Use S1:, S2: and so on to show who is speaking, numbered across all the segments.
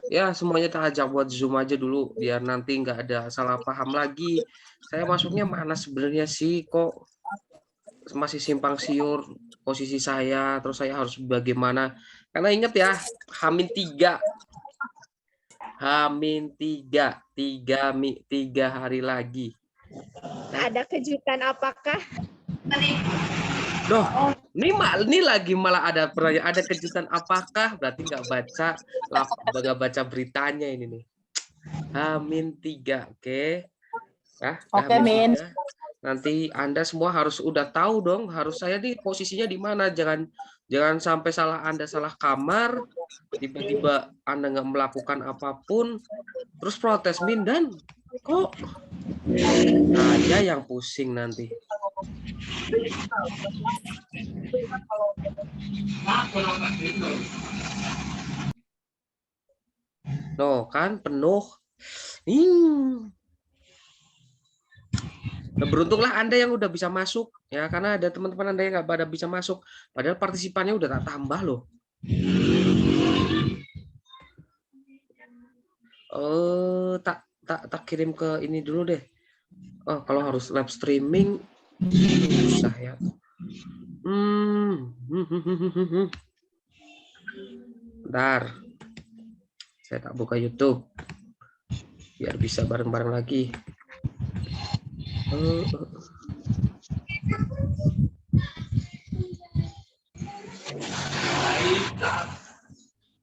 S1: Ya, semuanya tak ajak buat Zoom aja dulu, biar nanti nggak ada salah paham lagi. Saya masuknya mana sebenarnya sih, kok masih simpang siur posisi saya, terus saya harus bagaimana. Karena ingat ya, Hamin 3. Hamin 3. 3 hari lagi.
S2: Ada kejutan apakah?
S1: Loh, ini lagi malah ada pertanyaan, ada kejutan apakah? Berarti nggak baca beritanya ini nih. Hamin 3, oke. Ya,
S3: Oke,
S1: Hamin
S3: Min.
S1: 3. Nanti Anda semua harus udah tahu dong, harus saya di posisinya di mana. Jangan sampai Anda salah kamar, tiba-tiba Anda nggak melakukan apapun, terus protes, Min, dan kok saya yang pusing nanti. Loh, kan penuh. Nah, beruntunglah Anda yang udah bisa masuk, ya, karena ada teman-teman Anda yang nggak pada bisa masuk. Padahal partisipannya udah tak tambah loh. Tak kirim ke ini dulu deh. Oh, kalau harus live streaming susah ya. Bentar. Saya tak buka YouTube biar bisa bareng-bareng lagi.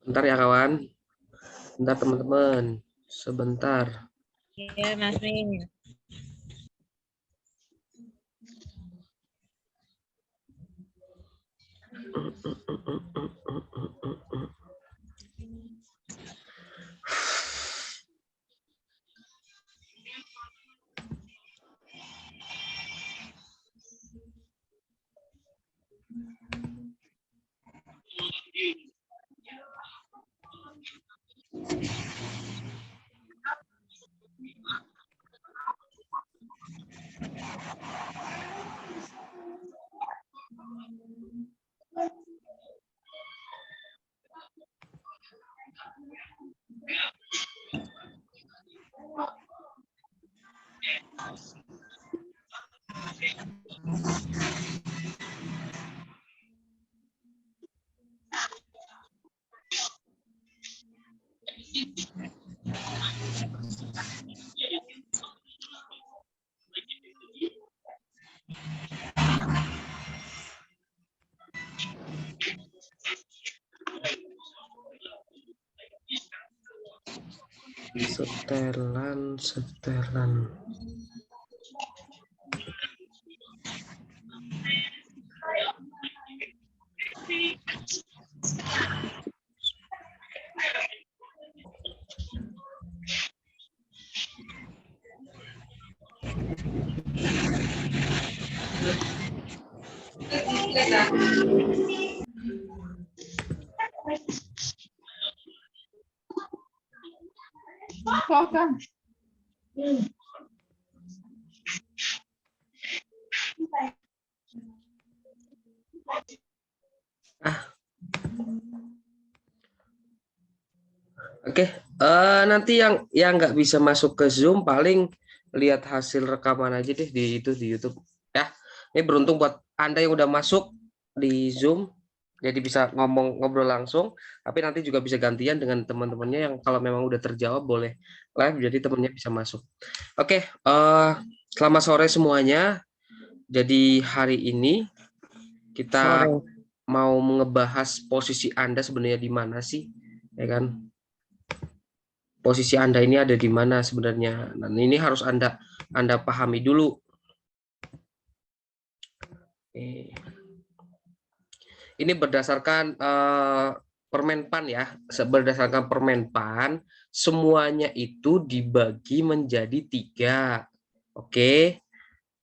S1: Bentar ya kawan. Bentar teman-teman. Sebentar.
S2: Iya, Mas Min.
S1: Setelan. Oke, nanti yang nggak bisa masuk ke Zoom paling lihat hasil rekaman aja deh di YouTube ya. Ini beruntung buat Anda yang udah masuk di Zoom, jadi bisa ngobrol langsung. Tapi nanti juga bisa gantian dengan teman-temannya yang kalau memang udah terjawab boleh live, jadi temannya bisa masuk. Oke, selamat sore semuanya. Jadi hari ini kita mau ngebahas posisi Anda sebenarnya di mana sih, ya kan? Posisi Anda ini ada di mana sebenarnya. Nah, ini harus Anda pahami dulu. Ini berdasarkan Permenpan ya. Berdasarkan Permenpan, semuanya itu dibagi menjadi 3. Oke,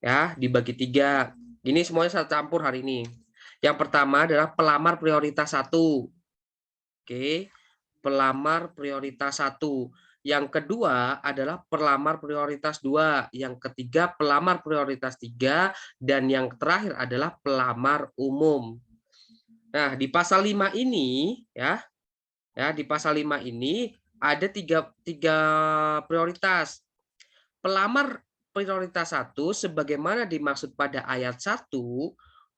S1: ya, dibagi 3. Ini semuanya saya campur hari ini. Yang pertama adalah pelamar prioritas 1. Oke. Pelamar prioritas 1. Yang kedua adalah pelamar prioritas 2. Yang ketiga pelamar prioritas 3. Dan yang terakhir adalah pelamar umum. Nah, di pasal 5 ini ya, Ya, di pasal 5 ini ada tiga prioritas. Pelamar prioritas 1 sebagaimana dimaksud pada ayat 1,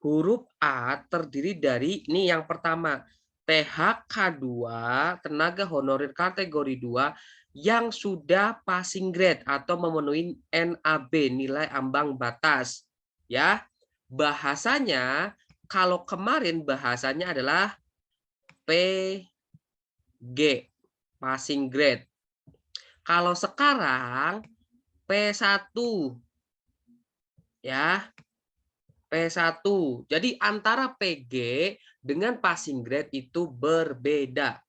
S1: huruf A terdiri dari ini yang pertama, THK 2, tenaga honorer kategori 2 yang sudah passing grade atau memenuhi NAB, nilai ambang batas. Ya. Bahasanya kalau kemarin bahasanya adalah PG, passing grade. Kalau sekarang P1 ya, P1. Jadi antara PG dengan passing grade itu berbeda.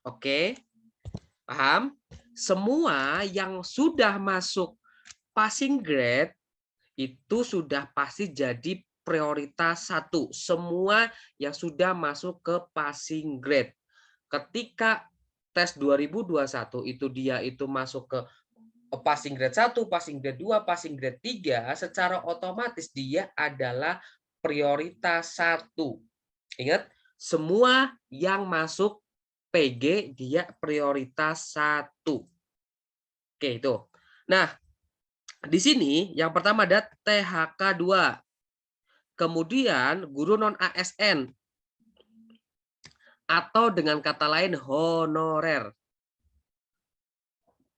S1: Oke, paham? Semua yang sudah masuk passing grade itu sudah pasti jadi prioritas 1. Semua yang sudah masuk ke passing grade. Ketika tes 2021 itu dia itu masuk ke passing grade 1, passing grade 2, passing grade 3, secara otomatis dia adalah prioritas 1. Ingat, semua yang masuk PG dia prioritas 1. Oke, itu. Nah, di sini yang pertama ada THK 2. Kemudian guru non ASN atau dengan kata lain honorer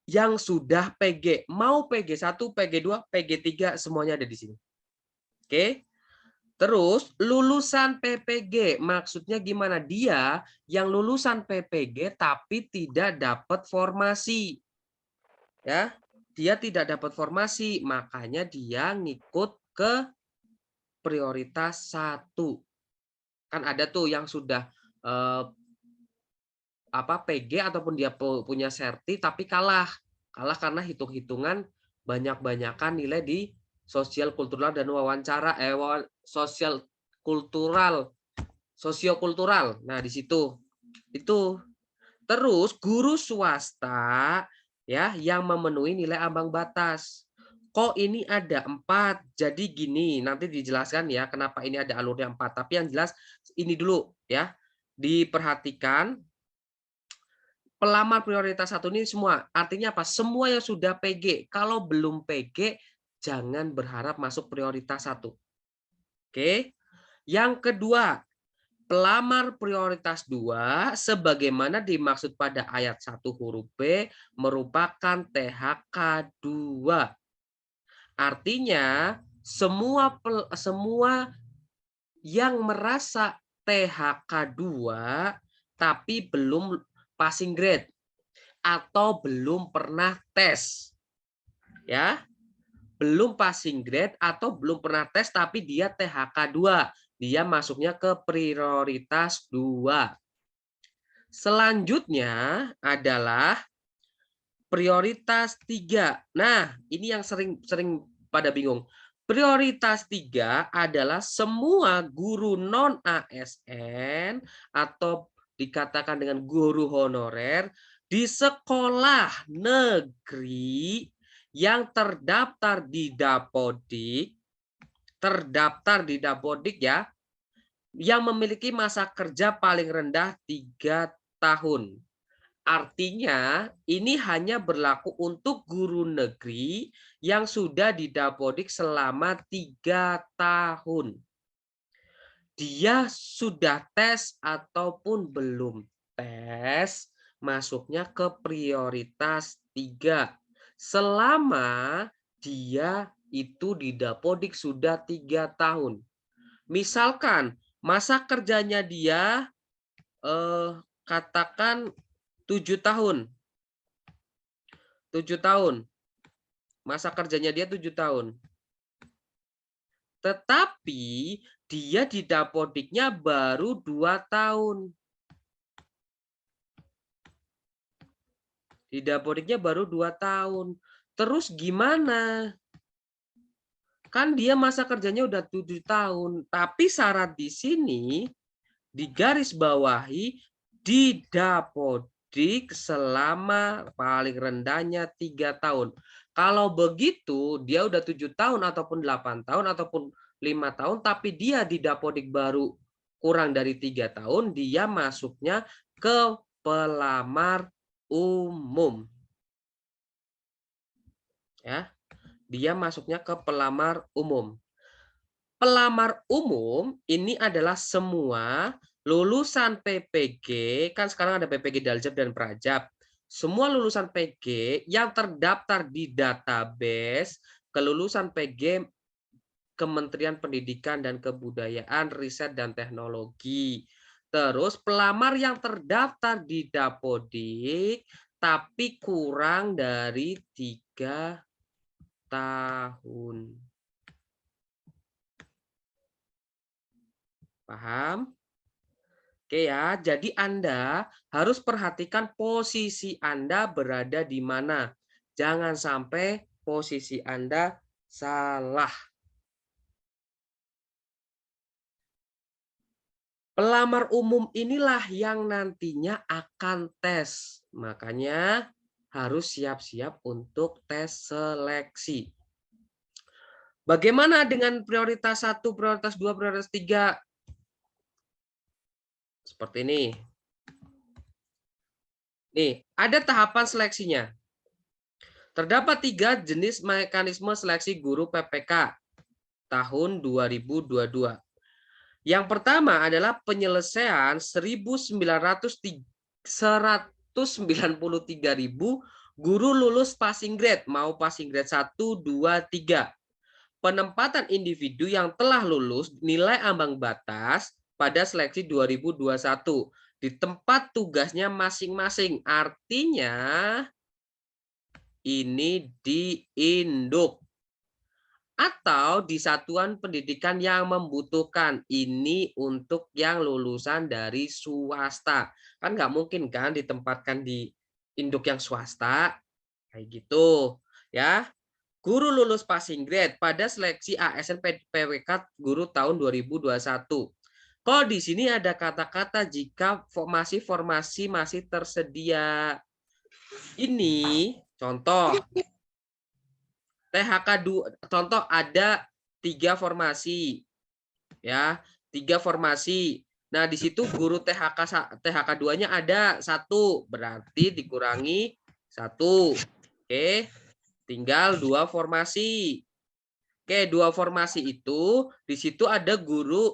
S1: yang sudah PG, mau PG1, PG2, PG3 semuanya ada di sini. Oke. Terus lulusan PPG, maksudnya gimana? Dia yang lulusan PPG tapi tidak dapat formasi. Ya. Dia tidak dapat formasi, makanya dia ngikut ke prioritas 1. Kan ada tuh yang sudah PG ataupun dia punya serti tapi kalah karena hitung-hitungan banyak-banyakan nilai di sosial kultural dan wawancara sosiokultural. Nah, di situ itu. Terus guru swasta ya yang memenuhi nilai ambang batas. Kok ini ada 4? Jadi gini, nanti dijelaskan ya kenapa ini ada alurnya 4. Tapi yang jelas ini dulu ya. Diperhatikan pelamar prioritas 1 ini semua. Artinya apa? Semua yang sudah PG. Kalau belum PG, jangan berharap masuk prioritas 1. Oke. Yang kedua, pelamar prioritas 2 sebagaimana dimaksud pada ayat 1 huruf B merupakan THK 2. Artinya semua yang merasa THK 2 tapi belum passing grade atau belum pernah tes. Ya. Belum passing grade atau belum pernah tes tapi dia THK 2. Dia masuknya ke prioritas 2. Selanjutnya adalah prioritas 3. Nah, ini yang sering pada bingung. Prioritas 3 adalah semua guru non ASN atau dikatakan dengan guru honorer di sekolah negeri yang terdaftar di Dapodik ya, yang memiliki masa kerja paling rendah 3 tahun. Artinya ini hanya berlaku untuk guru negeri yang sudah di Dapodik selama 3 tahun. Dia sudah tes ataupun belum tes, masuknya ke prioritas 3. Selama dia itu di Dapodik sudah 3 tahun. Misalkan masa kerjanya dia katakan 7 tahun. 7 tahun. Masa kerjanya dia 7 tahun. Tetapi dia di Dapodiknya baru 2 tahun. Di Dapodiknya baru 2 tahun. Terus gimana? Kan dia masa kerjanya udah 7 tahun. Tapi syarat di sini di garis bawahi di Dapodik selama paling rendahnya 3 tahun. Kalau begitu dia udah 7 tahun ataupun 8 tahun ataupun 5 tahun tapi dia di Dapodik baru kurang dari 3 tahun, dia masuknya ke pelamar umum. Ya, dia masuknya ke pelamar umum. Pelamar umum ini adalah semua lulusan PPG, kan sekarang ada PPG Daljab dan Prajab. Semua lulusan PG yang terdaftar di database kelulusan PG Kementerian Pendidikan dan Kebudayaan, Riset dan Teknologi. Terus pelamar yang terdaftar di Dapodik tapi kurang dari 3 tahun. Paham? Oke ya, jadi Anda harus perhatikan posisi Anda berada di mana. Jangan sampai posisi Anda salah. Pelamar umum inilah yang nantinya akan tes. Makanya harus siap-siap untuk tes seleksi. Bagaimana dengan prioritas 1, prioritas 2, prioritas 3? Seperti ini. Nih, ada tahapan seleksinya. Terdapat 3 jenis mekanisme seleksi guru PPK tahun 2022. Yang pertama adalah penyelesaian 193.000 guru lulus passing grade, mau passing grade 1, 2, 3. Penempatan individu yang telah lulus nilai ambang batas pada seleksi 2021 di tempat tugasnya masing-masing. Artinya ini di induk atau di satuan pendidikan yang membutuhkan. Ini untuk yang lulusan dari swasta. Kan nggak mungkin kan ditempatkan di induk yang swasta. Kayak gitu. Ya. Guru lulus passing grade pada seleksi ASN PWK guru tahun 2021. Kok di sini ada kata-kata jika formasi masih tersedia. Ini contoh. THK 2 contoh ada 3 formasi. Ya, 3 formasi. Nah, di situ guru THK 2-nya ada 1, berarti dikurangi 1. Oke. Tinggal 2 formasi. Oke, 2 formasi itu di situ ada guru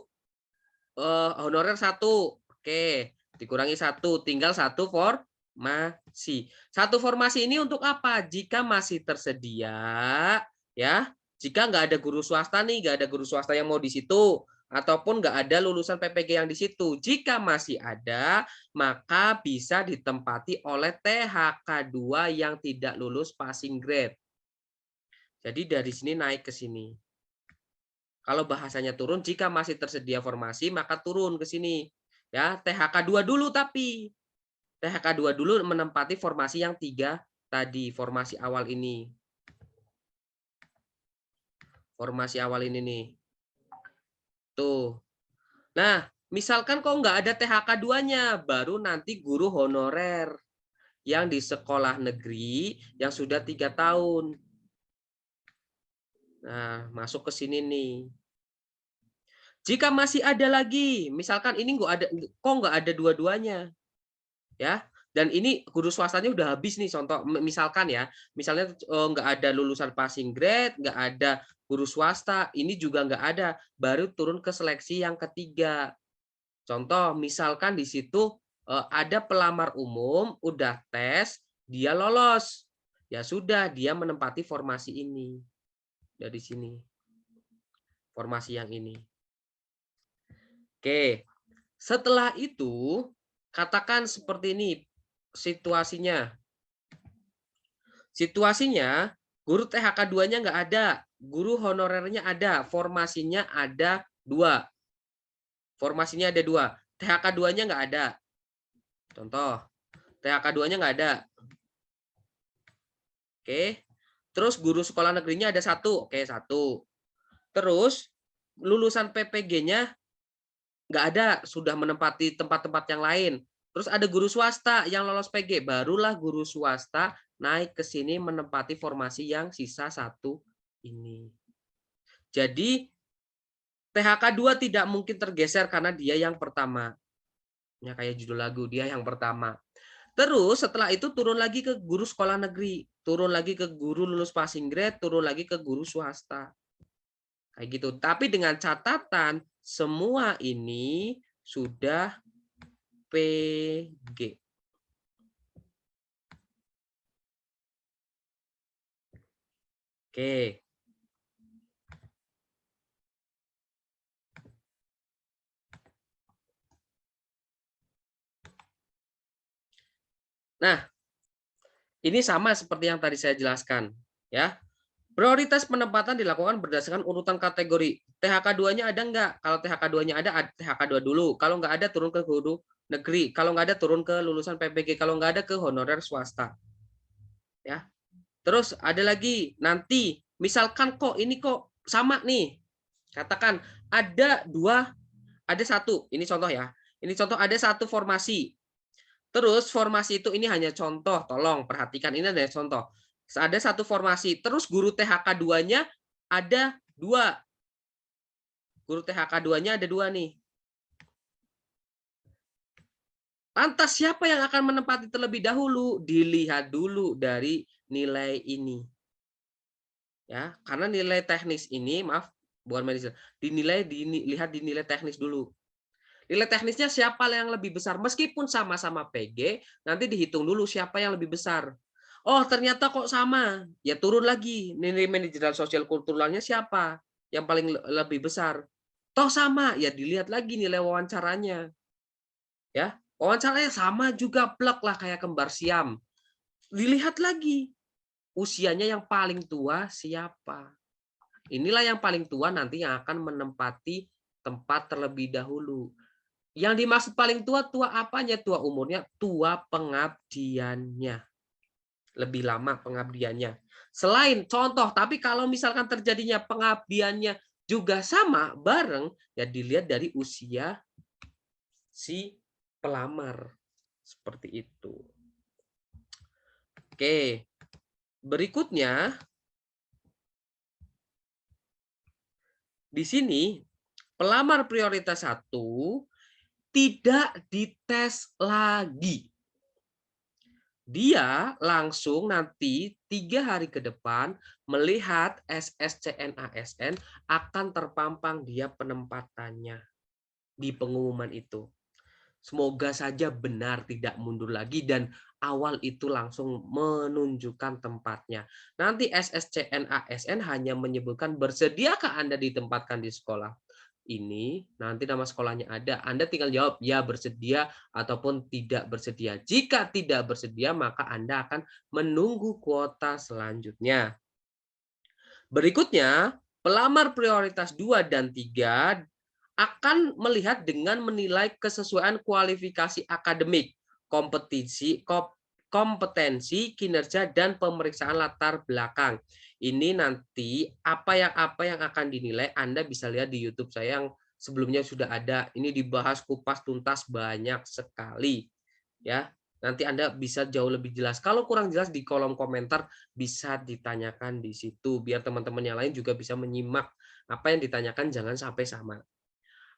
S1: honorer 1. Oke, dikurangi 1, tinggal 1 formasi. 1 formasi ini untuk apa? Jika masih tersedia, ya. Jika nggak ada guru swasta nih, nggak ada guru swasta yang mau di situ, ataupun nggak ada lulusan PPG yang di situ. Jika masih ada, maka bisa ditempati oleh THK 2 yang tidak lulus passing grade. Jadi dari sini naik ke sini. Kalau bahasanya turun, jika masih tersedia formasi, maka turun ke sini. Ya, THK 2 dulu tapi. THK 2 dulu menempati formasi yang 3 tadi, formasi awal ini. Formasi awal ini nih. Tuh. Nah, misalkan kok nggak ada THK 2-nya, baru nanti guru honorer yang di sekolah negeri yang sudah 3 tahun. Nah, masuk ke sini nih. Jika masih ada lagi, misalkan ini kok nggak ada dua-duanya, ya. Dan ini guru swastanya udah habis nih, contoh misalkan ya, misalnya nggak ada lulusan passing grade, nggak ada guru swasta, ini juga nggak ada, baru turun ke seleksi yang ketiga. Contoh, misalkan di situ ada pelamar umum, udah tes, dia lolos, ya sudah dia menempati formasi ini dari sini, formasi yang ini. Oke, setelah itu katakan seperti ini situasinya. Situasinya guru THK 2-nya nggak ada, guru honorernya ada, formasinya ada 2. Formasinya ada 2, THK 2-nya nggak ada. Contoh, THK 2-nya nggak ada. Oke, terus guru sekolah negerinya ada 1, oke 1. Terus lulusan PPG-nya nggak ada, sudah menempati tempat-tempat yang lain. Terus ada guru swasta yang lolos PG, barulah guru swasta naik ke sini menempati formasi yang sisa 1 ini. Jadi THK 2 tidak mungkin tergeser karena dia yang pertama. Ya kayak judul lagu dia yang pertama. Terus setelah itu turun lagi ke guru sekolah negeri, turun lagi ke guru lulus passing grade, turun lagi ke guru swasta. Kayak gitu. Tapi dengan catatan semua ini sudah PG. Oke. Nah, ini sama seperti yang tadi saya jelaskan, ya. Prioritas penempatan dilakukan berdasarkan urutan kategori. THK2-nya ada enggak? Kalau THK2-nya ada THK2 dulu. Kalau enggak ada turun ke guru negeri. Kalau enggak ada turun ke lulusan PPG. Kalau enggak ada ke honorer swasta. Ya. Terus ada lagi nanti misalkan kok ini kok sama nih. Katakan ada satu. Ini contoh ya. Ini contoh ada satu formasi. Terus formasi itu ini hanya contoh, tolong perhatikan ini ada contoh. Ada satu formasi, terus guru THK2-nya ada 2. Guru THK2-nya ada 2 nih. Lantas siapa yang akan menempati terlebih dahulu? Dilihat dulu dari nilai ini. Ya, karena nilai teknis ini, maaf, bukan medis, dilihat di nilai teknis dulu. Nilai teknisnya siapa yang lebih besar? Meskipun sama-sama PG, nanti dihitung dulu siapa yang lebih besar. Oh, ternyata kok sama. Ya turun lagi. Nilai manajerial sosial kulturalnya siapa yang paling lebih besar? Toh sama, ya dilihat lagi nilai wawancaranya. Ya, wawancaranya sama juga plek lah kayak kembar siam. Dilihat lagi usianya yang paling tua siapa. Inilah yang paling tua nanti yang akan menempati tempat terlebih dahulu. Yang dimaksud paling tua, tua apanya? Tua umurnya, tua pengabdiannya. Lebih lama pengabdiannya. Selain contoh, tapi kalau misalkan terjadinya pengabdiannya juga sama, bareng, ya dilihat dari usia si pelamar. Seperti itu. Oke, berikutnya, di sini, pelamar prioritas 1 tidak dites lagi. Dia langsung nanti 3 hari ke depan melihat SSCN ASN akan terpampang dia penempatannya di pengumuman itu. Semoga saja benar tidak mundur lagi dan awal itu langsung menunjukkan tempatnya. Nanti SSCN ASN hanya menyebutkan bersediakah Anda ditempatkan di sekolah ini, nanti nama sekolahnya ada. Anda tinggal jawab ya bersedia ataupun tidak bersedia. Jika tidak bersedia, maka Anda akan menunggu kuota selanjutnya. Berikutnya, pelamar prioritas 2 dan 3 akan melihat dengan menilai kesesuaian kualifikasi akademik, kompetensi, kinerja, dan pemeriksaan latar belakang. Ini nanti apa yang akan dinilai Anda bisa lihat di YouTube saya yang sebelumnya sudah ada. Ini dibahas kupas tuntas banyak sekali. Ya, nanti Anda bisa jauh lebih jelas. Kalau kurang jelas di kolom komentar bisa ditanyakan di situ biar teman-teman yang lain juga bisa menyimak apa yang ditanyakan, jangan sampai sama.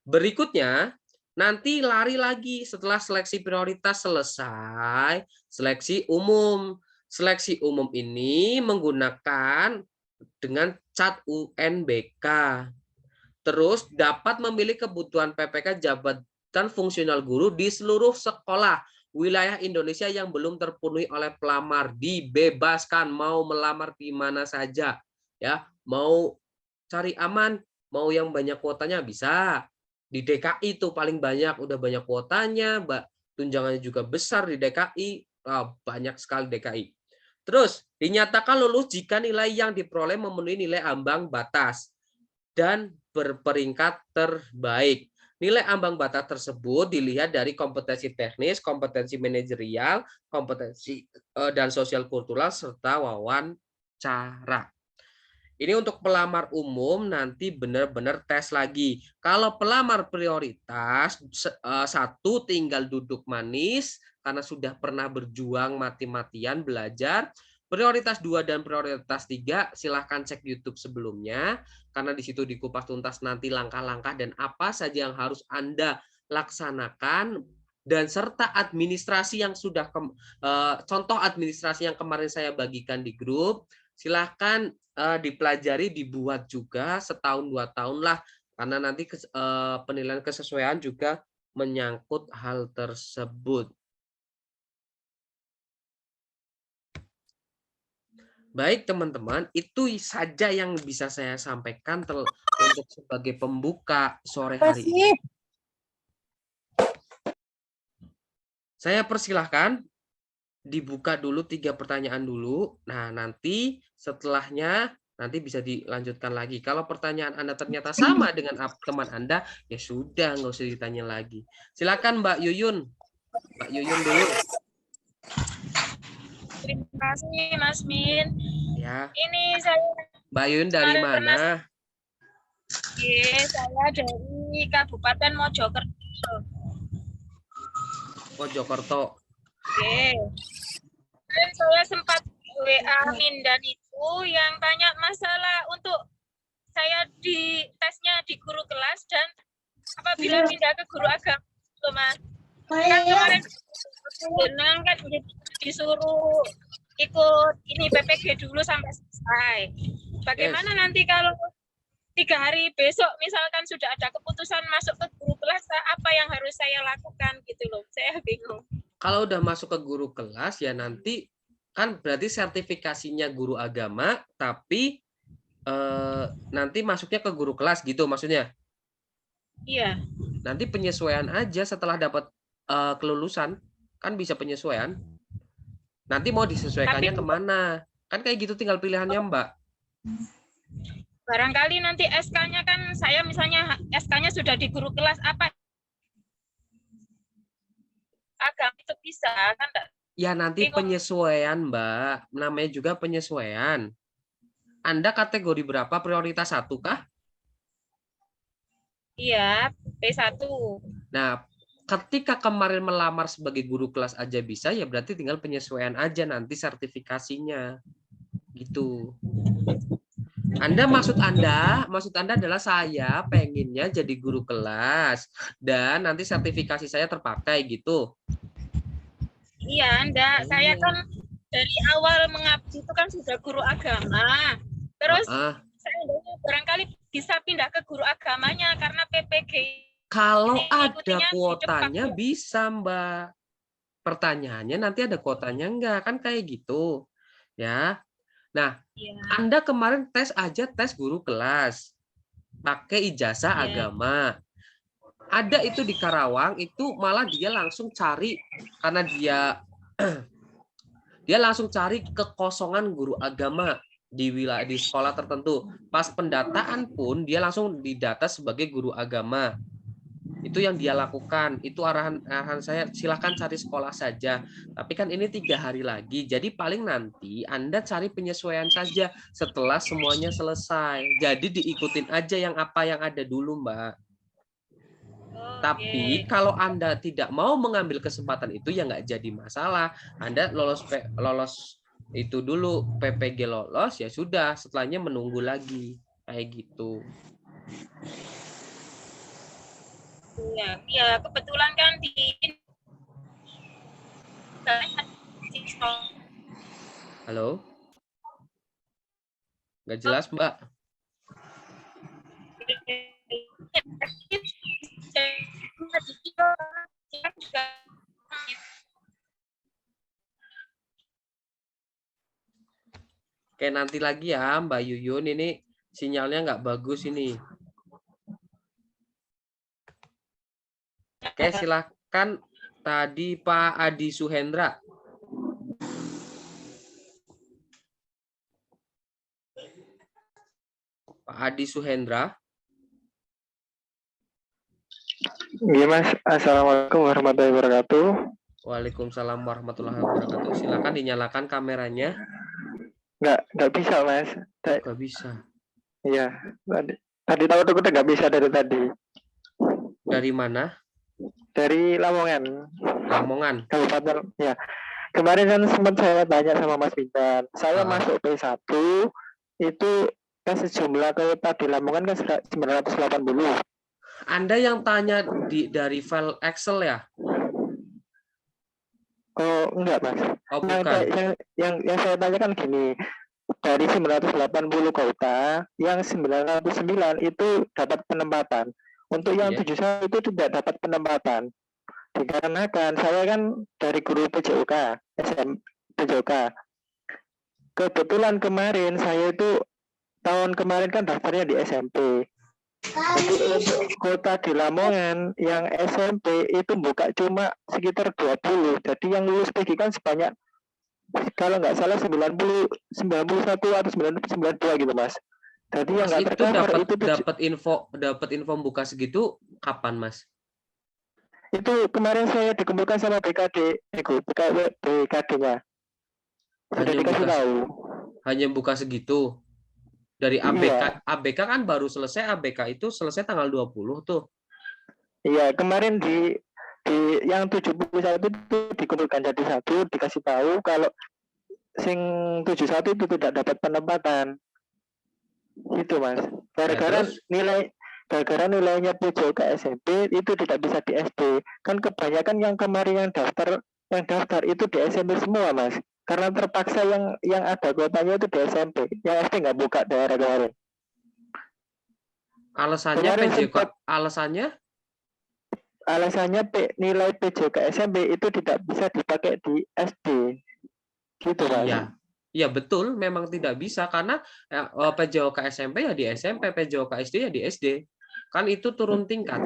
S1: Berikutnya, nanti lari lagi setelah seleksi prioritas selesai, seleksi umum. Seleksi umum ini menggunakan dengan cat UNBK. Terus dapat memilih kebutuhan PPK jabatan fungsional guru di seluruh sekolah wilayah Indonesia yang belum terpenuhi oleh pelamar. Dibebaskan mau melamar di mana saja. Ya, mau cari aman, mau yang banyak kuotanya bisa. Di DKI itu paling banyak, udah banyak kuotanya, tunjangannya juga besar di DKI, banyak sekali DKI. Terus dinyatakan lulus jika nilai yang diperoleh memenuhi nilai ambang batas dan berperingkat terbaik. Nilai ambang batas tersebut dilihat dari kompetensi teknis, kompetensi manajerial, kompetensi dan sosial kultural serta wawancara. Ini untuk pelamar umum nanti benar-benar tes lagi. Kalau pelamar prioritas 1 tinggal duduk manis karena sudah pernah berjuang mati-matian belajar. Prioritas 2 dan prioritas 3 silahkan cek YouTube sebelumnya karena di situ dikupas tuntas nanti langkah-langkah dan apa saja yang harus Anda laksanakan dan serta administrasi yang sudah contoh administrasi yang kemarin saya bagikan di grup, silahkan dipelajari, dibuat juga setahun 2 tahun lah, karena nanti penilaian kesesuaian juga menyangkut hal tersebut. Baik teman-teman, itu saja yang bisa saya sampaikan untuk sebagai pembuka sore hari ini. Saya persilahkan dibuka dulu 3 pertanyaan dulu. Nah, nanti setelahnya nanti bisa dilanjutkan lagi. Kalau pertanyaan Anda ternyata sama dengan teman Anda, ya sudah, nggak usah ditanya lagi. Silakan Mbak Yuyun. Mbak Yuyun dulu.
S2: Terima kasih Mas Min.
S1: Ya.
S2: Ini saya
S1: Mbak Yuyun dari mana?
S2: Saya dari Kabupaten Mojokerto.
S1: Mojokerto.
S2: Saya sempat WA Mindan itu yang tanya masalah untuk saya di tesnya di guru kelas dan apabila pindah ke guru agama, Mas. Kan kemarin kan disuruh ikut ini PPG dulu sampai selesai. Bagaimana nanti kalau 3 hari besok misalkan sudah ada keputusan masuk ke guru kelas, apa yang harus saya lakukan gitu loh? Saya bingung.
S1: Kalau udah masuk ke guru kelas ya nanti kan berarti sertifikasinya guru agama, tapi nanti masuknya ke guru kelas gitu maksudnya?
S2: Iya.
S1: Nanti penyesuaian aja setelah dapat kelulusan, kan bisa penyesuaian. Nanti mau disesuaikannya kemana? Kan kayak gitu tinggal pilihannya Mbak.
S2: Barangkali nanti SK-nya kan saya misalnya SK-nya sudah di guru kelas apa? Agama itu bisa kan?
S1: Ya nanti penyesuaian Mbak, namanya juga penyesuaian. Anda kategori berapa? Prioritas 1 kah?
S2: Iya, P1.
S1: Nah, ketika kemarin melamar sebagai guru kelas aja bisa, ya berarti tinggal penyesuaian aja nanti sertifikasinya. Gitu. Maksud Anda adalah saya pengennya jadi guru kelas dan nanti sertifikasi saya terpakai gitu.
S2: Iya, Anda. Saya kan dari awal mengabdi itu kan sudah guru agama. Terus saya barangkali bisa pindah ke guru agamanya karena PPG.
S1: Kalau ada kuotanya bisa, Mbak. Pertanyaannya nanti ada kuotanya enggak? Kan kayak gitu. Ya. Nah, Anda kemarin tes guru kelas. Pakai ijazah agama. Ada itu di Karawang, itu malah dia langsung cari karena dia langsung cari kekosongan guru agama di sekolah tertentu. Pas pendataan pun dia langsung didata sebagai guru agama. Itu yang dia lakukan. Itu arahan saya, silakan cari sekolah saja. Tapi kan ini 3 hari lagi. Jadi paling nanti Anda cari penyesuaian saja setelah semuanya selesai. Jadi diikutin aja yang apa yang ada dulu, Mbak. Tapi kalau Anda tidak mau mengambil kesempatan itu ya nggak jadi masalah. Anda lolos itu dulu, PPG lolos ya sudah, setelahnya menunggu lagi kayak gitu.
S2: Ya kebetulan kan di
S1: Halo? Nggak jelas, Mbak. Oke, nanti lagi ya Mbak Yuyun, ini sinyalnya nggak bagus ini. Oke, silakan tadi Pak Adi Suhendra. Pak Adi Suhendra.
S3: Iya Mas, Assalamualaikum warahmatullahi wabarakatuh.
S1: Waalaikumsalam warahmatullahi wabarakatuh. Silakan dinyalakan kameranya.
S3: Nggak bisa Mas.
S1: Nggak bisa.
S3: Iya, tadi tahu tuh nggak bisa dari tadi.
S1: Dari mana?
S3: Dari Lamongan.
S1: Lamongan.
S3: Kabupaten. Ya. Kemarin kan sempat saya tanya sama Mas Bintan. Saya masuk P1 itu kan sejumlah kuota di Lamongan kan 980.
S1: Anda yang tanya dari file Excel ya?
S3: Oh, enggak, Mas.
S1: Oh,
S3: Yang
S1: bukan.
S3: yang saya tanyakan gini, dari 980 kota, yang 909 itu dapat penempatan. Untuk yang
S1: Iya.
S3: 71 itu tidak dapat penempatan. Dikarenakan saya kan dari guru PJOK, PJOK. Kebetulan kemarin saya itu tahun kemarin kan daftarnya di SMP. Jadi untuk kota di Lamongan yang SMP itu buka cuma sekitar 20. Jadi yang lulus PG kan sebanyak kalau nggak salah 91 atau 92 gitu, Mas. Jadi yang
S1: Mas
S3: nggak
S1: itu
S3: tercover
S1: dapat
S3: itu
S1: dapat info buka segitu kapan, Mas?
S3: itu kemarin saya dikumpulkan sama BKD, BKD-nya. Sudah
S1: Hanya
S3: dikasih
S1: buka
S3: tahu.
S1: hanya buka segitu. Dari
S3: Iya,
S1: ABK kan baru selesai, ABK itu selesai tanggal 20 tuh.
S3: iya kemarin di yang 71 itu dikumpulkan jadi satu, dikasih tahu kalau sing 71 itu tidak dapat penempatan. Gitu, Mas.
S1: Ya
S3: Gara-gara
S1: terus
S3: nilainya PJOK SMP itu tidak bisa di SD. Kan kebanyakan yang kemarin yang daftar itu di SMP semua, Mas. Karena terpaksa yang ada kuotanya itu di SMP. Yang SD nggak buka daerah kemarin.
S1: alasannya
S3: Kemarin
S1: PJK
S3: sempat
S1: alasannya
S3: alasannya nilai PJOK SMP itu tidak bisa dipakai di SD. Gitu, Mas.
S1: iya. Iya betul, memang tidak bisa karena PJOK SMP ya di SMP, PJOK SD ya di SD. Kan itu turun tingkat.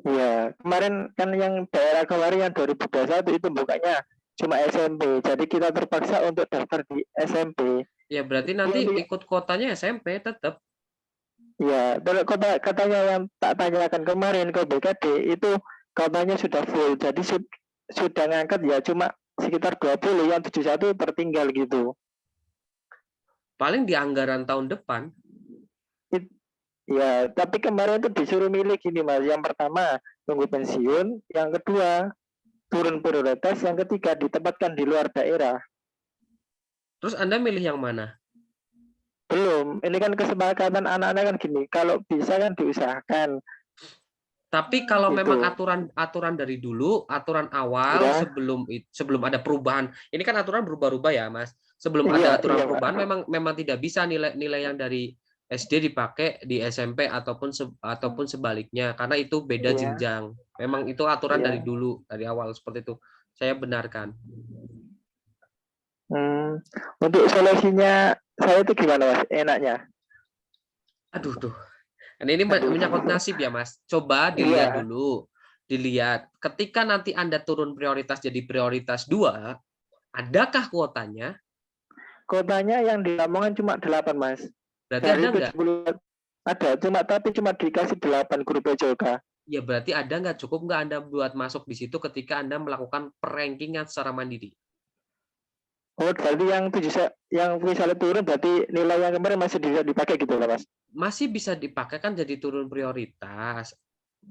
S3: Iya, kemarin kan yang daerah kemarin yang 2021 itu bukanya cuma SMP. Jadi kita terpaksa untuk daftar di SMP.
S1: Ya berarti nanti
S3: Iya,
S1: ikut kuotanya SMP tetap.
S3: ya, kalau katanya yang tak tanyakan kemarin ke BKD itu katanya sudah full. Jadi sudah ngangkat ya cuma sekitar 20, yang 71 tertinggal gitu.
S1: Paling di anggaran tahun depan.
S3: Ya, tapi kemarin itu disuruh milih gini, Mas. Yang pertama tunggu pensiun, yang kedua turun prioritas, yang ketiga ditempatkan di luar daerah.
S1: Terus Anda milih yang mana?
S3: Belum, ini kan kesepakatan anak-anak kan gini, kalau bisa kan diusahakan
S1: Tapi kalau
S3: gitu.
S1: memang aturan dari dulu, aturan awal
S3: Ya,
S1: sebelum ada perubahan, ini kan aturan berubah-ubah ya, Mas. Sebelum
S3: iya,
S1: ada aturan
S3: iya,
S1: perubahan,
S3: Pak.
S1: memang tidak bisa nilai yang dari SD dipakai di SMP ataupun sebaliknya, karena itu beda
S3: Iya,
S1: jenjang. Memang itu aturan dari
S3: iya.
S1: dulu, dari awal seperti itu. Saya benarkan.
S3: Hmm, untuk solusinya saya itu gimana, Mas? Enaknya?
S1: Aduh, tuh. Ini
S3: Aduh.
S1: menyangkut nasib ya, Mas. Coba dilihat
S3: Iya,
S1: dulu. Dilihat. Ketika nanti Anda turun prioritas jadi prioritas 2, adakah kuotanya?
S3: kotanya yang di Lamongan cuma 8, Mas.
S1: Berarti
S3: Dari
S1: ada nggak?
S3: 70 ada, tapi cuma dikasih 8 guru PJOK.
S1: Ya berarti ada nggak cukup nggak Anda buat masuk di situ ketika Anda melakukan perankingan secara mandiri?
S3: Oh, berarti yang misalnya turun berarti nilai yang kemarin masih bisa dipakai gitu lah, Mas.
S1: Masih bisa dipakai kan jadi turun prioritas.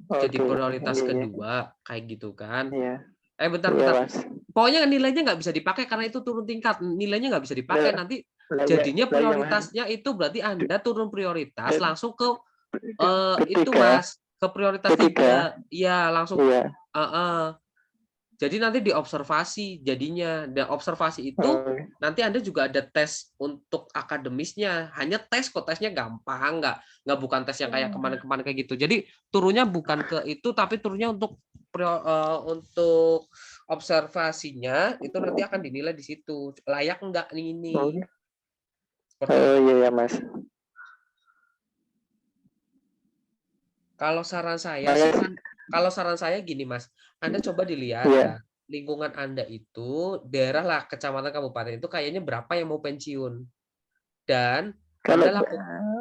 S1: Jadi
S3: Oke,
S1: prioritas
S3: iya, iya,
S1: kedua, kayak gitu kan.
S3: iya,
S1: Bentar,
S3: iya,
S1: bentar.
S3: Mas.
S1: Pokoknya nilainya nggak bisa dipakai karena itu turun tingkat. Nilainya nggak bisa dipakai.
S3: Lah,
S1: Nanti
S3: lah ya,
S1: jadinya
S3: lah ya, Mas.
S1: prioritasnya itu berarti Anda turun prioritas langsung ke itu
S3: Ketiga,
S1: Mas, ke prioritas
S3: ketiga,
S1: 3. Iya, langsung.
S3: iya.
S1: Jadi nanti diobservasi jadinya. Dan observasi itu
S3: Oh,
S1: nanti Anda juga ada tes untuk akademisnya. Hanya tes kok, tesnya gampang, nggak bukan tes yang kayak kemarin-kemarin kayak gitu. Jadi turunnya bukan ke itu, tapi turunnya untuk observasinya itu nanti akan dinilai di situ. Layak enggak
S3: oh,
S1: ini? Seperti
S3: oh,
S1: itu.
S3: iya, ya, Mas.
S1: Kalau saran saya
S3: Saya
S1: sih,
S3: sih,
S1: kalau saran saya gini Mas, Anda coba dilihat
S3: iya.
S1: ya, lingkungan Anda itu, daerah lah, kecamatan, kabupaten itu kayaknya berapa yang mau pensiun. Dan
S3: Kalau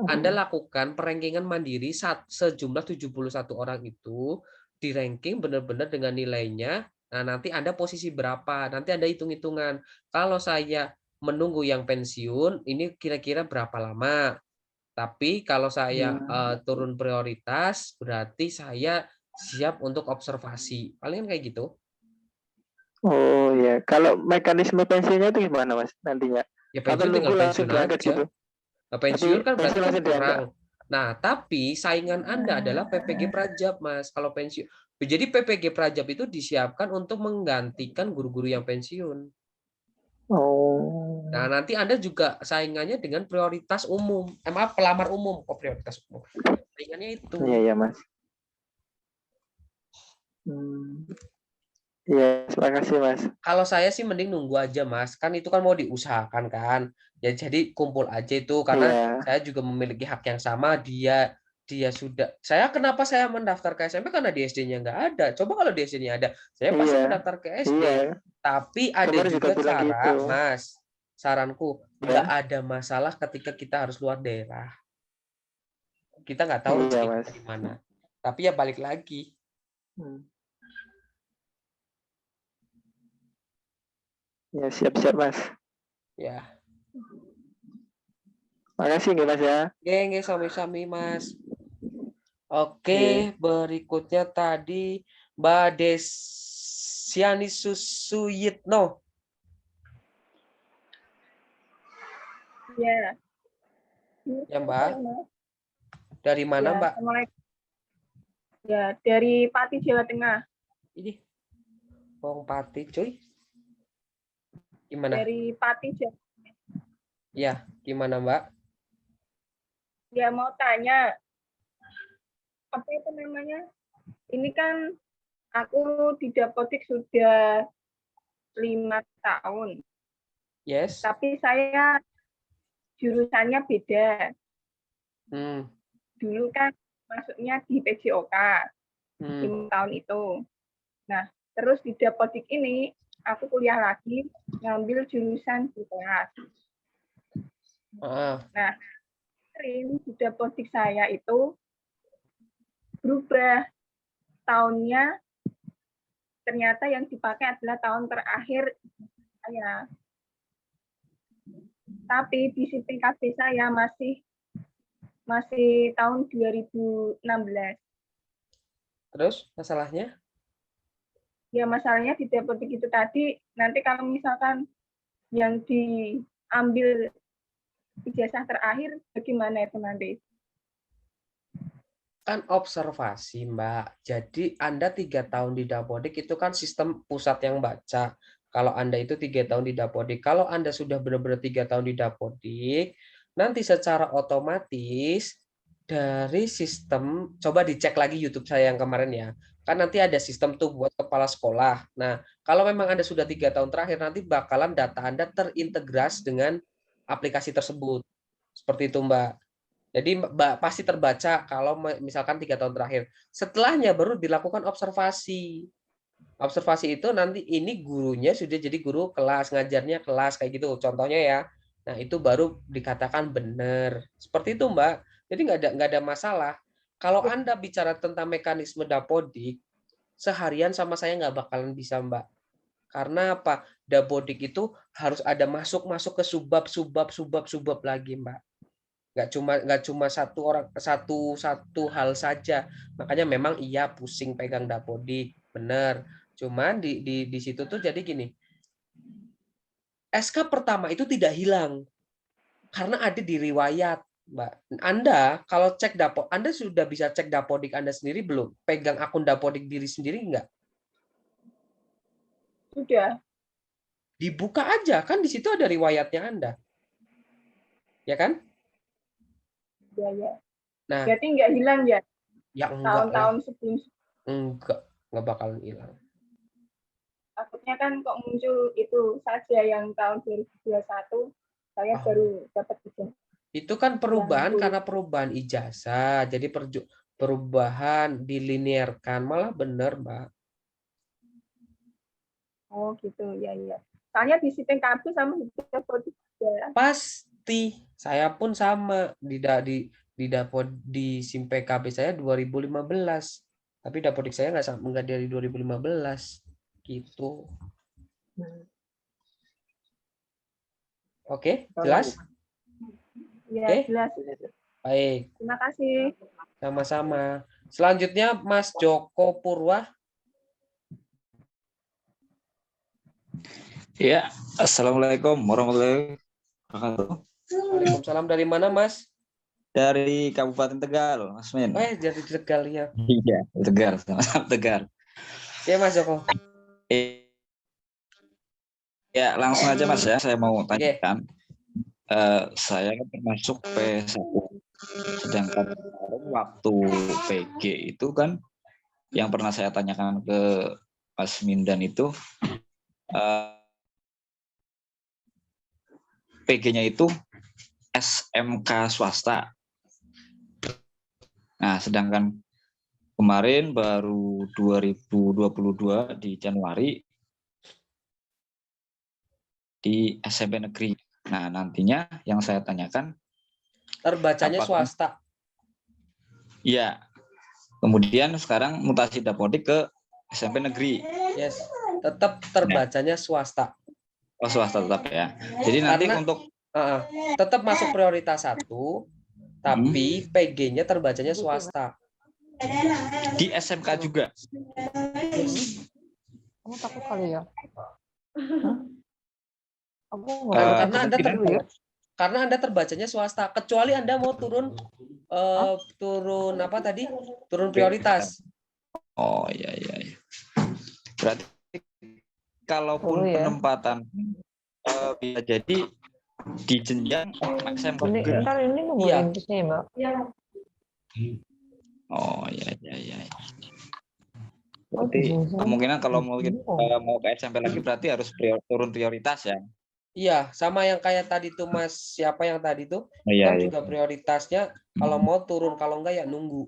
S1: Anda lakukan perankingan mandiri sejumlah 71 orang itu, di ranking benar-benar dengan nilainya, nah nanti Anda posisi berapa, nanti Anda hitung-hitungan. Kalau saya menunggu yang pensiun, ini kira-kira berapa lama. Tapi kalau saya turun prioritas, berarti saya siap untuk observasi. Palingan kayak gitu.
S3: oh ya, kalau mekanisme pensiunnya itu gimana, Mas, nantinya?
S1: Ya
S3: Atau
S1: pensiun
S3: nunggu
S1: tinggal
S3: langsung
S1: pensiun
S3: diangkat
S1: aja.
S3: gitu?
S1: Nah,
S3: Tapi
S1: pensiun kan berarti
S3: pensiun
S1: kan
S3: langsung diangkat.
S1: kurang. Nah, tapi saingan Anda adalah PPG Prajab, Mas. Kalau pensiun Jadi PPG Prajab itu disiapkan untuk menggantikan guru-guru yang pensiun.
S3: Oh.
S1: Nah, nanti Anda juga saingannya dengan prioritas umum. Maaf, pelamar umum. Kok prioritas umum? Saingannya itu.
S3: Iya, ya, Mas. Iya, terima kasih, Mas.
S1: Kalau saya sih mending nunggu aja, Mas. Kan itu kan mau diusahakan kan. Ya jadi kumpul aja itu karena
S3: Iya,
S1: saya juga memiliki hak yang sama. Dia sudah. Kenapa saya mendaftar ke SMP karena di SD-nya nggak ada. Coba kalau di SD-nya ada, saya pasti
S3: iya,
S1: mendaftar ke SD.
S3: iya.
S1: Tapi ada
S3: Kemarin juga
S1: juga
S3: bilang gitu.
S1: cara, Mas. Saranku, nggak
S3: Ya,
S1: ada masalah ketika kita harus luar daerah. Kita nggak tahu
S3: iya,
S1: rezeki
S3: Mas.
S1: kita di mana. Tapi ya balik lagi.
S3: Hmm. Ya, siap-siap, Mas.
S1: Ya,
S3: Makasih nih, Mas ya.
S1: geng, sami-sami, Mas.
S3: Iya.
S1: Oke, berikutnya tadi Mbak Desiani Susuyitno.
S2: Ya.
S1: Ya, Mbak. Dari mana,
S2: Ya,
S1: Mbak?
S2: Assalamualaikum. Ya, dari Pati, Jawa Tengah.
S1: Ini Wong Pati, cuy. Gimana?
S2: Dari Pati, Jawa.
S1: Ya, gimana, Mbak?
S2: Ya, mau tanya, apa itu namanya? Ini kan aku di Dapodik sudah 5 tahun,
S1: Yes.
S2: tapi saya jurusannya beda.
S1: Hmm.
S2: Dulu kan masuknya di PJOK, 5 tahun itu. Nah, terus di Dapodik ini, aku kuliah lagi, ngambil jurusan di kelas. Nah, di Dapodik saya itu berubah tahunnya, ternyata yang dipakai adalah tahun terakhir saya. Tapi di PKB saya masih tahun 2016.
S1: Terus masalahnya?
S2: Ya masalahnya di Dapodik itu tadi, nanti kalau misalkan yang diambil ijazah terakhir, bagaimana itu nanti?
S1: Kan observasi, Mbak. Jadi Anda 3 tahun di Dapodik itu kan sistem pusat yang baca. Kalau Anda itu 3 tahun di Dapodik. Kalau Anda sudah benar-benar 3 tahun di Dapodik, nanti secara otomatis dari sistem, coba dicek lagi YouTube saya yang kemarin ya. Kan nanti ada sistem tuh buat kepala sekolah. Nah, kalau memang Anda sudah 3 tahun terakhir, nanti bakalan data Anda terintegrasi dengan aplikasi tersebut. Seperti itu, Mbak. Jadi pasti terbaca kalau misalkan 3 tahun terakhir. Setelahnya baru dilakukan observasi. Observasi itu nanti ini gurunya sudah jadi guru kelas, ngajarnya kelas kayak gitu. Contohnya ya. Nah itu baru dikatakan benar. Seperti itu Mbak. Jadi nggak ada masalah. Kalau Anda bicara tentang mekanisme Dapodik, seharian sama saya nggak bakalan bisa Mbak. Karena apa? Dapodik itu harus ada masuk ke subbab lagi Mbak. Nggak cuma satu hal saja, makanya memang iya pusing pegang Dapodik bener, cuman di situ tuh jadi gini, SK pertama itu tidak hilang karena ada di riwayat Mbak. Anda kalau cek Anda sudah bisa cek Dapodik Anda sendiri belum, pegang akun Dapodik diri sendiri nggak?
S2: Sudah.
S1: Dibuka aja kan, di situ ada riwayatnya Anda, ya kan?
S2: Ya.
S1: Nah
S2: Berarti nggak hilang ya?
S1: ya enggak lah,
S2: Tahun-tahun sebelum.
S1: enggak bakalan hilang.
S2: Takutnya kan kok muncul itu saja yang tahun 2021, saya baru dapat ijazah.
S1: Itu kan perubahan karena perubahan ijazah, jadi perubahan dilinearkan, malah benar, Mbak.
S2: Oh gitu, ya. Soalnya di PKB sama di Dapodik ya.
S1: Pasti, saya pun sama di SIM PKB saya 2015, tapi Dapodik saya nggak dari 2015, gitu. Oke, jelas?
S2: Ya,
S1: Oke,
S2: jelas.
S1: baik.
S2: Terima kasih.
S1: Sama-sama. Selanjutnya Mas Joko Purwa.
S4: Ya, Assalamualaikum warahmatullahi wabarakatuh.
S1: Waalaikumsalam. Dari mana, Mas?
S4: Dari Kabupaten Tegal, Mas Min.
S1: Jadi Tegal ya.
S4: Iya, Tegal, sama-sama Tegal.
S1: Ya Mas Joko.
S4: Ya, langsung aja Mas ya, saya mau tanyakan. Saya kan termasuk P1, sedangkan waktu PG itu kan yang pernah saya tanyakan ke Mas Mindan itu PG-nya itu SMK swasta. Nah, sedangkan kemarin baru 2022 di Januari di SMP negeri. Nah, nantinya yang saya tanyakan
S1: Terbacanya swasta.
S4: Iya. Kemudian sekarang mutasi dapodik ke SMP negeri.
S1: Yes. Tetap terbacanya swasta.
S4: Oh, swasta tetap ya. Jadi nanti
S1: Karena,
S4: untuk
S1: tetap masuk prioritas 1, tapi PG-nya terbacanya swasta.
S4: Di SMK juga.
S5: Kamu takut kali ya? Aku
S1: karena Anda terbacanya swasta, kecuali Anda mau turun apa tadi? Turun prioritas.
S4: Oh iya. Berarti kalaupun penempatan bisa jadi di jenjang SMK juga.
S5: Ntar ini nungguin ya, Mbak.
S4: Oh iya. Berarti kemungkinan kalau mau ke SMP lagi berarti harus turun prioritas ya.
S1: Iya, sama yang kayak tadi tuh Mas, siapa yang tadi tuh,
S4: Iya.
S1: juga prioritasnya kalau mau turun, kalau enggak ya nunggu.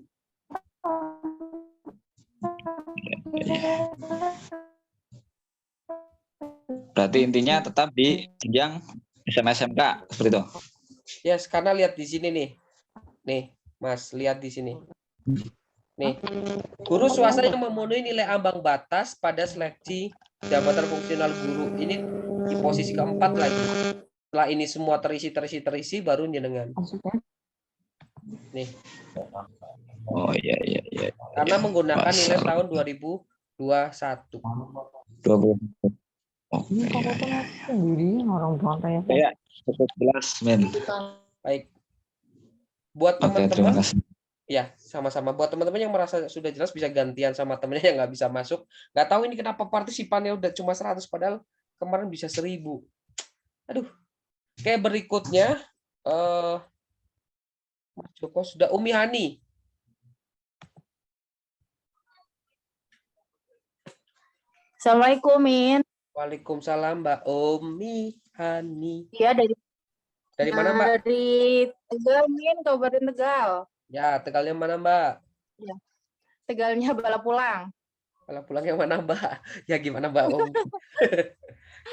S4: Berarti intinya tetap di jenjang SMK seperti itu.
S1: Yes, karena lihat di sini nih. Nih, Mas, lihat di sini. Nih, guru swasta yang memenuhi nilai ambang batas pada seleksi jabatan fungsional guru. Ini di posisi keempat lagi. Setelah ini semua terisi baru jenengan. Nih.
S4: Oh iya.
S1: Karena menggunakan nilai tahun 2021.
S4: 20.
S5: Ini takutnya sendiri orang tua saya.
S4: Ya, cukup jelas, Men.
S1: Baik. Buat teman-teman, ya sama-sama. Buat teman-teman yang merasa sudah jelas bisa gantian sama temennya yang nggak bisa masuk. Nggak tahu ini kenapa partisipannya udah cuma 100 padahal kemarin bisa 1000. Aduh. Oke, berikutnya Mas Joko sudah. Umi Hani.
S6: Assalamualaikum, Min.
S1: Waalaikumsalam, Mbak Umi Hani.
S6: Iya,
S1: dari mana, Mbak?
S6: Dari Tegal, Min, Kabupaten Tegal.
S1: Ya, Tegalnya mana, Mbak?
S6: Ya. Tegalnya Balapulang.
S1: Balapulang yang mana, Mbak? Ya gimana, Mbak Umi?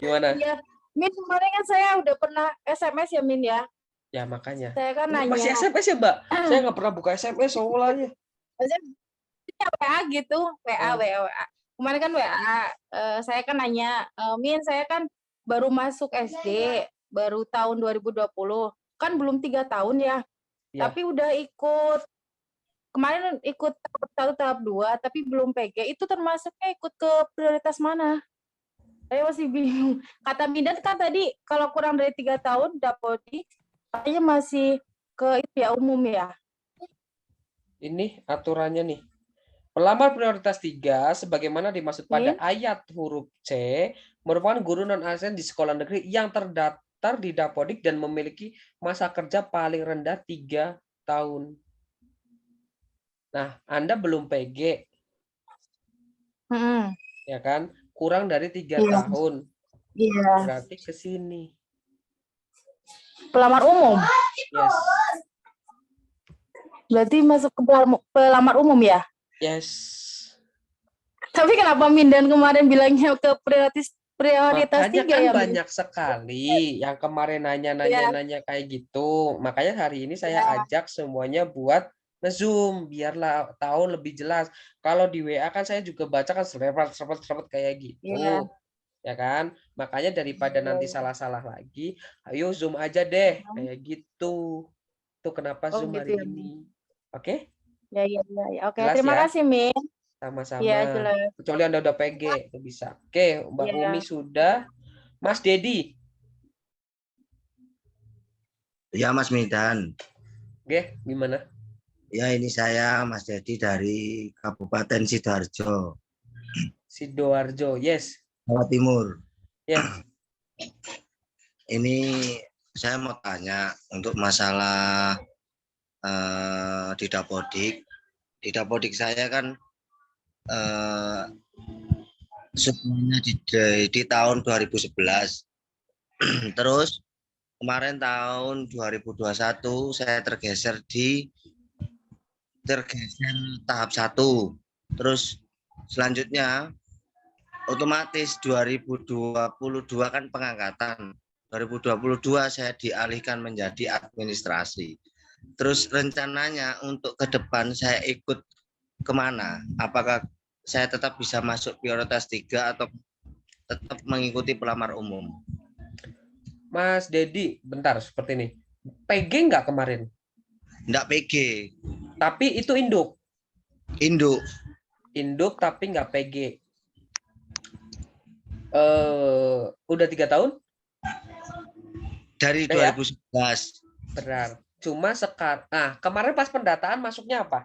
S1: Gimana?
S6: Ya, Min, kemarin kan saya udah pernah SMS ya, Min ya.
S1: Ya, makanya.
S6: Saya kan nanya.
S1: Masih SMS ya, Mbak? Saya nggak pernah buka SMS soalnya.
S6: Maksudnya WA gitu, WA. Kemarin kan WA, saya kan nanya, Min, saya kan baru masuk SD, baru tahun 2020, kan belum 3 tahun ya, tapi udah kemarin ikut tahap 1, tahap 2, tapi belum PG, itu termasuknya ikut ke prioritas mana? Saya masih bingung. Kata Mindan kan tadi, kalau kurang dari 3 tahun, dapodik, katanya masih ke umum ya?
S1: Ini aturannya nih. Pelamar prioritas 3, sebagaimana dimaksud pada ayat huruf C, merupakan guru non-ASN di sekolah negeri yang terdaftar di dapodik dan memiliki masa kerja paling rendah 3 tahun. Nah, Anda belum PG. Ya kan? Kurang dari 3 tahun.
S6: Iya.
S1: Berarti ke sini.
S6: Pelamar umum?
S1: Yes.
S6: Berarti masuk ke pelamar umum ya?
S1: Yes.
S6: Tapi kenapa Mindan kemarin bilangnya ke prioritas
S1: Makanya
S6: 3
S1: kan
S6: ya?
S1: Banyak sekali yang kemarin nanya kayak gitu. Makanya hari ini saya ajak semuanya buat nge-zoom biarlah tahu lebih jelas. Kalau di WA kan saya juga baca kan serempet kayak gitu. Ya kan? Makanya daripada nanti salah-salah lagi, ayo zoom aja deh kayak gitu. Tuh kenapa zoom hari ini. Oke?
S6: Ya. Oke,
S1: Jelas
S6: terima
S1: ya?
S6: kasih, Min.
S1: Sama-sama.
S6: Ya, jelas.
S1: Kecuali Anda udah PG, itu bisa. Oke, Mbak Umi sudah. Mas Dedi.
S7: Ya, Mas Midan.
S1: Oke, gimana?
S7: Ya, ini saya Mas Dedi dari Kabupaten Sidoarjo,
S1: Sidoarjo, yes.
S7: Jawa Timur.
S1: Ya.
S7: Ini saya mau tanya untuk masalah di Dapodik. Di Dapodik saya kan semuanya di tahun 2011. Terus kemarin tahun 2021 saya tergeser tahap 1. Terus selanjutnya otomatis 2022 kan pengangkatan. 2022 saya dialihkan menjadi administrasi. Terus rencananya untuk ke depan saya ikut kemana? Apakah saya tetap bisa masuk prioritas 3 atau tetap mengikuti pelamar umum?
S1: Mas Dedi, bentar seperti ini. PG nggak kemarin?
S7: Enggak PG,
S1: Tapi itu induk.
S7: induk.
S1: Induk tapi nggak PG. Udah 3 tahun?
S7: Dari
S1: Ya?
S7: 2011,
S1: Benar. Cuma sekarang, kemarin pas pendataan masuknya apa?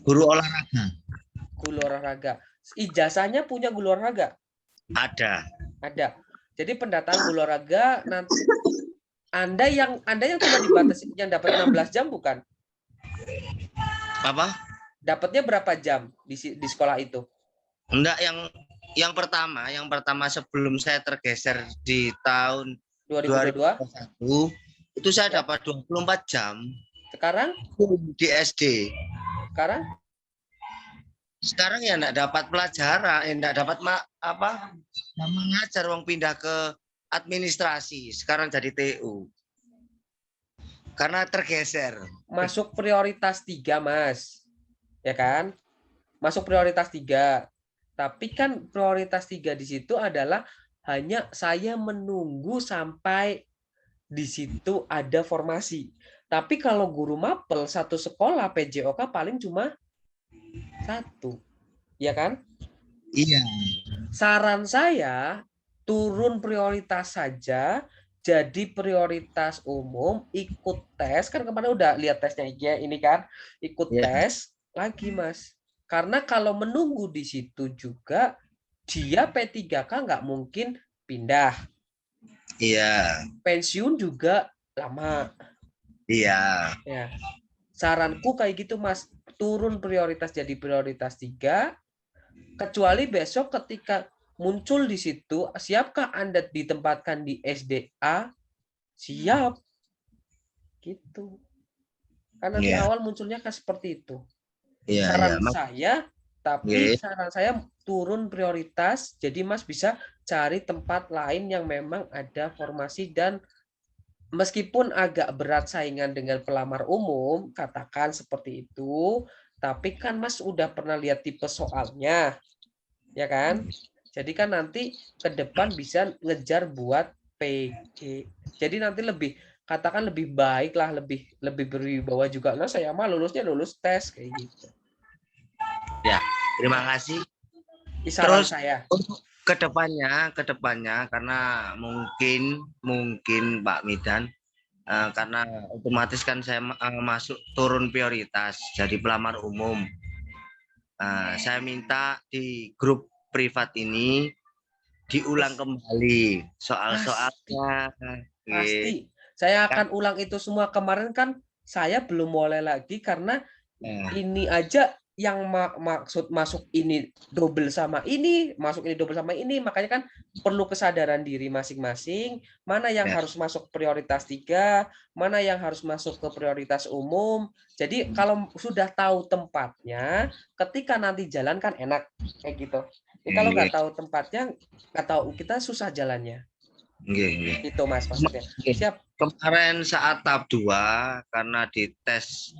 S7: guru olahraga.
S1: Guru olahraga. Ijazahnya punya guru olahraga?
S7: Ada.
S1: Ada. Jadi pendataan guru olahraga nanti Anda yang cuma dibatasi yang dapat 16 jam bukan?
S7: Apa?
S1: Dapatnya berapa jam di sekolah itu?
S7: Enggak, yang pertama sebelum saya tergeser di tahun
S1: 2022.
S7: 2021 itu saya dapat 24 jam
S1: Sekarang?
S7: di SD.
S1: Sekarang
S7: Ya enggak dapat pelajaran, enggak dapat mengajar, wong pindah ke administrasi, sekarang jadi TU. Karena tergeser.
S1: masuk prioritas 3, Mas. Ya kan? Masuk prioritas 3. Tapi kan prioritas 3 di situ adalah hanya saya menunggu sampai di situ ada formasi. Tapi kalau guru mapel satu sekolah PJOK paling cuma 1. Ya kan?
S7: Iya.
S1: Saran saya turun prioritas saja, jadi prioritas umum, ikut tes. Kan kemarin udah lihat tesnya ini kan, ikut
S7: Ya.
S1: tes lagi, Mas. Karena kalau menunggu di situ juga, dia P3K nggak mungkin pindah.
S7: Iya.
S1: Pensiun juga lama.
S7: Iya.
S1: Ya. Saranku kayak gitu, Mas. Turun prioritas jadi prioritas 3. Kecuali besok ketika muncul di situ, siapkah Anda ditempatkan di SDA? Siap. Gitu. Karena di
S7: Iya.
S1: awal munculnya kan seperti itu.
S7: Iya,
S1: Saran
S7: iya.
S1: saya, tapi saran saya turun prioritas, jadi Mas bisa cari tempat lain yang memang ada formasi dan meskipun agak berat saingan dengan pelamar umum, katakan seperti itu, tapi kan Mas udah pernah lihat tipe soalnya, ya kan? Jadi kan nanti ke depan bisa ngejar buat PG. Jadi nanti katakan lebih baik lah, lebih berwibawa juga. Nah, saya mah lulusnya lulus tes kayak gitu.
S7: Ya, terima kasih.
S1: Saran
S7: Terus
S1: saya.
S7: untuk kedepannya karena mungkin Pak Midan karena otomatis kan saya masuk turun prioritas jadi pelamar umum. Saya minta di grup privat ini diulang kembali soal-soalnya.
S1: Pasti. Saya akan ulang itu semua. Kemarin kan saya belum mulai lagi karena ini aja yang maksud masuk ini double sama ini, masuk ini double sama ini, makanya kan perlu kesadaran diri masing-masing, mana yang harus masuk prioritas 3, mana yang harus masuk ke prioritas umum. Jadi kalau sudah tahu tempatnya, ketika nanti jalan kan enak kayak gitu. Jadi kalau nggak tahu tempatnya, nggak tahu, kita susah jalannya. Itu Mas maksudnya. Siap.
S7: Kemarin saat tahap 2 karena di tes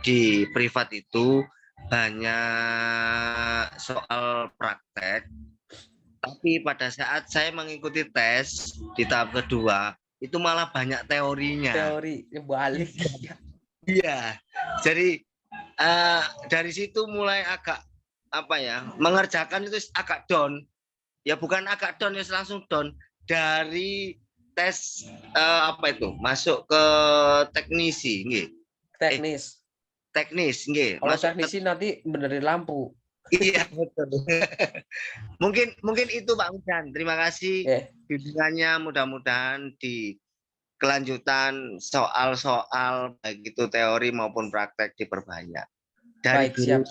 S7: di privat itu banyak soal praktek, tapi pada saat saya mengikuti tes di tahap kedua itu malah banyak teorinya.
S1: Teori balik.
S7: Iya, jadi dari situ mulai agak mengerjakan itu agak down. Ya bukan agak down, ya langsung down dari tes masuk ke teknisi,
S1: Teknis.
S7: teknis, nggih.
S1: Kalau
S7: Masuk
S1: teknisi nanti benerin lampu.
S7: Iya, betul. Mungkin itu Pak Midan. Terima kasih bimbingannya, mudah-mudahan di kelanjutan soal-soal baik itu teori maupun praktek diperbanyak. Dari
S1: Baik, siap.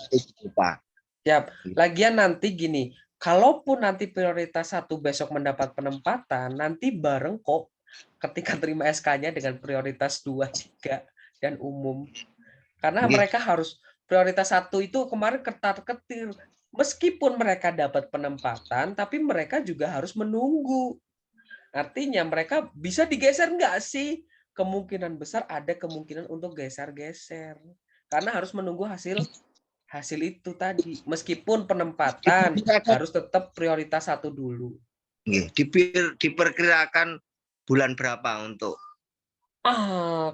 S7: Pak.
S1: Siap. Lagian nanti gini, kalaupun nanti prioritas 1 besok mendapat penempatan, nanti bareng kok ketika terima SK-nya dengan prioritas 2, 3, dan umum. Karena mereka harus prioritas 1 itu kemarin ketar-ketir. Meskipun mereka dapat penempatan, tapi mereka juga harus menunggu. Artinya mereka bisa digeser nggak sih? Kemungkinan besar ada kemungkinan untuk geser-geser. Karena harus menunggu hasil itu tadi. Meskipun penempatan harus tetap prioritas 1 dulu.
S7: Diperkirakan bulan berapa untuk?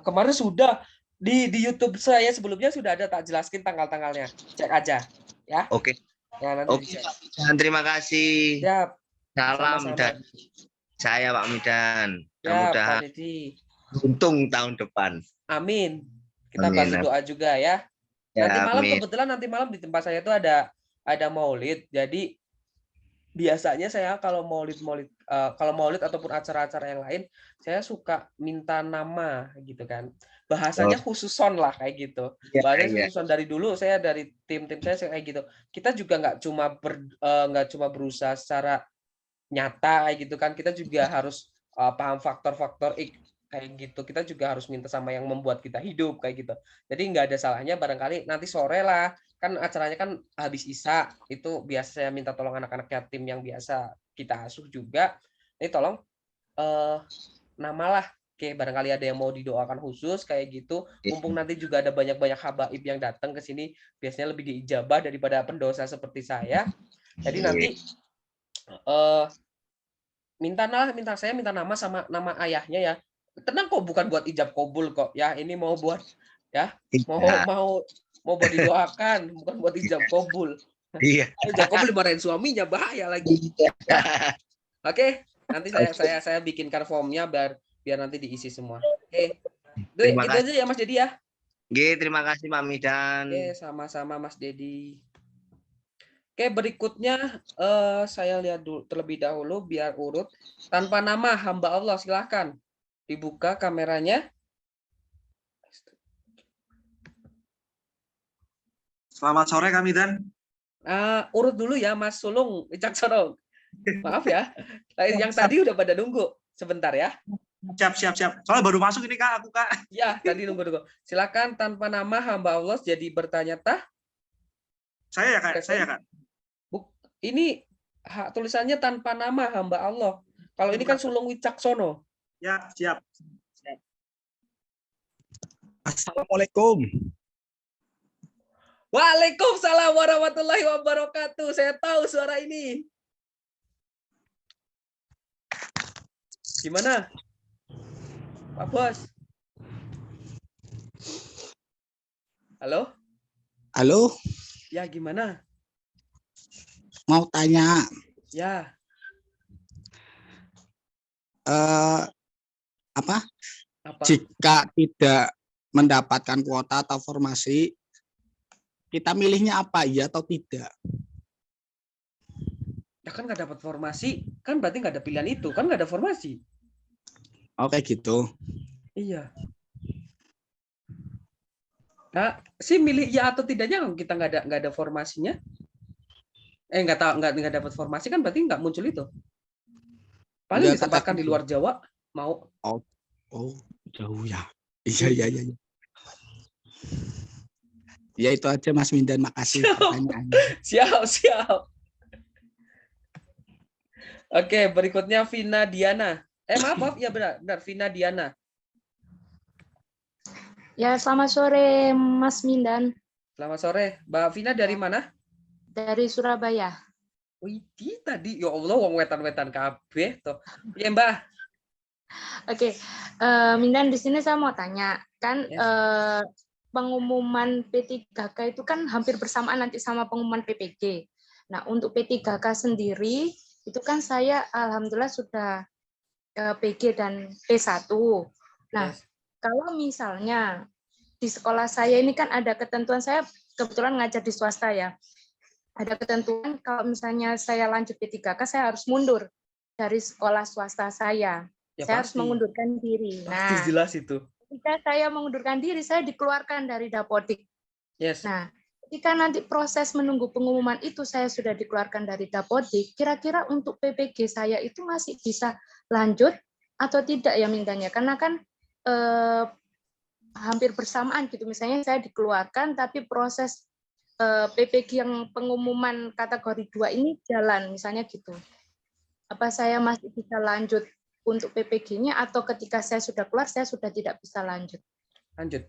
S1: Kemarin sudah di YouTube saya sebelumnya sudah ada tak jelaskin tanggal-tanggalnya. Cek aja ya.
S7: Oke.
S1: Ya, nanti
S7: Oke, Pak. Terima kasih.
S1: Siap.
S7: Salam
S1: Sama-sama.
S7: dari saya Pak Midan.
S1: Ya,
S7: Mudah-mudahan
S1: Pak Dedi.
S7: untung tahun depan.
S1: Amin. Kita
S7: Amin.
S1: bantu doa juga ya.
S7: Ya,
S1: Nanti malam
S7: amin.
S1: kebetulan nanti malam di tempat saya itu ada maulid. Jadi biasanya saya kalau maulid ataupun acara-acara yang lain, saya suka minta nama gitu kan. Bahasanya khususon lah kayak gitu. Bahasanya khususon dari dulu saya dari tim-tim saya kayak gitu. Kita juga nggak cuma berusaha secara nyata kayak gitu kan. Kita juga harus paham faktor-faktor kayak gitu. Kita juga harus minta sama yang membuat kita hidup kayak gitu. Jadi nggak ada salahnya barangkali nanti sore lah, kan acaranya kan habis Isya, itu biasa saya minta tolong anak-anak yatim yang biasa kita asuh juga. Ini tolong namalah, oke, barangkali ada yang mau didoakan khusus kayak gitu. Mumpung nanti juga ada banyak-banyak habaib yang datang ke sini, biasanya lebih diijabah daripada pendosa seperti saya. Jadi nanti saya minta nama sama nama ayahnya ya. Tenang kok, bukan buat ijab kabul kok ya. Ini mau buat ya, mau buat didoakan, bukan buat ijab kabul.
S7: Iya.
S1: Ijab kabul dimarahin suaminya, bahaya lagi. Ya. Oke, nanti saya bikinkan formnya biar nanti diisi semua. Oke. Itu aja ya Mas Dedi ya.
S7: Oke, terima kasih Pak Midan.
S1: Oke, sama-sama Mas Dedi. Oke, berikutnya saya lihat dulu terlebih dahulu biar urut. Tanpa nama hamba Allah, silahkan dibuka kameranya.
S8: Selamat sore Kak Midan.
S1: Urut dulu ya Mas Sulung Wicaksono. Maaf ya, yang tadi udah pada nunggu. Sebentar ya.
S8: Siap. Soalnya baru masuk ini Kak, aku Kak.
S1: Ya, tadi nunggu. Silakan tanpa nama hamba Allah jadi bertanya tah.
S8: Saya ya Kak.
S1: Ini tulisannya tanpa nama hamba Allah. Kalau ini kan Sulung Wicaksono.
S8: Ya, siap. Assalamualaikum.
S1: Waalaikumsalam warahmatullahi wabarakatuh. Saya tahu suara ini. Gimana? Pak Bos. Halo?
S9: Halo?
S1: Ya, gimana?
S9: Mau tanya.
S1: Ya.
S9: Apa? Jika tidak mendapatkan kuota atau formasi, kita milihnya apa, iya atau tidak?
S1: Ya kan nggak dapat formasi, kan berarti nggak ada pilihan itu, kan nggak ada formasi.
S9: Oke gitu.
S1: Iya. Nah, sih milih ya atau tidaknya kita nggak ada formasinya. Nggak dapat formasi kan berarti nggak muncul itu. Paling ditempatkan di luar Jawa mau.
S9: Oh, jauh ya. Iya. Ya itu aja Mas Mindan, makasih pertanyaannya.
S1: Siap. Oke, berikutnya Vina Diana. Maaf ya benar Vina Diana.
S10: Ya, selamat sore Mas Mindan.
S1: Selamat sore. Mbak Vina dari mana?
S10: Dari Surabaya.
S1: Wih, tadi ya Allah wong wetan-wetan kabeh toh. Ya, Mbak.
S10: Oke, Mindan di sini saya mau tanya, kan pengumuman P3K itu kan hampir bersamaan nanti sama pengumuman PPG. Nah, untuk P3K sendiri itu kan saya alhamdulillah sudah PG dan P1. Nah, kalau misalnya di sekolah saya ini kan ada ketentuan, saya kebetulan ngajar di swasta ya. Ada ketentuan kalau misalnya saya lanjut P3K, saya harus mundur dari sekolah swasta saya.
S1: Ya,
S10: Saya harus
S1: pasti.
S10: mengundurkan diri.
S1: Pasti
S10: Nah,
S1: jelas itu.
S10: ketika saya mengundurkan diri, saya dikeluarkan dari Dapodik.
S1: Yes.
S10: Nah, ketika nanti proses menunggu pengumuman itu saya sudah dikeluarkan dari Dapodik, kira-kira untuk PPG saya itu masih bisa lanjut atau tidak ya mintanya? Karena kan hampir bersamaan gitu. Misalnya saya dikeluarkan, tapi proses PPG yang pengumuman kategori 2 ini jalan, misalnya gitu. Apa saya masih bisa lanjut untuk PPG-nya atau ketika saya sudah keluar, saya sudah tidak bisa lanjut?
S1: Lanjut.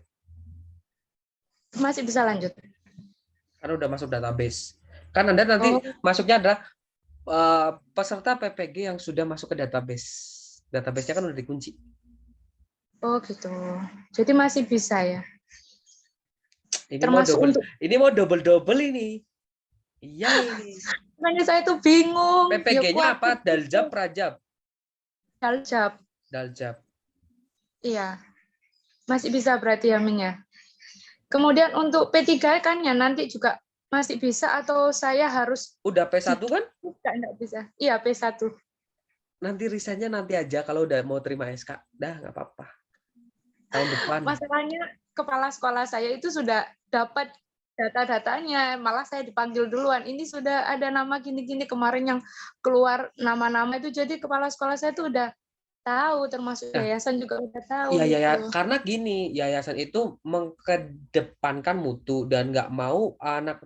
S10: Masih bisa lanjut.
S1: Karena udah masuk database. Kan Anda nanti masuknya adalah peserta PPG yang sudah masuk ke database. Database-nya kan udah dikunci.
S10: Oh gitu. Jadi masih bisa ya?
S1: Ini
S10: Termasuk
S1: mau double ini. Iya ini.
S10: Makanya saya tuh bingung.
S1: PPG-nya apa? Daljab, Prajab?
S10: Daljab.
S1: Daljab.
S10: Iya. Masih bisa berarti ya, Min ya? Kemudian untuk P3 kan ya nanti juga masih bisa atau saya harus...
S1: Udah P1 kan?
S10: Enggak bisa. Iya, P1.
S1: Nanti risetnya nanti aja kalau udah mau terima SK. Dah, nggak apa-apa. Tahun depan.
S10: Masalahnya kepala sekolah saya itu sudah dapat data-datanya, malah saya dipanggil duluan. Ini sudah ada nama gini-gini, kemarin yang keluar nama-nama itu, jadi kepala sekolah saya itu udah tahu, termasuk yayasan juga udah tahu.
S1: Iya,
S10: gitu.
S1: ya, karena gini, yayasan itu mengedepankan mutu dan nggak mau anak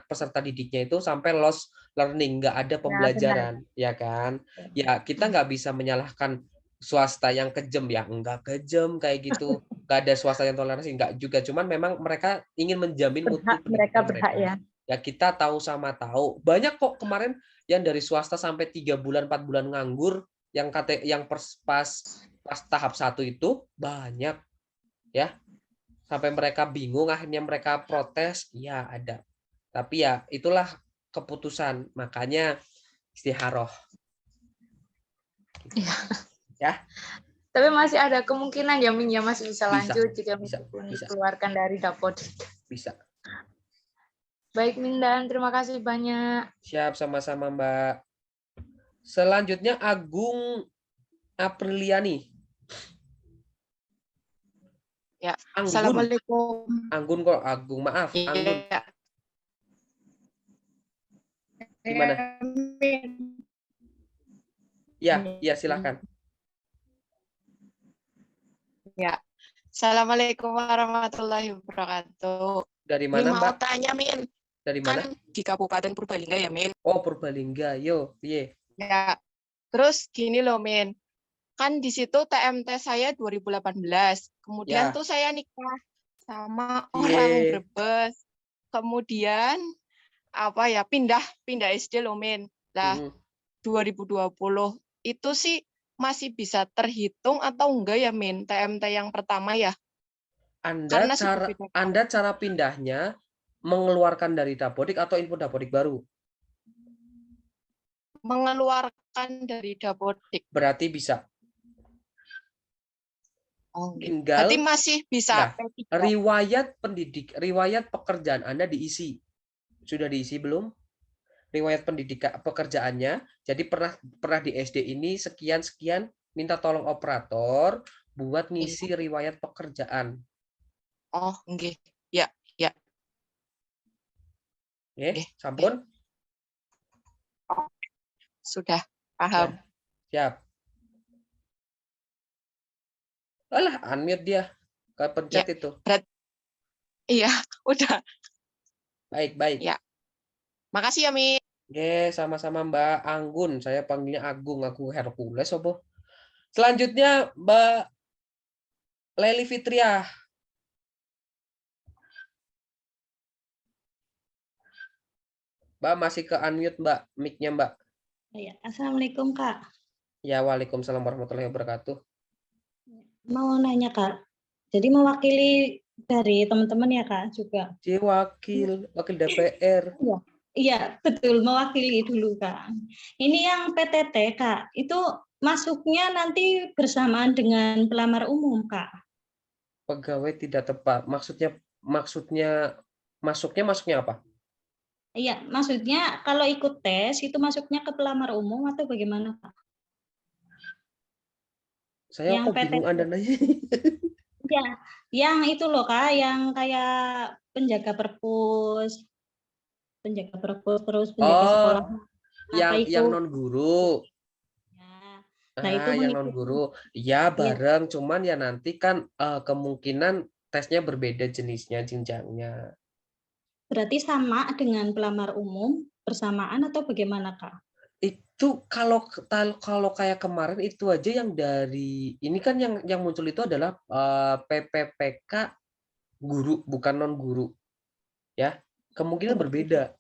S1: peserta didiknya itu sampai lost learning, nggak ada pembelajaran, ya kan? Ya, kita nggak bisa menyalahkan swasta yang kejam, ya enggak kejam kayak gitu, nggak ada swasta yang toleransi, enggak juga, cuman memang mereka ingin menjamin mutu
S10: mereka berhak ya.
S1: Ya kita tahu sama tahu, banyak kok kemarin yang dari swasta sampai 3 bulan 4 bulan nganggur, yang pas tahap 1 itu banyak ya, sampai mereka bingung, akhirnya mereka protes, ya ada, tapi ya itulah keputusan, makanya istikharah.
S10: Iya.
S1: Ya.
S10: Tapi masih ada kemungkinan ya, Min, ya masih bisa lanjut jika
S1: bisa.
S10: dikeluarkan dari Dapodik.
S1: Bisa.
S10: Baik, Mindan, terima kasih banyak.
S1: Siap, sama-sama, Mbak. Selanjutnya Agung Apriliani.
S11: Ya.
S1: Anggun.
S11: Assalamualaikum.
S1: Anggun kok Agung, maaf.
S11: Ya.
S1: Anggun. Gimana? Ya, silakan.
S11: Ya, assalamualaikum warahmatullahi wabarakatuh.
S1: Dari mana, Mbak?
S11: Mau tanya, Min.
S1: Dari mana?
S11: Kan di Kabupaten Purbalingga ya, Min.
S1: Oh, Purbalingga, yo, piye?
S11: Ya, terus gini loh, Min. Kan di situ TMT saya 2018. Kemudian tuh saya nikah sama orang Brebes. Kemudian pindah SD loh, Min. Lah, 2020 itu sih masih bisa terhitung atau enggak ya, Min, TMT yang pertama ya?
S1: Anda cara pindahnya mengeluarkan dari Dapodik atau info Dapodik baru?
S11: Mengeluarkan dari Dapodik.
S1: Berarti bisa.
S11: Oh,
S1: tinggal
S11: berarti masih bisa.
S1: Riwayat pekerjaan Anda diisi. Sudah diisi belum? Riwayat pekerjaannya, jadi pernah di SD ini sekian, minta tolong operator buat ngisi riwayat pekerjaan.
S11: Oh, nggih. Ya.
S1: Sampun?
S11: Oh, sudah, paham.
S1: Siap. Alah, unmute dia. Kepencet itu.
S11: Iya, udah.
S1: Baik.
S11: Ya. Makasih ya, Mi.
S1: Oke, sama-sama Mbak Anggun. Saya panggilnya Agung Hercules, opo. Selanjutnya Mbak Leli Fitriah. Mbak masih ke unmute, Mbak. Mic-nya, Mbak.
S12: Ya, Assalamualaikum, Kak.
S1: Ya, waalaikumsalam warahmatullahi wabarakatuh.
S12: Mau nanya, Kak. Jadi mewakili dari teman-teman ya, Kak, juga.
S1: Wakil DPR.
S12: Iya, betul, mewakili dulu, Kak. Ini yang PTT, Kak, itu masuknya nanti bersamaan dengan pelamar umum, Kak.
S1: Pegawai tidak tepat. Masuknya apa?
S12: Iya, maksudnya kalau ikut tes itu masuknya ke pelamar umum atau bagaimana, Pak?
S1: Saya
S12: Yang
S1: kok bingung Anda nanya.
S12: Ya, yang itu loh Kak, yang kayak penjaga perpus terus penjaga sekolah.
S1: Yang non guru.
S12: Nah, itu
S1: yang non guru. Ya, bareng, cuman ya nanti kan kemungkinan tesnya berbeda jenisnya, jenjangnya.
S12: Berarti sama dengan pelamar umum, bersamaan atau bagaimana, Kak?
S1: Itu kalau kayak kemarin itu aja yang dari ini kan yang muncul itu adalah PPPK guru bukan non guru. Ya, kemungkinan berbeda.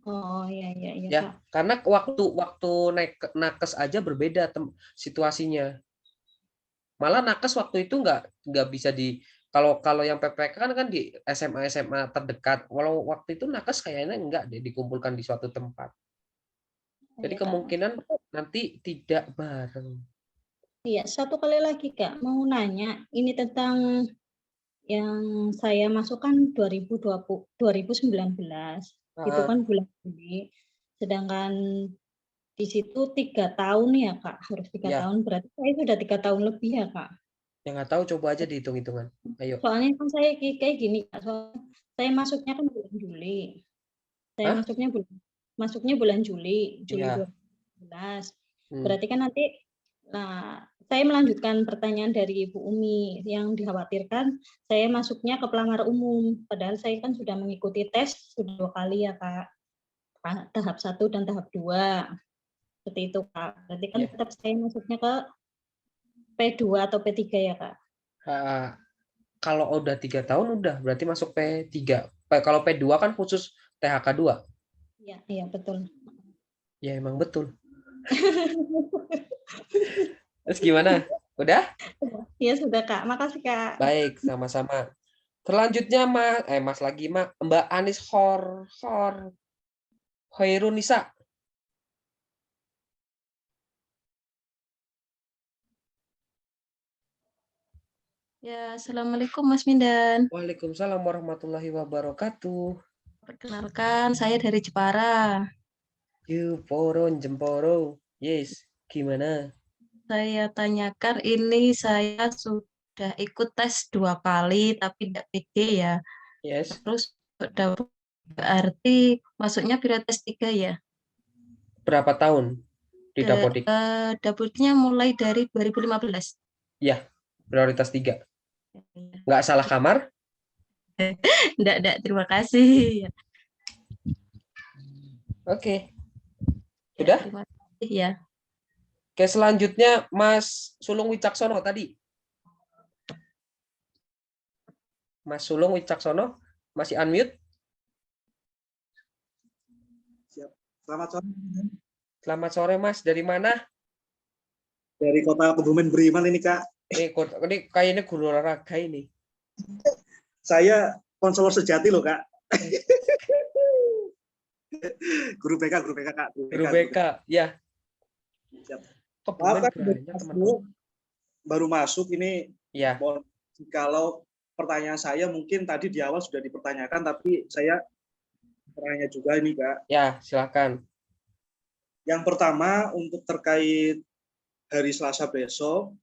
S12: Oh, iya
S1: Ya,
S12: Kak.
S1: karena waktu nakes aja berbeda situasinya. Malah nakes waktu itu nggak bisa kalau yang PPK kan di SMA terdekat. Walau waktu itu nakes kayaknya nggak dikumpulkan di suatu tempat. Jadi kemungkinan nanti tidak bareng.
S12: Iya, satu kali lagi Kak, mau nanya ini tentang yang saya masukkan 2019. Itu kan bulan Juli. Sedangkan di situ 3 tahun ya Kak, harus 3 tahun. Berarti saya sudah 3 tahun lebih ya Kak.
S1: Ya nggak tahu, coba aja dihitung-hitungan. Ayo.
S12: Soalnya kan saya kayak gini Kak, saya masuknya kan bulan Juli. Saya masuknya bulan Juli 2019. Berarti kan nanti, saya melanjutkan pertanyaan dari Ibu Umi yang dikhawatirkan saya masuknya ke pelamar umum. Padahal saya kan sudah mengikuti tes sudah 2 kali ya Kak. Tahap 1 dan tahap 2. Seperti itu Kak. Berarti kan tetap saya masuknya ke P2 atau P3 ya Kak?
S1: Kalau udah 3 tahun udah berarti masuk P3. Kalau P2 kan khusus THK 2.
S12: Iya betul.
S1: Ya emang betul. Terus gimana? Udah?
S12: Ya sudah Kak. Makasih Kak.
S1: Baik, sama-sama. Selanjutnya Mbak Anis Hoirunisa.
S13: Ya, Assalamualaikum Mas Mindan.
S1: Waalaikumsalam warahmatullahi wabarakatuh.
S13: Perkenalkan, saya dari Jepara.
S1: Jemporo. Yes, gimana?
S13: Saya tanyakan ini saya sudah ikut tes 2 kali tapi tidak PG ya.
S1: Yes.
S13: Terus berarti masuknya prioritas 3 ya?
S1: Berapa tahun di Dapodik?
S13: Dapurnya mulai dari 2015.
S1: Ya, prioritas 3. Nggak salah kamar?
S13: Enggak, terima kasih.
S1: Oke. Sudah?
S13: Terima kasih ya.
S1: Oke, selanjutnya Mas Sulung Wicaksono tadi. Mas Sulung Wicaksono, masih unmute?
S8: Siap. Selamat sore.
S1: Selamat sore Mas, dari mana?
S8: Dari Kota Kebumen Beriman ini Kak.
S1: Ini kayaknya guru olahraga ini.
S8: Saya konselor sejati loh Kak. Guru BK Kak.
S1: Guru BK, ya.
S8: Maaf, baru masuk ini.
S1: Ya.
S8: Kalau pertanyaan saya mungkin tadi di awal sudah dipertanyakan, tapi saya bertanya juga ini Kak.
S1: Ya, silakan.
S8: Yang pertama untuk terkait hari Selasa besok,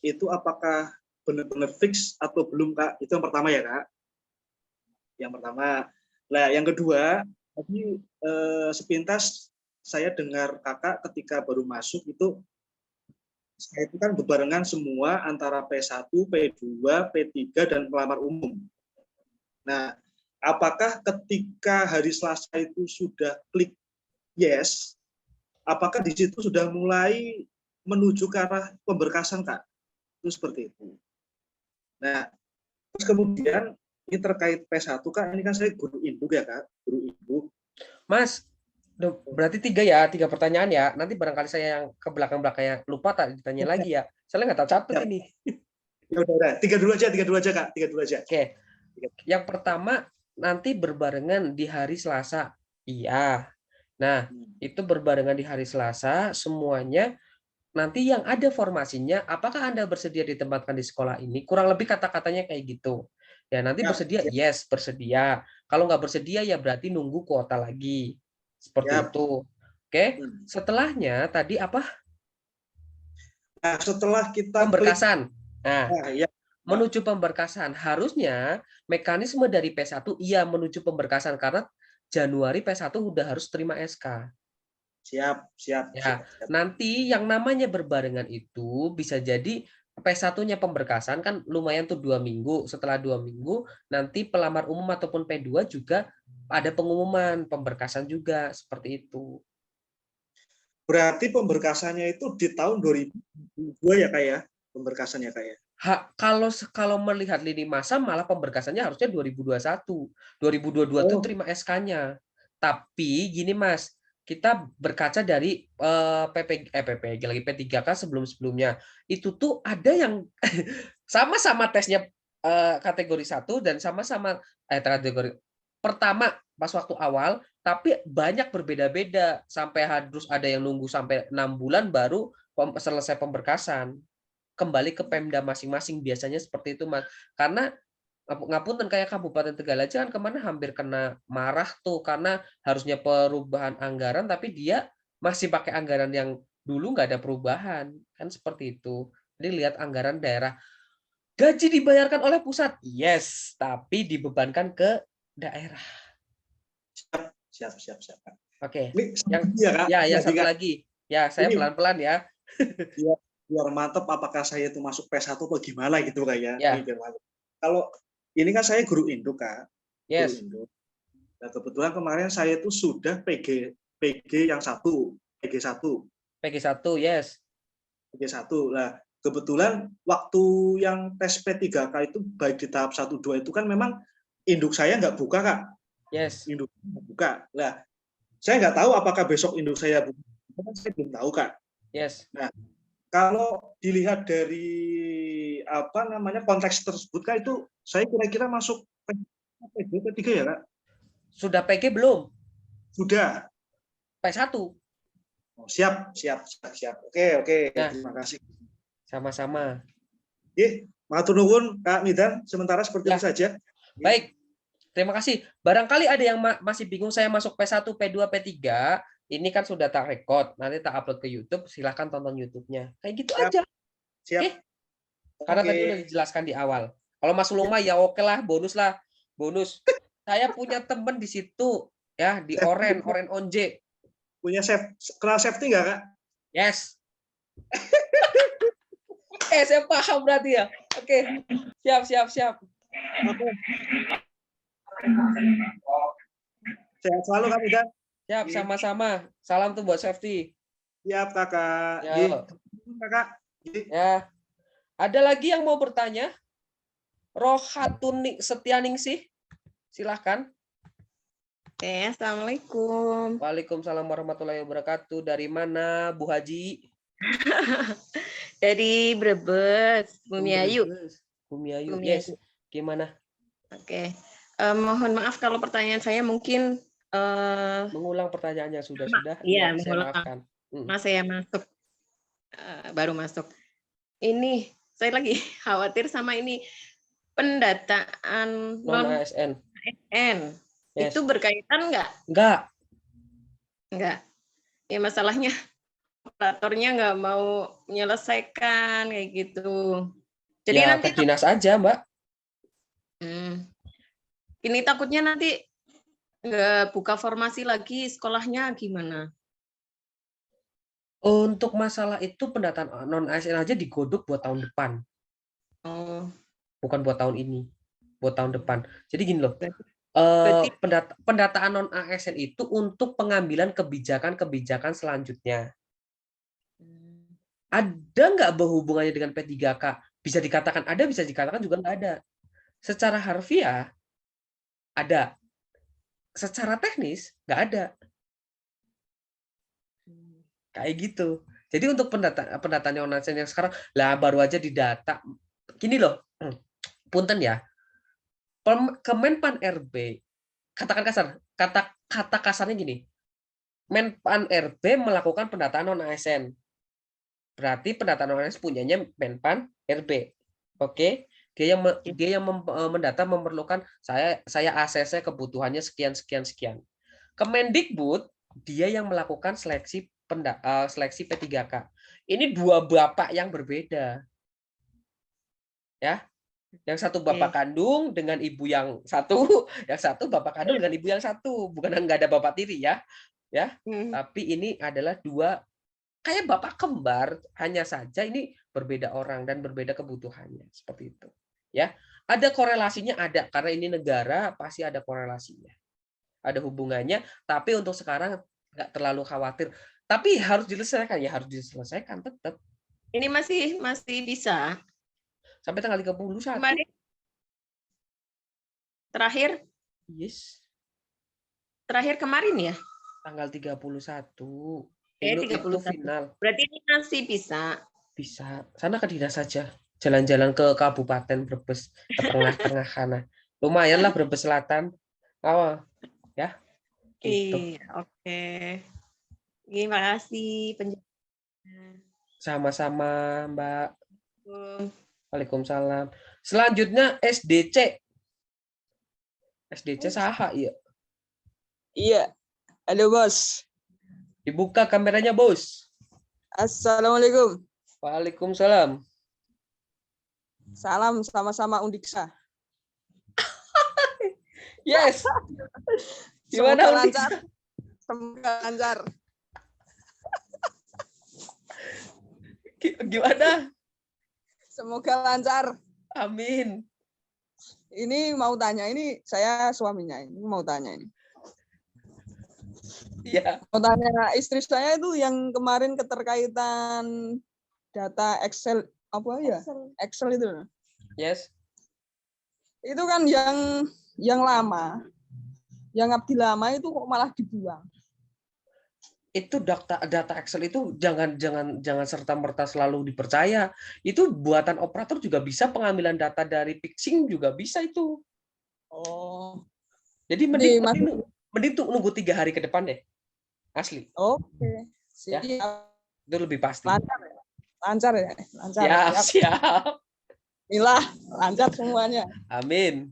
S8: itu apakah benar-benar fix atau belum Kak? Itu yang pertama ya Kak. Yang pertama. Nah, yang kedua, tadi sepintas saya dengar Kakak ketika baru masuk itu, saya itu kan berbarengan semua antara P1, P2, P3, dan pelamar umum. Nah, apakah ketika hari Selasa itu sudah klik yes, apakah di situ sudah mulai menuju ke arah pemberkasan Kak? Itu seperti itu. Nah, terus kemudian ini terkait P1 Kak, ini kan saya guru induk ya Kak, guru induk.
S1: Mas, berarti 3 ya, 3 pertanyaan ya. Nanti barangkali saya yang ke belakang-belakangnya lupa tak ditanya lagi ya. Saya nggak tahu catat ini.
S8: Ya udah, 3 dulu aja Kak, 3 dulu aja.
S1: Oke. Yang pertama nanti berbarengan di hari Selasa. Iya. Nah, itu berbarengan di hari Selasa semuanya nanti yang ada formasinya, apakah Anda bersedia ditempatkan di sekolah ini? Kurang lebih kata-katanya kayak gitu. Ya, nanti bersedia, yes, bersedia. Kalau nggak bersedia, ya berarti nunggu kuota lagi. Seperti itu. Oke, setelahnya tadi apa?
S8: Nah, setelah kita
S1: pemberkasan. Nah,
S8: ya.
S1: menuju pemberkasan. Harusnya mekanisme dari P1 iya menuju pemberkasan karena Januari P1 udah harus terima SK.
S8: Siap.
S1: Ya, nanti yang namanya berbarengan itu bisa jadi P1-nya pemberkasan kan lumayan tuh 2 minggu. Setelah 2 minggu nanti pelamar umum ataupun P2 juga ada pengumuman pemberkasan juga seperti itu.
S8: Berarti pemberkasannya itu di tahun 2022 ya Kak ya? Pemberkasannya Kak ya?
S1: Kalau melihat lini masa malah pemberkasannya harusnya 2021. 2022 tuh terima SK-nya. Tapi gini Mas, kita berkaca dari PPG lagi P3K sebelum-sebelumnya. Itu tuh ada yang sama-sama tesnya kategori 1 dan sama-sama kategori pertama pas waktu awal, tapi banyak berbeda-beda sampai harus ada yang nunggu sampai 6 bulan baru selesai pemberkasan. Kembali ke Pemda masing-masing biasanya seperti itu Mas. Karena ngapunten kayak Kabupaten Tegal aja kan kemana hampir kena marah tuh karena harusnya perubahan anggaran tapi dia masih pakai anggaran yang dulu nggak ada perubahan kan seperti itu. Jadi lihat anggaran daerah gaji dibayarkan oleh pusat yes tapi dibebankan ke daerah.
S8: Siap.
S1: Oke.
S8: Yang
S1: satu lagi ya saya pelan-pelan ya.
S8: Biar mantep apakah saya itu masuk P1 atau gimana gitu Kak ya.
S1: Ya.
S8: Kalau ini kan saya guru induk Kak.
S1: Yes.
S8: Guru induk. Nah, kebetulan kemarin saya itu sudah PG yang 1, PG1.
S1: PG1, yes.
S8: PG1. Nah, kebetulan waktu yang tes P3K itu baik di tahap 1 2 itu kan memang induk saya nggak buka Kak.
S1: Yes.
S8: Induk nggak buka. Nah, saya nggak tahu apakah besok induk saya buka. Saya belum tahu Kak.
S1: Yes.
S8: Nah, kalau dilihat dari konteks tersebut Kak itu saya kira-kira masuk PG P3 ya Kak?
S1: Sudah PG belum?
S8: Sudah.
S1: P1.
S8: Oh, siap. Oke. Nah, terima kasih.
S1: Sama-sama.
S8: Matur nuwun Kak Midan, sementara seperti itu saja.
S1: Baik. Terima kasih. Barangkali ada yang masih bingung saya masuk P1, P2, P3. Ini kan sudah tak record, nanti tak upload ke YouTube, silahkan tonton YouTube-nya. Kayak gitu aja.
S8: Siap.
S1: Karena tadi udah dijelaskan di awal. Kalau Mas Luma ya oke lah, bonus lah. Bonus. Saya punya temen di situ ya di Oren Onje.
S8: Punya kelas safety nggak Kak?
S1: Yes. Saya paham berarti ya. Oke. Siap.
S8: Oke. Sehat selalu Kak Midan.
S1: Siap, sama-sama. Salam tuh buat safety.
S8: Siap, Kakak. Kakak.
S1: Ya. Ada lagi yang mau bertanya? Rohatun Setianingsih. Silahkan.
S14: Oke, Assalamualaikum.
S1: Waalaikumsalam warahmatullahi wabarakatuh. Dari mana, Bu Haji?
S14: Dari Brebes, Bumi Ayu.
S1: Bumi Ayu, yes. Gimana?
S14: Oke. Mohon maaf kalau pertanyaan saya mungkin
S1: mengulang pertanyaannya sudah.
S14: Iya, mengulang. Mas saya masuk baru masuk. Ini saya lagi khawatir sama ini pendataan non
S1: ASN.
S14: Yes. Itu berkaitan nggak? Nggak. Ya masalahnya operatornya nggak mau menyelesaikan kayak gitu. Jadi
S1: ya,
S14: nanti
S1: ke dinas aja, Mbak.
S14: Ini takutnya nanti nggak buka formasi lagi sekolahnya gimana?
S1: Untuk masalah itu pendataan non ASN aja digodok buat tahun depan.
S14: Oh.
S1: Bukan buat tahun ini, buat tahun depan. Jadi gini loh, pendataan non ASN itu untuk pengambilan kebijakan selanjutnya. Ada nggak berhubungannya dengan P3K? Bisa dikatakan ada, bisa dikatakan juga nggak ada. Secara harfiah ada, secara teknis nggak ada. Kayak gitu. Jadi untuk pendataan non ASN yang sekarang lah baru aja didata. Gini loh, punten ya. Kemenpan RB, katakan kasar, kata kasarnya gini. Menpan RB melakukan pendataan non ASN. Berarti pendataan organisasi punyanya Menpan RB. Oke. Dia yang mendata memerlukan saya ACC kebutuhannya sekian. Kemendikbud dia yang melakukan seleksi seleksi P3K. Ini dua bapak yang berbeda. Ya. Yang satu bapak kandung dengan ibu yang satu, yang satu bapak kandung dengan ibu yang satu. Bukan enggak ada bapak tiri ya. Ya. Tapi ini adalah dua kayak bapak kembar, hanya saja ini berbeda orang dan berbeda kebutuhannya seperti itu. Ya, ada korelasinya ada karena ini negara pasti ada korelasinya, ada hubungannya. Tapi untuk sekarang nggak terlalu khawatir. Tapi harus diselesaikan ya, harus diselesaikan tetap.
S14: Ini masih bisa
S1: sampai tanggal 31.
S14: Kemarin terakhir?
S1: Yes.
S14: Terakhir kemarin ya?
S1: Tanggal 31.
S14: 31.
S1: Itu final.
S14: Berarti ini masih bisa.
S1: Bisa. Sana ke dinas saja. Jalan-jalan ke Kabupaten Brebes ke tengah-tengah sana. Lumayan lah Brebes Selatan. Awal. Ya. Gitu.
S14: Oke. Terima kasih penjelasannya.
S1: Sama-sama, Mbak. Waalaikumsalam. Selanjutnya SDC. SDC saha iya.
S15: Iya. Halo, Bos.
S1: Dibuka kameranya, Bos.
S15: Assalamualaikum.
S1: Waalaikumsalam.
S15: Salam sama-sama Undiksa.
S1: Yes. Gimana
S15: Semoga lancar. Semoga lancar.
S1: Gimana?
S15: Semoga lancar.
S1: Amin.
S15: Ini mau tanya, ini saya suaminya, ini mau tanya ini.
S1: Iya.
S15: Mau tanya istri saya itu yang kemarin keterkaitan data Excel apa ya? Excel itu.
S1: Yes.
S15: Itu kan yang lama, yang abdi lama itu kok malah dibuang.
S1: Itu data Excel itu jangan serta-merta selalu dipercaya. Itu buatan operator juga bisa, pengambilan data dari fixing juga bisa itu.
S15: Oh.
S1: Jadi mending nunggu 3 hari ke depan deh. Asli.
S15: Oke.
S1: Ya. Itu lebih pasti.
S15: Lancar ya? Lancar ya? Lancar.
S1: Siap.
S15: Inilah lancar semuanya.
S1: Amin.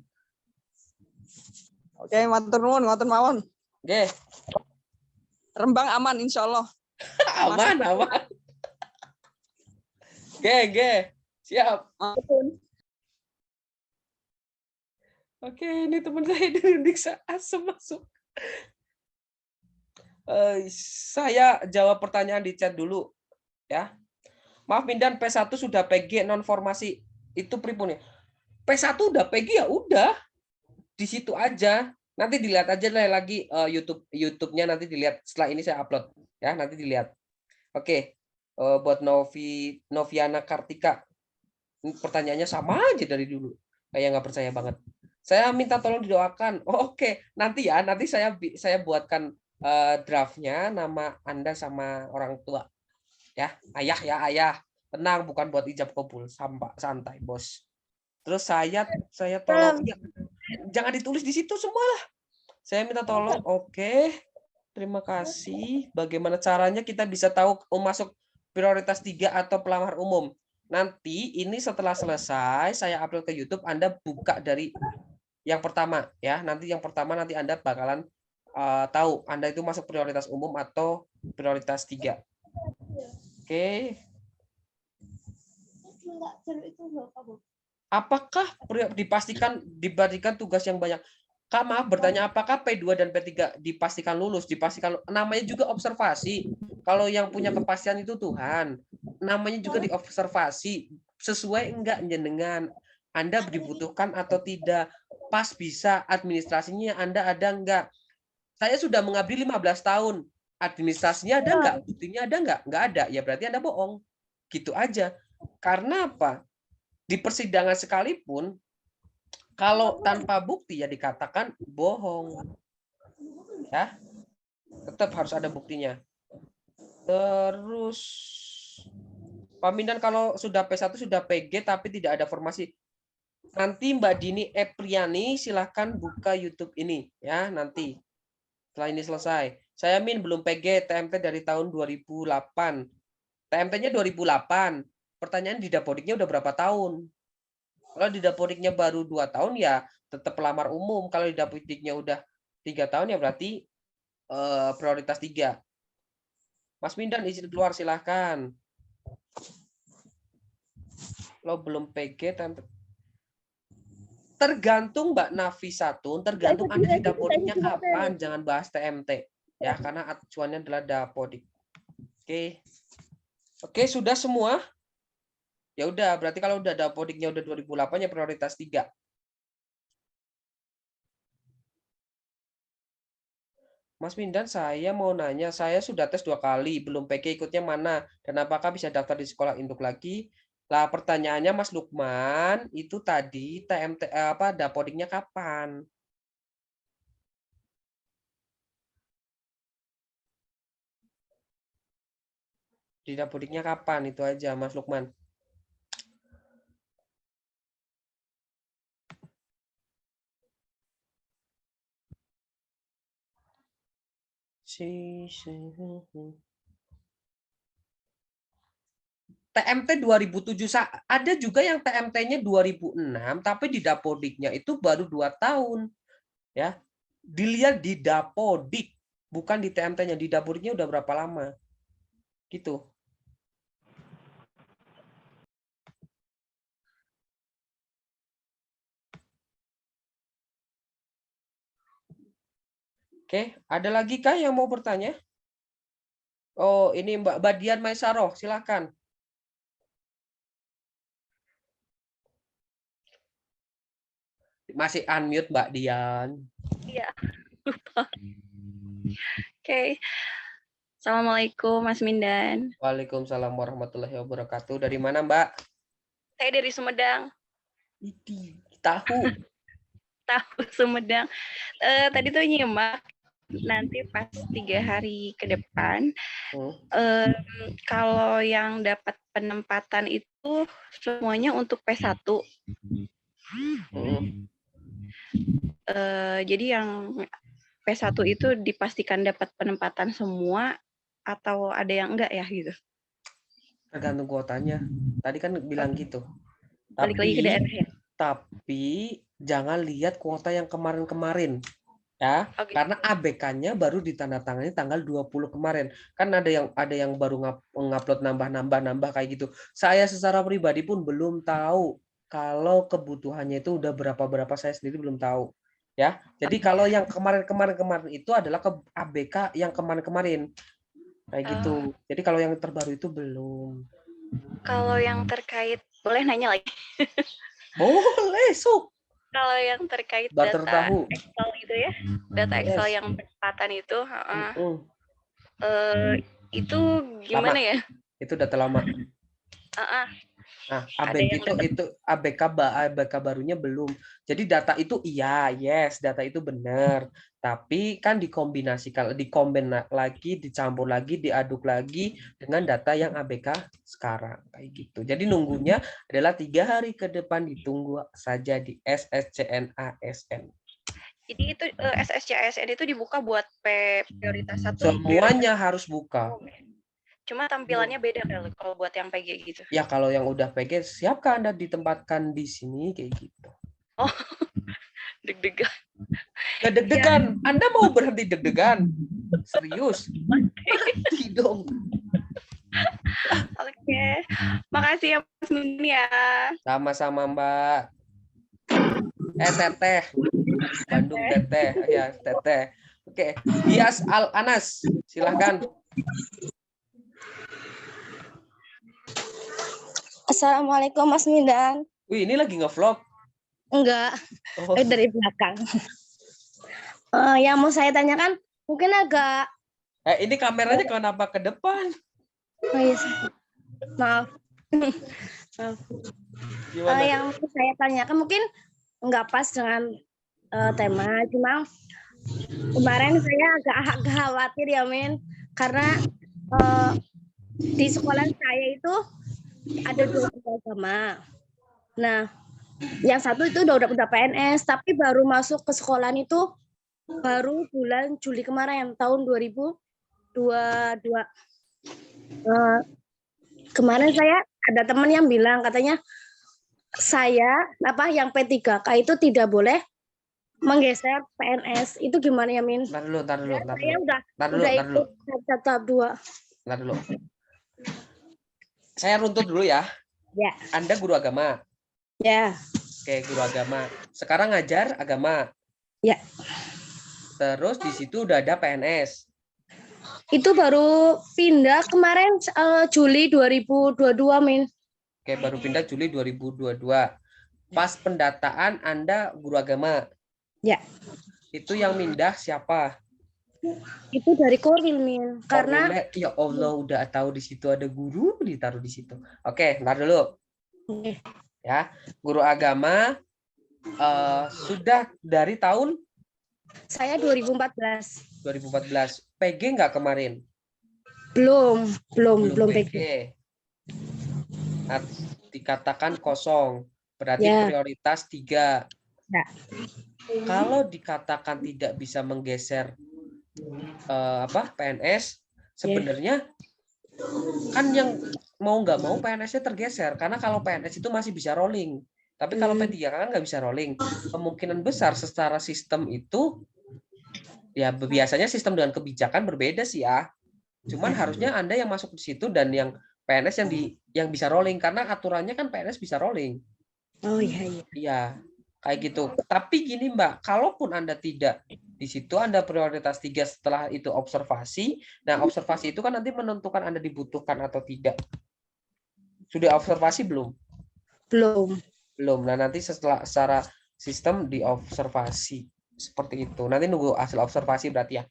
S15: Oke, matur nuwun, matur mawon.
S1: Oke.
S15: Rembang aman insyaallah.
S1: Aman. Oke. Siap. Oke, ini teman saya dari Diksa Asem masuk. Saya jawab pertanyaan di chat dulu ya. Maaf Mindan, P1 sudah PG non formasi itu pripun ya? P1 udah PG ya udah. Di situ aja. Nanti dilihat aja lagi YouTube-nya, nanti dilihat setelah ini saya upload ya, nanti dilihat. Oke. Buat Noviana Kartika. Pertanyaannya sama aja dari dulu. Kayak nggak percaya banget. Saya minta tolong didoakan. Oke. Nanti saya buatkan draftnya, nama Anda sama orang tua. Ya, ayah. Tenang, bukan buat ijab kabul. Santai, Bos. Terus saya tolong ya, jangan ditulis di situ semua lah. Saya minta tolong. Oke. Terima kasih. Bagaimana caranya kita bisa tahu masuk prioritas 3 atau pelamar umum? Nanti ini setelah selesai saya upload ke YouTube, Anda buka dari yang pertama ya. Nanti yang pertama nanti Anda bakalan tahu Anda itu masuk prioritas umum atau prioritas 3. Oke. Apakah dipastikan tugas yang banyak? Kak, maaf bertanya, apakah P2 dan P3 dipastikan lulus? Dipastikan, namanya juga observasi. Kalau yang punya kepastian itu Tuhan. Namanya juga diobservasi. Sesuai enggak jenengan? Anda dibutuhkan atau tidak? Pas bisa, administrasinya Anda ada enggak? Saya sudah mengabdi 15 tahun. Administrasinya ada enggak? Buktinya ada enggak? Enggak ada. Ya berarti Anda bohong. Gitu aja. Karena apa? Di persidangan sekalipun, kalau tanpa bukti ya dikatakan bohong. Ya. Tetap harus ada buktinya. Terus Pak Mindan, kalau sudah P1 sudah PG tapi tidak ada formasi. Nanti Mbak Dini Epriani silahkan buka YouTube ini ya nanti. Setelah ini selesai. Saya belum PG TMT dari tahun 2008. TMT-nya 2008. Pertanyaan di Dapodiknya udah berapa tahun? Kalau di Dapodiknya baru 2 tahun ya tetap pelamar umum. Kalau di Dapodiknya udah 3 tahun ya berarti prioritas 3. Mas Mindan izin keluar silahkan. Lo belum PG tergantung Mbak Nafisatun, tergantung Anda di Dapodiknya kapan. Jangan bahas TMT ya karena acuannya adalah Dapodik. Oke, sudah semua? Ya udah, berarti kalau udah Dapodiknya udah 2008 ya prioritas 3. Mas Mindan, saya mau nanya, saya sudah tes 2 kali, belum PG ikutnya mana? Dan apakah bisa daftar di sekolah induk lagi? Lah pertanyaannya Mas Lukman, itu tadi TMT Dapodiknya kapan? Di Dapodiknya kapan? Itu aja Mas Lukman. TMT 2007 ada juga yang TMT-nya 2006 tapi di Dapodiknya itu baru 2 tahun. Ya. Dilihat di Dapodik, bukan di TMT-nya. Di Dapodiknya udah berapa lama? Gitu. Oke, ada lagi kah yang mau bertanya? Oh, ini Mbak Badian Maisaroh, silakan. Masih unmute Mbak Dian.
S16: Iya, lupa. Oke. Assalamualaikum Mas Mindan.
S1: Waalaikumsalam warahmatullahi wabarakatuh. Dari mana Mbak?
S16: Saya dari Sumedang.
S1: Tahu.
S16: Tahu Sumedang. Tadi tuh nyimak nanti pas 3 hari ke depan. Kalau yang dapat penempatan itu semuanya untuk P1. Jadi yang P1 itu dipastikan dapat penempatan semua atau ada yang enggak ya gitu?
S1: Tergantung kuotanya. Tadi kan bilang gitu.
S16: Balik lagi ke daerah ya?
S1: Tapi jangan lihat kuota yang kemarin-kemarin. Ya, karena ABK-nya baru ditandatangani tanggal 20 kemarin. Kan ada yang baru ngupload nambah kayak gitu. Saya secara pribadi pun belum tahu kalau kebutuhannya itu udah berapa saya sendiri belum tahu. Ya. Jadi kalau yang kemarin itu adalah ke ABK yang kemarin kayak gitu. Jadi kalau yang terbaru itu belum.
S16: Kalau yang terkait boleh nanya lagi?
S1: Boleh, Sok.
S16: Kalau yang terkait data Excel itu ya, data Excel yang penempatan itu, itu gimana ya?
S1: Itu data lama. Nah, ABK barunya belum. Jadi data itu data itu benar. Tapi kan dikombinasikan, dicampur lagi, diaduk lagi dengan data yang ABK sekarang kayak gitu. Jadi nunggunya adalah 3 hari ke depan, ditunggu saja di SSCN ASN.
S16: Jadi itu SSCN itu dibuka buat prioritas 1.
S1: Semuanya harus buka.
S16: Cuma tampilannya beda kalau buat yang PG gitu.
S1: Ya kalau yang udah PG, siapkah Anda ditempatkan di sini kayak gitu.
S16: Oh, deg-degan.
S1: Gak deg-degan. Ya. Anda mau berhenti deg-degan? Serius? Berhenti dong.
S16: Oke. Makasih ya Mas Mindan ya.
S1: Sama-sama Mbak. Teteh. Bandung Teteh. Ya, Teteh. Oke. Dias Al-Anas. Silahkan.
S17: Assalamualaikum Mas Mindan.
S1: Wih, ini lagi nge-vlog?
S17: Enggak, dari belakang. Yang mau saya tanyakan mungkin agak...
S1: ini kameranya kenapa ke depan?
S17: Oh iya, maaf. Yang mau saya tanyakan mungkin enggak pas dengan tema, cuma kemarin saya agak khawatir ya Min, karena di sekolah saya itu ada 2 agama. Nah, yang satu itu udah PNS, tapi baru masuk ke sekolahan itu baru bulan Juli kemarin tahun 2022. Kemarin saya ada teman yang bilang katanya saya yang P3K itu tidak boleh menggeser PNS. Itu gimana ya, Min?
S1: Ntar dulu.
S17: Saya udah ikut tahap 2.
S1: Ntar dulu. Saya runtut dulu ya.
S17: Ya.
S1: Anda guru agama.
S17: Ya.
S1: Oke, guru agama. Sekarang ngajar agama.
S17: Ya.
S1: Terus di situ udah ada PNS.
S17: Itu baru pindah kemarin Juli 2022, Min.
S1: Oke, baru pindah Juli 2022. Pas pendataan Anda guru agama.
S17: Ya.
S1: Itu yang pindah siapa?
S17: Itu dari Korwil, Min. Karena
S1: ya Allah, udah tahu di situ ada guru, ditaruh di situ. Oke, ntar dulu. Ya, guru agama sudah dari tahun
S17: saya 2014.
S1: 2014. PG nggak kemarin?
S17: Belum PG.
S1: Nah, dikatakan kosong, berarti
S17: Ya.
S1: prioritas 3.
S17: Ya.
S1: Kalau dikatakan tidak bisa menggeser PNS, sebenarnya kan yang mau nggak mau PNS-nya tergeser, karena kalau PNS itu masih bisa rolling, tapi kalau P3 kan nggak bisa rolling. Kemungkinan besar secara sistem itu ya biasanya sistem dengan kebijakan berbeda sih ya. Cuman harusnya Anda yang masuk di situ dan yang PNS yang bisa rolling, karena aturannya kan PNS bisa rolling.
S17: Oh iya.
S1: Iya, kayak gitu. Tapi gini Mbak, kalaupun Anda tidak di situ, Anda prioritas 3, setelah itu observasi. Nah, observasi itu kan nanti menentukan Anda dibutuhkan atau tidak. Sudah observasi belum? Belum. Nah, nanti secara sistem diobservasi. Seperti itu. Nanti nunggu hasil observasi berarti ya.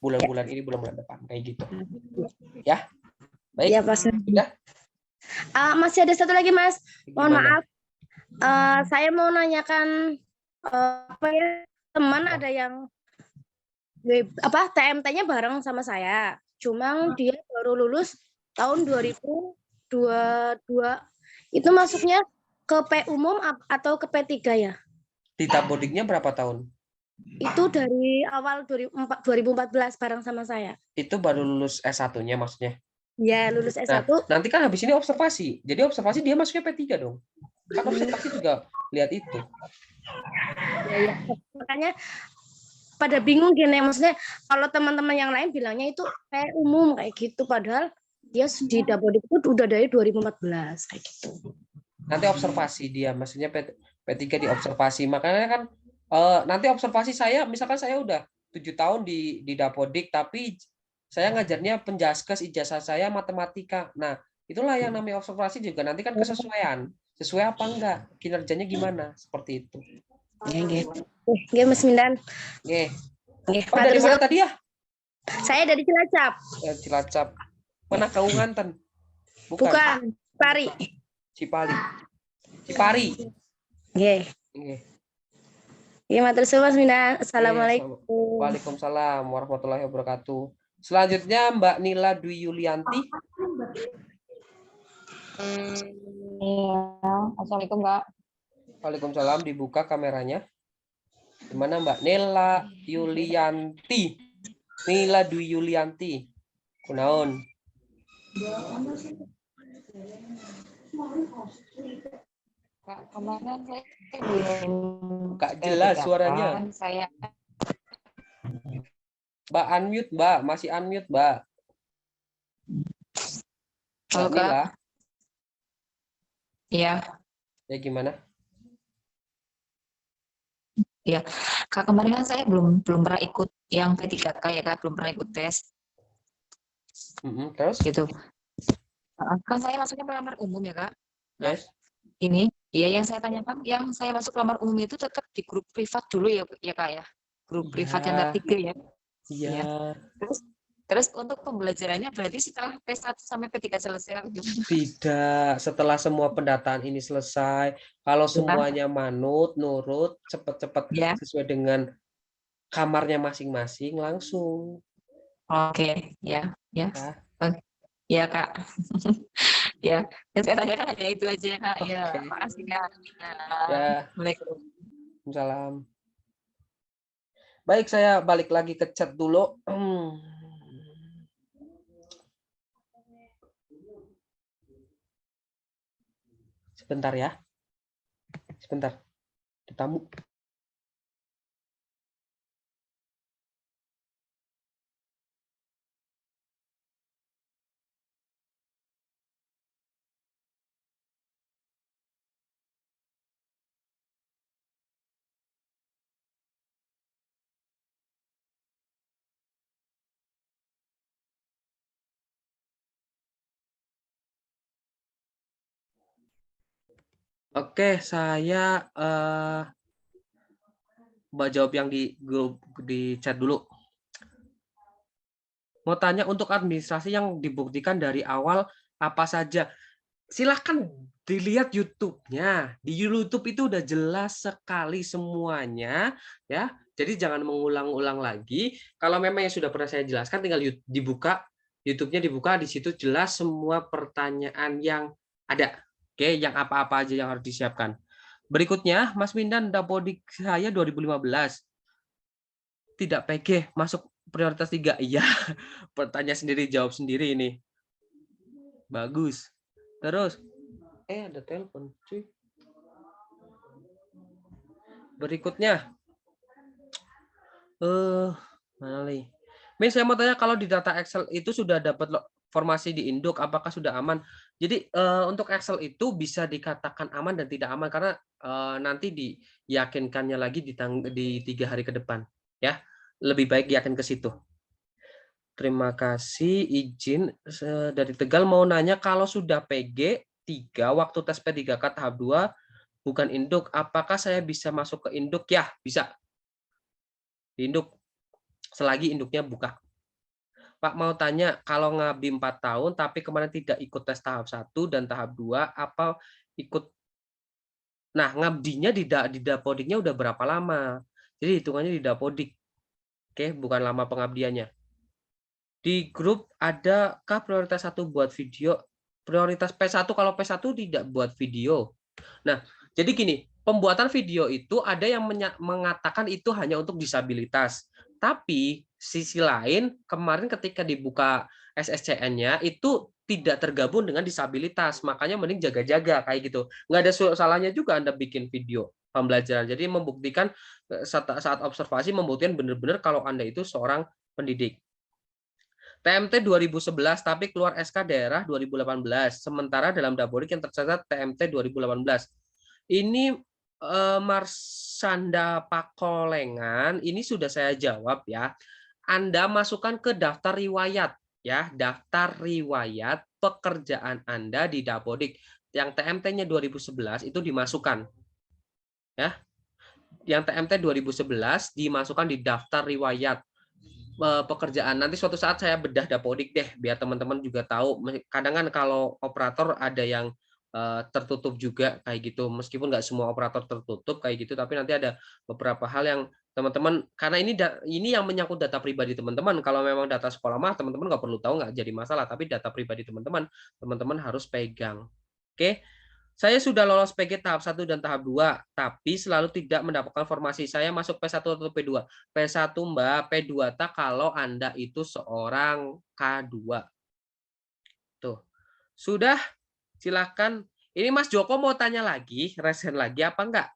S1: Bulan-bulan ini, bulan depan. Kayak gitu. Ya. Baik.
S17: Ya, Mas.
S1: Sudah?
S17: Masih ada satu lagi, Mas. Mohon
S1: Gimana?
S17: maaf. Saya mau nanyakan teman ada yang TMT-nya bareng sama saya. Cuma dia baru lulus tahun 2022. Itu masuknya ke P umum atau ke P3 ya?
S1: Di Tabodiknya berapa tahun?
S17: Itu dari awal 2014 bareng sama saya.
S1: Itu baru lulus S1-nya maksudnya?
S17: Ya, lulus S1.
S1: Nah, nanti kan habis ini observasi. Jadi observasi dia masuknya P3 dong. Kan observasi juga lihat itu.
S17: Ya. Makanya pada bingung gini, maksudnya kalau teman-teman yang lain bilangnya itu kayak umum kayak gitu, padahal dia di Dapodik itu udah dari 2014 kayak gitu.
S1: Nanti observasi dia, maksudnya P3 diobservasi. Makanya kan nanti observasi saya, misalkan saya udah 7 tahun di Dapodik, tapi saya ngajarnya penjaskes, ijazah saya matematika. Nah, itulah yang namanya observasi juga. Nanti kan kesesuaian. Sesuai apa enggak? Kinerjanya gimana? Seperti itu.
S17: Oke, Mas Mindan.
S1: Oke. Oh, dari mana tadi ya?
S17: Saya dari Cilacap.
S1: Cilacap. Mana Kaunganten?
S17: Bukan.
S1: Cipari.
S17: Oke. Ya, matur suwun Mas Mindan. Assalamualaikum.
S1: Waalaikumsalam warahmatullahi wabarakatuh. Selanjutnya Mbak Nila Dwi Yulianti.
S5: Assalamualaikum, Kak.
S1: Waalaikumsalam, dibuka kameranya. Gimana Mbak Nila Yulianti? Nila Dwi Yulianti. Kunaon?
S5: Kak, kemarin saya belum
S1: Kak jelas suaranya.
S5: Saya
S1: Mbak unmute, Mbak. Masih unmute, Mbak.
S5: Halo, Kak.
S1: Nila.
S5: Iya.
S1: Ya gimana?
S5: Iya, Kak, kemarin kan saya belum pernah ikut yang P3K ya, Kak, belum pernah ikut tes.
S1: Terus?
S5: Gitu. Kan saya masuknya pelamar umum ya, Kak. Nah,
S1: Yes.
S5: ini, ya yang saya tanyakan, yang saya masuk pelamar umum itu tetap di grup privat dulu ya, Kak ya. Grup privat yang tingkat 3 ya.
S1: Iya.
S5: Terus untuk pembelajarannya berarti setelah P1 sampai P3 selesai gimana?
S1: Tidak, setelah semua pendataan ini selesai, kalau semuanya nurut, cepat-cepat sesuai dengan kamarnya masing-masing, langsung.
S5: Oke, ya. Ya, Kak. Ya, yang saya tanyakan hanya itu aja, Kak. Ya, makasih, Kak.
S1: Ya.
S5: Waalaikumsalam.
S1: Baik, saya balik lagi ke chat dulu. Sebentar ya. Sebentar. Ada tamu. Oke, saya Mbak jawab yang di grup di chat dulu. Mau tanya untuk administrasi yang dibuktikan dari awal apa saja? Silahkan dilihat YouTube-nya. Di YouTube itu udah jelas sekali semuanya, ya. Jadi jangan mengulang-ulang lagi. Kalau memang yang sudah pernah saya jelaskan, tinggal dibuka YouTube-nya, dibuka, di situ jelas semua pertanyaan yang ada. Oke, yang apa-apa aja yang harus disiapkan. Berikutnya, Mas Mindan, Dapodik saya 2015. Tidak PG, masuk prioritas 3. Iya, pertanyaan sendiri, jawab sendiri ini. Bagus. Terus, ada telepon, cuy. Berikutnya, mana nih? Miss, saya mau tanya, kalau di data Excel itu sudah dapat formasi di induk, apakah sudah aman? Jadi untuk Excel itu bisa dikatakan aman dan tidak aman karena nanti diyakinkannya lagi di 3 hari ke depan, ya. Lebih baik yakin ke situ. Terima kasih, izin dari Tegal mau nanya, kalau sudah PG 3 waktu tes P3K tahap 2 bukan induk, apakah saya bisa masuk ke induk? Ya, bisa. Di induk selagi induknya buka. Pak mau tanya, kalau ngabdi 4 tahun tapi kemarin tidak ikut tes tahap 1 dan tahap 2, apa ikut? Nah, ngabdinya di Dapodiknya udah berapa lama? Jadi hitungannya di Dapodik. Oke, bukan lama pengabdiannya. Di grup adakah prioritas 1 buat video? Prioritas P1, kalau P1 tidak buat video. Nah, jadi gini, pembuatan video itu ada yang mengatakan itu hanya untuk disabilitas. Tapi sisi lain, kemarin ketika dibuka SSCN-nya itu tidak tergabung dengan disabilitas. Makanya mending jaga-jaga kayak gitu. Nggak ada salahnya juga Anda bikin video pembelajaran. Jadi membuktikan saat observasi, membuktikan benar-benar kalau Anda itu seorang pendidik. TMT 2011 tapi keluar SK daerah 2018. Sementara dalam Dapodik yang tercatat TMT 2018. Ini Marsanda Pakolengan, ini sudah saya jawab ya. Anda masukkan ke daftar riwayat ya, daftar riwayat pekerjaan Anda di Dapodik. Yang TMT-nya 2011 itu dimasukkan. Ya. Yang TMT 2011 dimasukkan di daftar riwayat pekerjaan. Nanti suatu saat saya bedah Dapodik deh, biar teman-teman juga tahu. Kadang kan kalau operator ada yang tertutup juga kayak gitu, meskipun nggak semua operator tertutup kayak gitu, tapi nanti ada beberapa hal yang teman-teman, karena ini yang menyangkut data pribadi teman-teman. Kalau memang data sekolah mah teman-teman nggak perlu tahu, nggak jadi masalah, tapi data pribadi teman-teman harus pegang. Oke. Saya sudah lolos PG tahap 1 dan tahap 2, tapi selalu tidak mendapatkan formasi. Saya masuk P1 atau P2? P1 Mbak, P2 tak kalau Anda itu seorang K2. Tuh. Sudah? Silahkan. Ini Mas Joko mau tanya lagi, resen lagi apa enggak?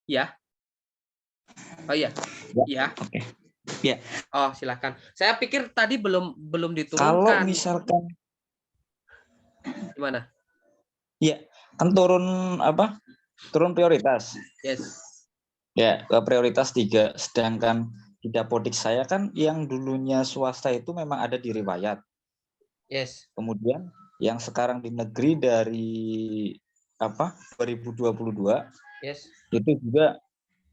S1: Ya. Oh iya. Ya.
S4: Oke. Ya.
S1: Oh, silahkan. Saya pikir tadi belum diturunkan.
S4: Kalau misalkan
S1: gimana?
S4: Iya, kan turun apa? Turun prioritas.
S1: Yes.
S4: Ya, ke prioritas 3. Sedangkan di Dapodik saya kan yang dulunya swasta itu memang ada di riwayat.
S1: Yes.
S4: Kemudian yang sekarang di negeri dari apa? 2022.
S1: Yes.
S4: Itu juga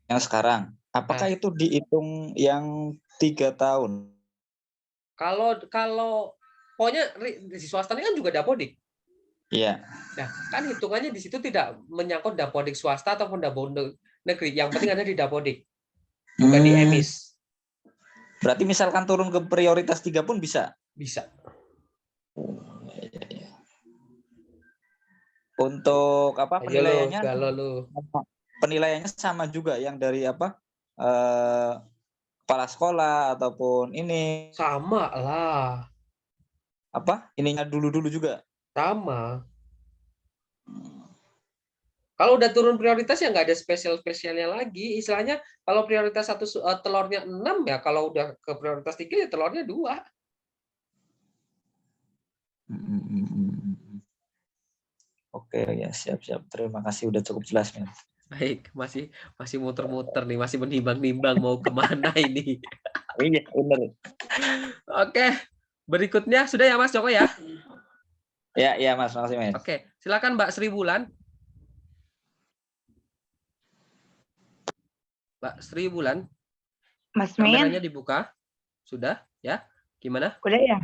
S4: yang sekarang. Apakah itu dihitung yang 3 tahun?
S1: Kalau pokoknya di swasta ini kan juga Dapodik.
S4: Iya.
S1: Nah, kan hitungannya di situ tidak menyangkut Dapodik swasta ataupun Dapodik negeri. Yang penting ada di Dapodik, bukan di emis.
S4: Berarti misalkan turun ke prioritas 3 pun bisa?
S1: Bisa.
S4: Untuk apa penilaiannya?
S1: Penilaiannya
S4: sama juga yang dari apa? Kepala sekolah ataupun ini?
S1: Sama lah.
S4: Apa? Ininya dulu-dulu juga?
S1: Sama. Kalau udah turun prioritas ya nggak ada spesialnya lagi. Istilahnya kalau prioritas telurnya 6 ya, kalau udah ke prioritas 3 ya telurnya 2.
S4: Oke, ya siap. Terima kasih udah cukup jelas, men.
S1: Baik, masih muter-muter nih, masih menimbang-nimbang mau kemana ini.
S4: Iya, benar.
S1: Oke, berikutnya sudah ya Mas Joko ya?
S4: Ya Mas, makasih Mas.
S1: Oke, silakan Mbak Sri Bulan. Mbak Sri Bulan.
S18: Mas Min.
S1: Kameranya dibuka. Sudah ya? Gimana?
S18: Udah ya.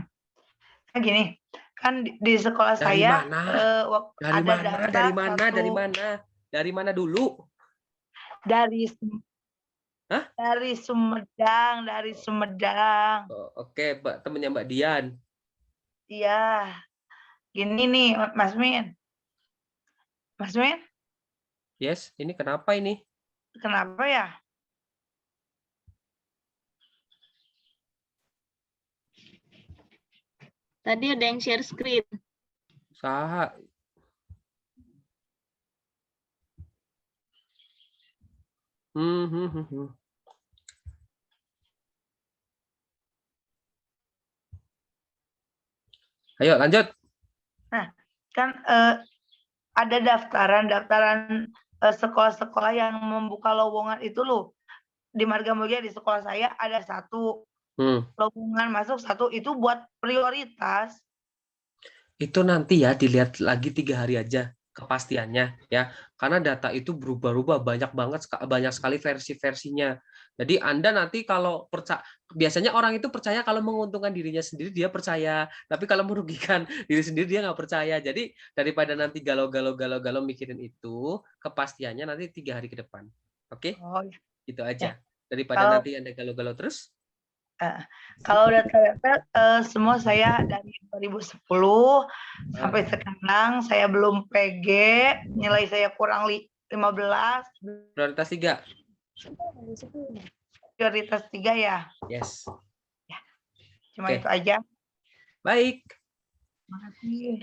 S18: Nah, gini, kan di sekolah
S1: Dari
S18: saya
S1: mana?
S18: ada daftar
S1: Dari mana dulu?
S18: Dari
S1: Hah?
S18: Dari Sumedang.
S1: Oh, oke, Mbak, temennya Mbak Dian.
S18: Iya. Gini nih, Mas Min. Mas Min?
S1: Yes, ini kenapa ini?
S18: Kenapa ya?
S16: Tadi ada yang share screen.
S1: Saha. Ayo lanjut.
S18: Nah, kan ada daftaran sekolah-sekolah yang membuka lowongan itu loh. Di Marga Mulia di sekolah saya ada 1 lowongan masuk 1 itu buat prioritas.
S1: Itu nanti ya dilihat lagi 3 hari aja kepastiannya ya, karena data itu berubah-ubah banyak sekali versi-versinya. Jadi Anda nanti kalau biasanya orang itu percaya kalau menguntungkan dirinya sendiri dia percaya, tapi kalau merugikan diri sendiri dia nggak percaya. Jadi daripada nanti galau mikirin itu, kepastiannya nanti 3 hari ke depan. Oke?
S18: Oh, ya.
S1: Itu aja. Daripada nanti Anda galau-galau terus.
S18: Kalau data-data semua saya dari 2010 sampai sekarang saya belum PG, nilai saya kurang 15.
S1: Prioritas 3.
S18: Prioritas 3 ya.
S1: Yes.
S18: Ya. Cuma itu aja.
S1: Baik.
S18: Makasih.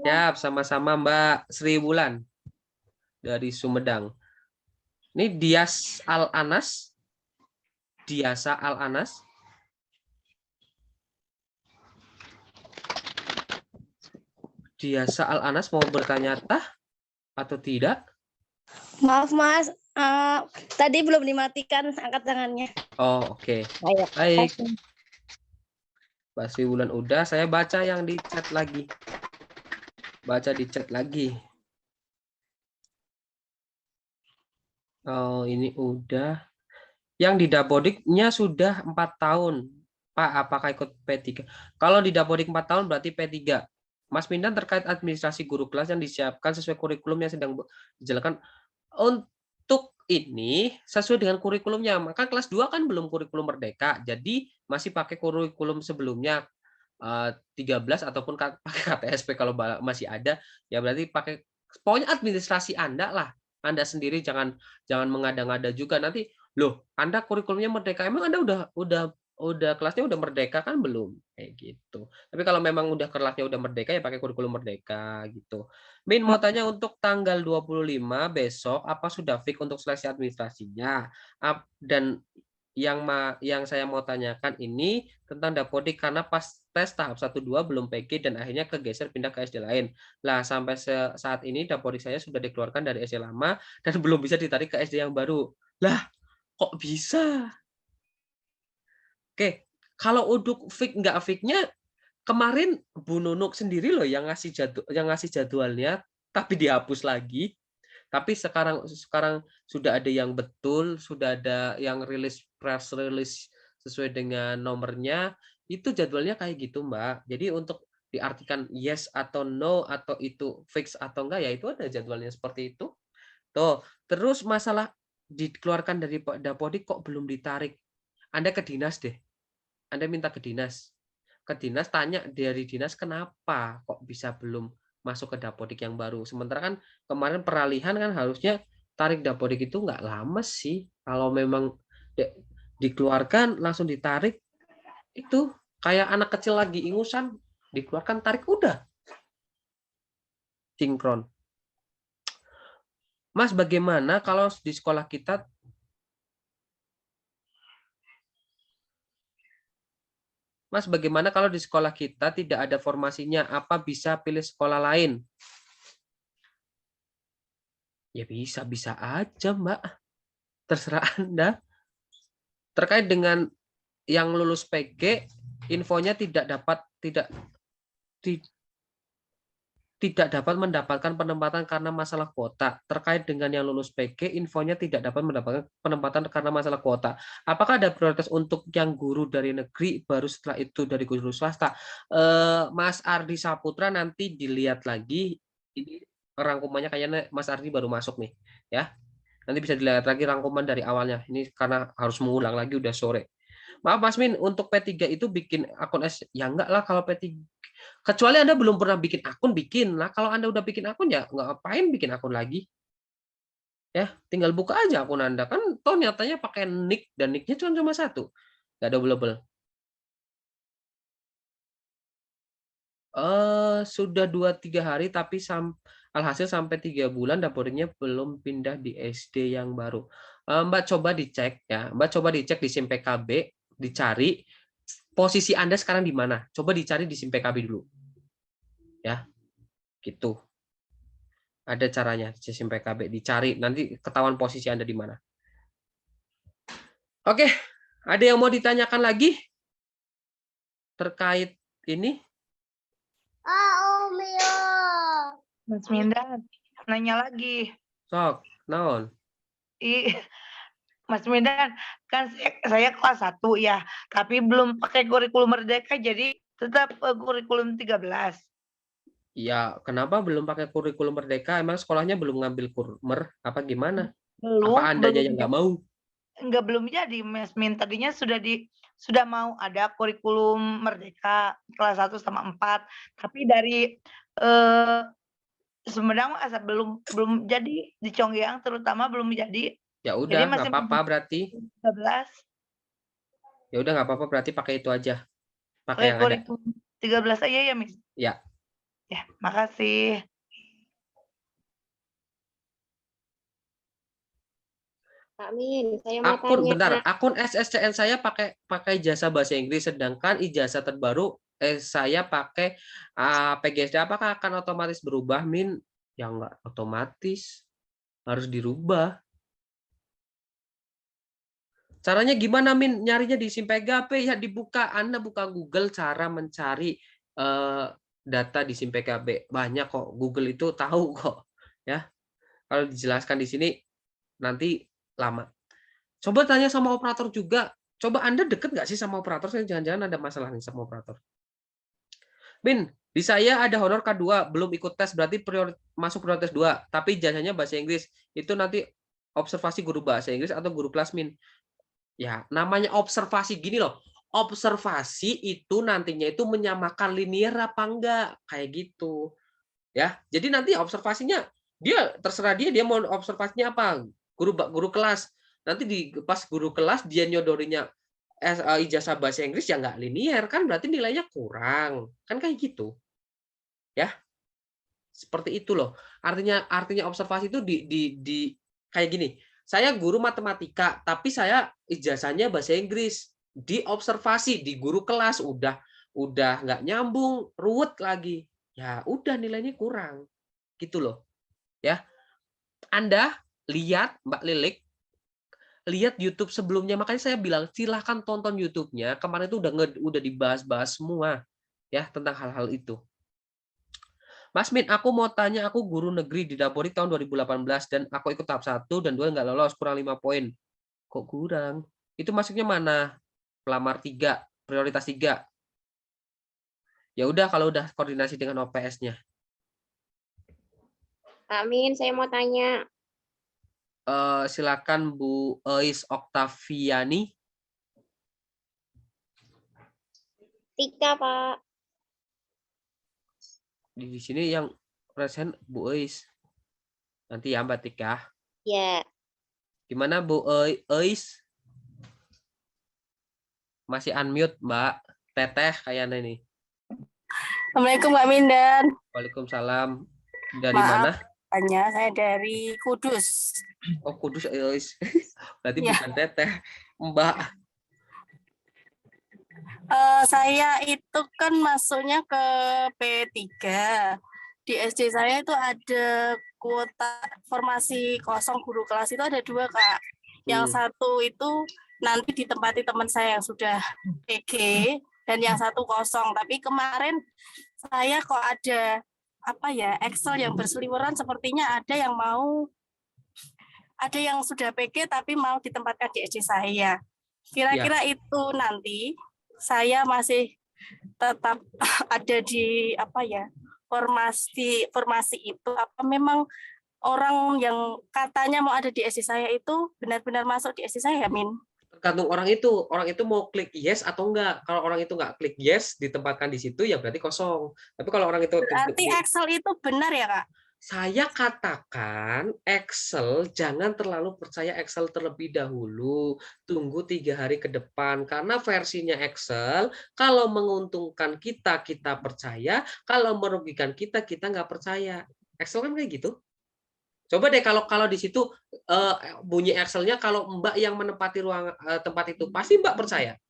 S1: Siap, sama-sama Mbak Sri Bulan dari Sumedang. Ini Diasa Al-Anas. Diasa Al-Anas mau bertanya atau tidak?
S17: Maaf Mas, tadi belum dimatikan angkat tangannya.
S1: Oh, oke. Baik. Mbak Sri Bulan udah, saya baca yang di chat lagi. Oh, ini udah. Yang di Dapodiknya sudah 4 tahun. Pak, apakah ikut P3? Kalau di Dapodik 4 tahun berarti P3. Mas Mindan terkait administrasi guru kelas yang disiapkan sesuai kurikulum yang sedang dijalankan. Untuk ini sesuai dengan kurikulumnya. Maka kelas 2 kan belum kurikulum merdeka. Jadi masih pakai kurikulum sebelumnya 13 ataupun pakai KTSP kalau masih ada. Ya berarti pakai pokoknya administrasi Anda lah. Anda sendiri jangan mengada-ngada juga nanti. Loh, Anda kurikulumnya merdeka. Emang Anda udah kelasnya udah merdeka kan belum? Kayak gitu. Tapi kalau memang udah kelasnya udah merdeka ya pakai kurikulum merdeka gitu. Min mau tanya untuk tanggal 25 besok apa sudah fix untuk seleksi administrasinya? Dan yang saya mau tanyakan ini tentang Dapodik karena pas tes tahap 1 2 belum PG dan akhirnya kegeser pindah ke SD lain. Lah sampai saat ini Dapodik saya sudah dikeluarkan dari SD lama dan belum bisa ditarik ke SD yang baru. Lah, kok bisa? Oke, kalau untuk nggak fix-nya kemarin Bu Nunuk sendiri loh yang ngasih jadwalnya, tapi dihapus lagi. Tapi sekarang sudah ada yang betul, sudah ada yang press release sesuai dengan nomornya. Itu jadwalnya kayak gitu, Mbak. Jadi untuk diartikan yes atau no atau itu fix atau enggak ya itu ada jadwalnya seperti itu. Tuh, terus masalah dikeluarkan dari Dapodik kok belum ditarik. Anda ke dinas deh. Anda minta ke dinas. Ke dinas tanya dari dinas kenapa kok bisa belum masuk ke Dapodik yang baru. Sementara kan kemarin peralihan kan harusnya tarik Dapodik itu nggak lama sih. Kalau memang dikeluarkan langsung ditarik itu kayak anak kecil lagi ingusan dikeluarkan tarik udah sinkron. Mas, bagaimana kalau di sekolah kita tidak ada formasinya? Apa bisa pilih sekolah lain? Ya bisa aja, Mbak. Terserah Anda. Terkait dengan yang lulus PG, infonya tidak dapat mendapatkan penempatan karena masalah kuota. Terkait dengan yang lulus PG, infonya tidak dapat mendapatkan penempatan karena masalah kuota. Apakah ada prioritas untuk yang guru dari negeri, baru setelah itu dari guru swasta? Mas Ardi Saputra, nanti dilihat lagi. Ini rangkumannya kayaknya Mas Ardi baru masuk nih, ya. Nanti bisa dilihat lagi rangkuman dari awalnya. Ini karena harus mengulang lagi, udah sore. Maaf Mas Min, untuk P3 itu bikin akun ya enggak lah kalau P3. Kecuali Anda belum pernah bikin akun, bikin lah. Kalau Anda udah bikin akun, ya nggak ngapain bikin akun lagi. Ya, tinggal buka aja akun Anda. Kan toh nyatanya pakai nick, dan nicknya cuma satu. Nggak double-double. Sudah 2-3 hari, tapi alhasil sampai 3 bulan dapurnya belum pindah di SD yang baru. Mbak coba dicek ya. Mbak coba dicek di SIM PKB, dicari posisi Anda sekarang di mana. Coba dicari di SIM PKB dulu. Ya. Gitu. Ada caranya di SIM PKB, dicari, nanti ketahuan posisi Anda di mana. Oke, ada yang mau ditanyakan lagi terkait ini?
S18: Mas Mindan, nanya lagi.
S1: Sok, naon?
S18: Mas Mindan, kan saya kelas 1 ya, tapi belum pakai kurikulum Merdeka, jadi tetap kurikulum 13.
S1: Ya, kenapa belum pakai kurikulum Merdeka? Emang sekolahnya belum ngambil kurmer? Apa gimana?
S18: Belum.
S1: Apa Andanya yang nggak mau?
S18: Enggak, belum jadi, Mas Min. Tadinya sudah mau ada kurikulum Merdeka kelas 1 sama 4, tapi dari Sumedang belum jadi, di Conggiang terutama belum jadi.
S1: Ya udah, nggak apa-apa berarti.
S18: 13.
S1: Ya udah, nggak apa-apa berarti pakai itu aja. Pakai yang ada.
S18: Kurikulum 13 aja ya, Miss.
S1: Ya.
S18: Ya, makasih.
S17: Kak Min, saya mau
S1: Akun
S17: tanya.
S1: bentar, akun SSCN saya pakai ijazah bahasa Inggris, sedangkan ijazah terbaru saya pakai PGSD. Apakah akan otomatis berubah, Min? Ya nggak otomatis, harus dirubah. Caranya gimana, Min? Nyarinya di SIM PKB ya, dibuka. Anda buka Google cara mencari data di SIM PKB. Banyak kok, Google itu tahu kok. Ya, kalau dijelaskan di sini nanti lama. Coba tanya sama operator juga. Coba Anda deket nggak sih sama operator? Saya jangan-jangan ada masalah nih sama operator. Min, di saya ada honor K2, belum ikut tes, berarti masuk prioritas 2, tapi ijazahnya bahasa Inggris. Itu nanti observasi guru bahasa Inggris atau guru kelas, Min? Ya, namanya observasi gini loh. Observasi itu nantinya itu menyamakan linear apa enggak, kayak gitu. Ya, jadi nanti observasinya dia terserah dia mau observasinya apa. Guru kelas. Nanti pas guru kelas dia nyodorinya ijazah bahasa Inggris, ya nggak linear kan, berarti nilainya kurang. Kan kayak gitu. Ya. Seperti itu loh. Artinya observasi itu di kayak gini. Saya guru matematika, tapi saya ijazahnya bahasa Inggris. Di observasi di guru kelas udah nggak nyambung, ruwet lagi. Ya udah, nilainya kurang. Gitu loh. Ya. Anda lihat, Mbak Lilik, lihat YouTube sebelumnya, makanya saya bilang silahkan tonton YouTube-nya. Kemarin itu udah dibahas-bahas semua ya tentang hal-hal itu. Mas Min, aku mau tanya, aku guru negeri di Dapori tahun 2018 dan aku ikut tahap 1 dan 2 nggak lolos, kurang 5 poin. Kok kurang? Itu masuknya mana? Pelamar 3, prioritas 3. Ya udah, kalau udah koordinasi dengan OPS-nya.
S17: Amin, saya mau tanya.
S1: Silakan Bu Eis Oktaviani.
S17: Tika, Pak.
S1: Di sini yang present Bu Eis. Nanti ya Mbak Tika.
S17: Ya.
S1: Gimana Bu Eis? Masih unmute Mbak Teteh kayaknya ini.
S19: Assalamualaikum Mbak Mindan.
S1: Waalaikumsalam. Dari mana?
S17: namanya. Saya dari Kudus.
S1: Oh, Kudus. Berarti
S17: Ya.
S1: bukan Teteh, Mbak.
S17: Saya itu kan masuknya ke P3. Di SD saya itu ada kuota formasi kosong guru kelas itu ada 2, Kak. Yang satu itu nanti ditempati teman saya yang sudah PG dan yang satu kosong. Tapi kemarin saya kok ada Excel yang berseliweran, sepertinya ada yang sudah PG tapi mau ditempatkan di SD saya. Kira-kira itu nanti saya masih tetap ada di formasi itu, apa memang orang yang katanya mau ada di SD saya itu benar-benar masuk di SD saya, Min?
S1: Tergantung orang itu mau klik yes atau enggak. Kalau orang itu enggak klik yes ditempatkan di situ ya berarti kosong. Tapi kalau orang itu
S17: berarti Excel itu benar ya, Kak?
S1: Saya katakan Excel, jangan terlalu percaya Excel terlebih dahulu. Tunggu 3 hari ke depan. Karena versinya Excel, kalau menguntungkan kita percaya. Kalau merugikan kita nggak percaya. Excel kan kayak gitu. Coba deh kalau di situ bunyi Excel-nya, kalau Mbak yang menempati ruang tempat itu, pasti Mbak percaya.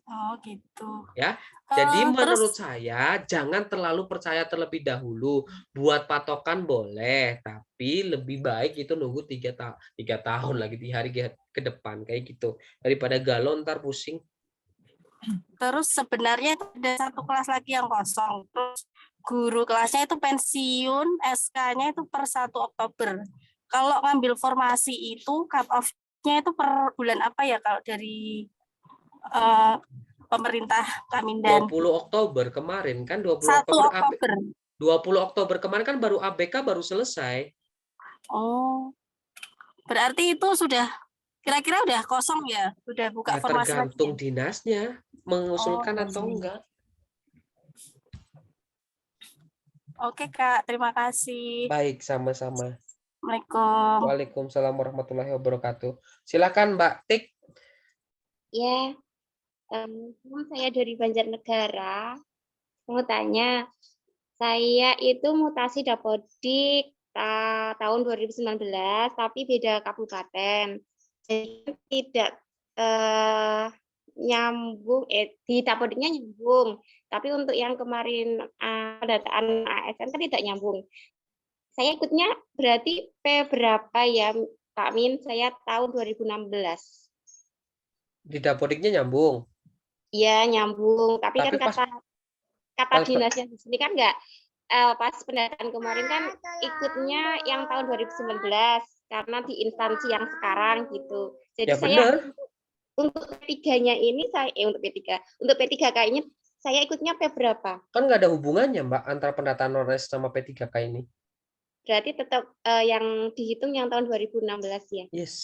S17: Oh gitu.
S1: Ya, jadi menurut saya jangan terlalu percaya terlebih dahulu. Buat patokan boleh, tapi lebih baik itu nunggu 3 tahun lagi, 3 hari ke depan kayak gitu, daripada galau ntar pusing.
S17: Terus sebenarnya itu ada 1 kelas lagi yang kosong. Terus guru kelasnya itu pensiun, SK-nya itu per 1 Oktober. Kalau ngambil formasi itu cut off-nya itu per bulan apa ya kalau dari pemerintah Kamindan?
S1: 20 Oktober kemarin kan, 20 Oktober kemarin kan baru ABK baru selesai.
S17: Oh. Berarti itu sudah kira-kira udah kosong ya? Udah buka formasi lagi?
S1: Tergantung dinasnya mengusulkan atau enggak.
S17: Oke, Kak, terima kasih.
S1: Baik, sama-sama.
S17: Assalamualaikum.
S1: Waalaikumsalam warahmatullahi wabarakatuh. Silakan Mbak Tik.
S19: Ya, saya dari Banjarnegara. Mau tanya, saya itu mutasi dapodik tahun 2019, tapi beda kabupaten. Jadi tidak nyambung, di dapodiknya nyambung, tapi untuk yang kemarin pendataan ASN kan tidak nyambung. Saya ikutnya berarti P berapa ya, Pak Min? Saya tahun 2016.
S1: Di dapodiknya nyambung?
S19: Iya, nyambung. Tapi kan kata dinasnya di sini kan enggak, pas pendataan kemarin kan ikutnya yang tahun 2019 karena di instansi yang sekarang gitu. Jadi ya, saya untuk P3-nya ini untuk P3K ini saya ikutnya P berapa?
S1: Kan nggak ada hubungannya, Mbak, antara pendataan non-ASN sama P3K ini.
S19: Berarti tetap yang dihitung yang tahun 2016 ya?
S1: Yes.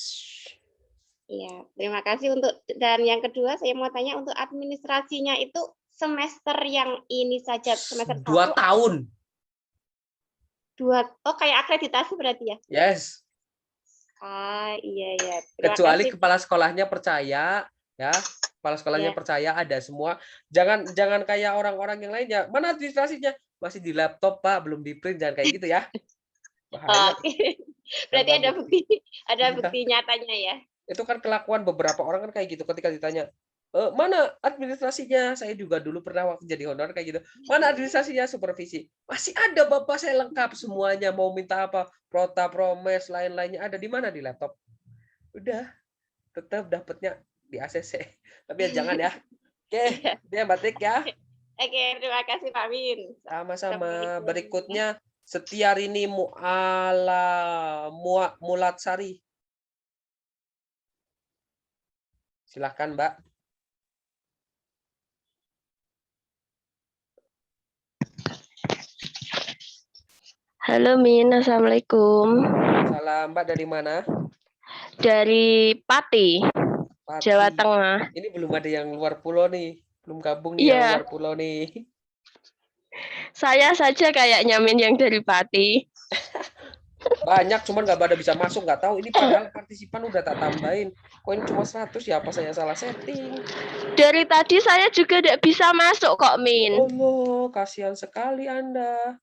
S19: Iya, terima kasih dan yang kedua saya mau tanya untuk administrasinya itu semester yang ini saja, semester
S1: 2 tahun.
S19: Oh, kayak akreditasi berarti ya?
S1: Yes.
S19: Iya.
S1: Kecuali kepala sekolahnya percaya, ya. Kepala sekolahnya percaya ada semua. Jangan kayak orang-orang yang lainnya. Mana administrasinya? Masih di laptop, Pak, belum di print, jangan kayak gitu ya.
S19: Oke. Berarti ada bukti nyatanya ya.
S1: Itu kan kelakuan beberapa orang kan kayak gitu, ketika ditanya, mana administrasinya? Saya juga dulu pernah waktu jadi honor kayak gitu. Mana administrasinya? Supervisi. Masih ada, Bapak, saya lengkap semuanya. Mau minta apa? Prota, promes, lain-lainnya ada di mana? Di laptop. Udah, tetap dapatnya di ACC. Tapi ya jangan ya. Oke, dia Mbak Tik ya.
S19: Oke, terima kasih Pak Min.
S1: Sama-sama. Berikutnya Setiarini Mulatsari. Silakan, Mbak.
S20: Halo Min, Assalamualaikum.
S1: Salam, Mbak, dari mana?
S20: Dari Pati, Jawa Tengah.
S1: Ini belum ada yang luar pulau nih, belum gabung nih yang luar pulau nih.
S20: Saya saja kayaknya Min yang dari Pati.
S1: Banyak, cuman nggak pada bisa masuk, nggak tahu. Ini padahal partisipan udah tak tambahin. Kok ini cuma 100 ya? Apa saya salah setting?
S20: Dari tadi saya juga tidak bisa masuk kok, Min.
S1: Allah, kasihan sekali Anda.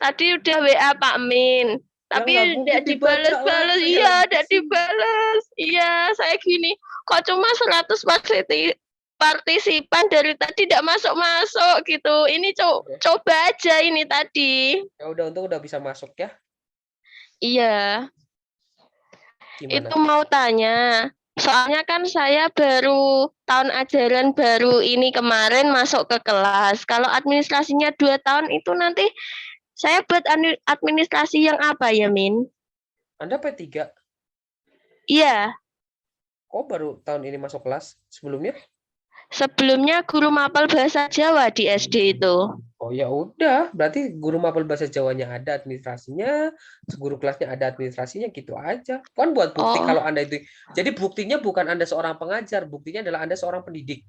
S20: Tadi udah WA Pak Min, tapi
S1: nggak mungkin
S20: tidak
S1: dibaca
S20: dibalas-balas.
S1: langsung,
S20: Iya,
S1: ya
S20: tidak dibalas. Iya, saya gini, kok cuma 100 partisipan dari tadi tidak masuk-masuk gitu. Ini coba aja ini tadi.
S1: Ya udah, untung udah bisa masuk ya.
S20: Iya.
S1: Gimana?
S20: Itu mau tanya, soalnya kan saya baru tahun ajaran baru ini kemarin masuk ke kelas. Kalau administrasinya 2 tahun itu nanti saya buat administrasi yang apa ya, Min?
S1: Anda P3?
S20: Iya.
S1: Oh, baru tahun ini masuk kelas. Sebelumnya?
S20: Sebelumnya guru mapel bahasa Jawa di SD itu.
S1: Oh ya udah, berarti guru mapel bahasa Jawanya ada, administrasinya, guru kelasnya ada administrasinya, gitu aja. Kan buat bukti kalau Anda itu. Jadi buktinya bukan Anda seorang pengajar, buktinya adalah Anda seorang pendidik.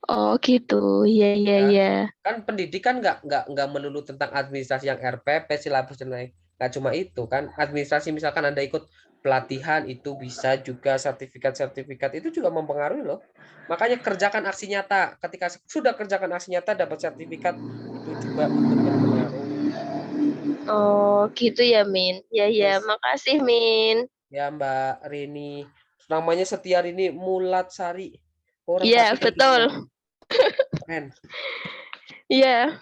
S20: Oh gitu, iya iya iya.
S1: Kan pendidikan nggak melulu tentang administrasi yang RPP, silabus dan lain. Nggak cuma itu kan, administrasi misalkan Anda ikut pelatihan itu bisa juga sertifikat itu juga mempengaruhi loh. Makanya kerjakan aksi nyata. Ketika sudah kerjakan aksi nyata dapat sertifikat itu juga berpengaruh.
S20: Oh gitu ya, Min. Ya ya, makasih Min.
S1: Ya Mbak Rini, namanya Setiarini Mulatsari.
S20: Iya betul.
S1: Keren.
S20: Iya.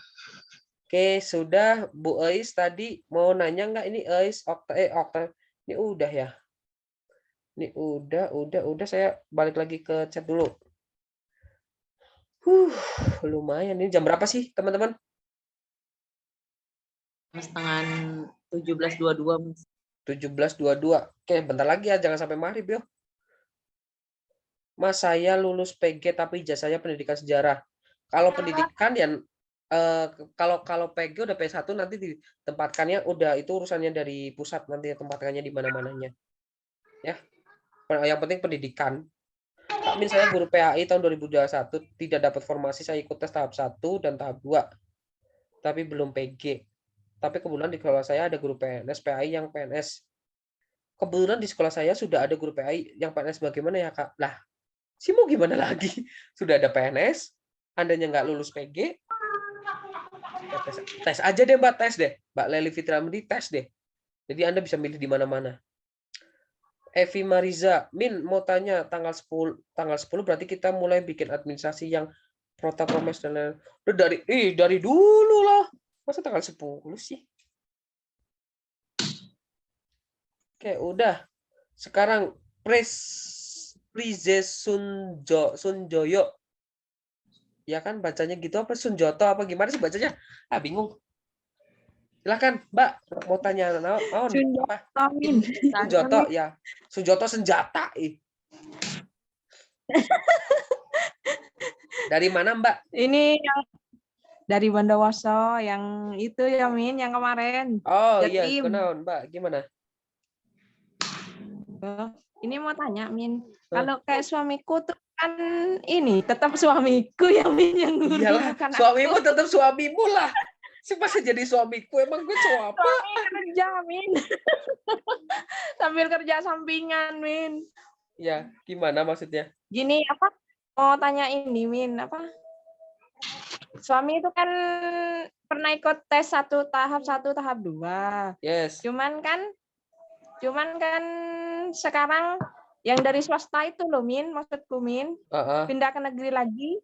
S1: Oke, sudah Bu Eis tadi mau nanya nggak ini Eis Okta ini udah ya? Ini udah saya balik lagi ke chat dulu. Lumayan ini jam berapa sih, teman-teman?
S21: Setengah 17.22, Mas.
S1: 17.22. Oke, bentar lagi ya, jangan sampai maghrib yo. Mas, saya lulus PG tapi ijazahnya pendidikan sejarah. Kalau pendidikan ya kalau PG udah P1 nanti ditempatkannya udah itu urusannya dari pusat, nanti tempatkannya di mana-mananya. Ya. Yang penting pendidikan. Kak Min, saya guru PAI tahun 2021, tidak dapat formasi, saya ikut tes tahap 1 dan tahap 2. Tapi belum PG. Tapi kebetulan di sekolah saya ada guru PNS PAI yang PNS. Kebetulan di sekolah saya sudah ada guru PAI yang PNS, bagaimana ya Kak? Lah, sih mau gimana lagi? Sudah ada PNS, Andanya nggak lulus PG, ya tes aja deh Mbak, tes deh. Mbak Leli Fitramdi tes deh. Jadi Anda bisa milih di mana-mana. Evi Mariza, Min mau tanya tanggal 10 berarti kita mulai bikin administrasi yang prota promes dan lain. Udah dari dulu lah. Masa tanggal 10 sih? Oke, udah. Sekarang Prize Sunjoyo. Ya kan bacanya gitu apa Sunjoto apa gimana sih bacanya? Ah bingung. Silakan, Mbak, mau tanya naon? Sunjoto ya. Sunjoto senjata. Dari mana, Mbak?
S22: Ini yang dari Bondowoso yang itu ya Min, yang kemarin.
S1: Oh iya, kenal Mbak, gimana?
S22: Ini mau tanya Min, kalau kayak suamiku tuh kan ini tetap suamiku ya Min yang guru.
S1: Iyalah, suamimu tetap suamimu lah. Siapa sih jadi suamiku? Emang gue cowok apa?
S22: Kerja Min. Sambil kerja sampingan Min.
S1: Ya, gimana maksudnya?
S22: Gini apa? Mau tanya ini Min, apa? Suami itu kan pernah ikut tes 1 tahap 2.
S1: Yes.
S22: Cuman kan sekarang yang dari swasta itu loh Min, maksudku Min, pindah ke negeri lagi.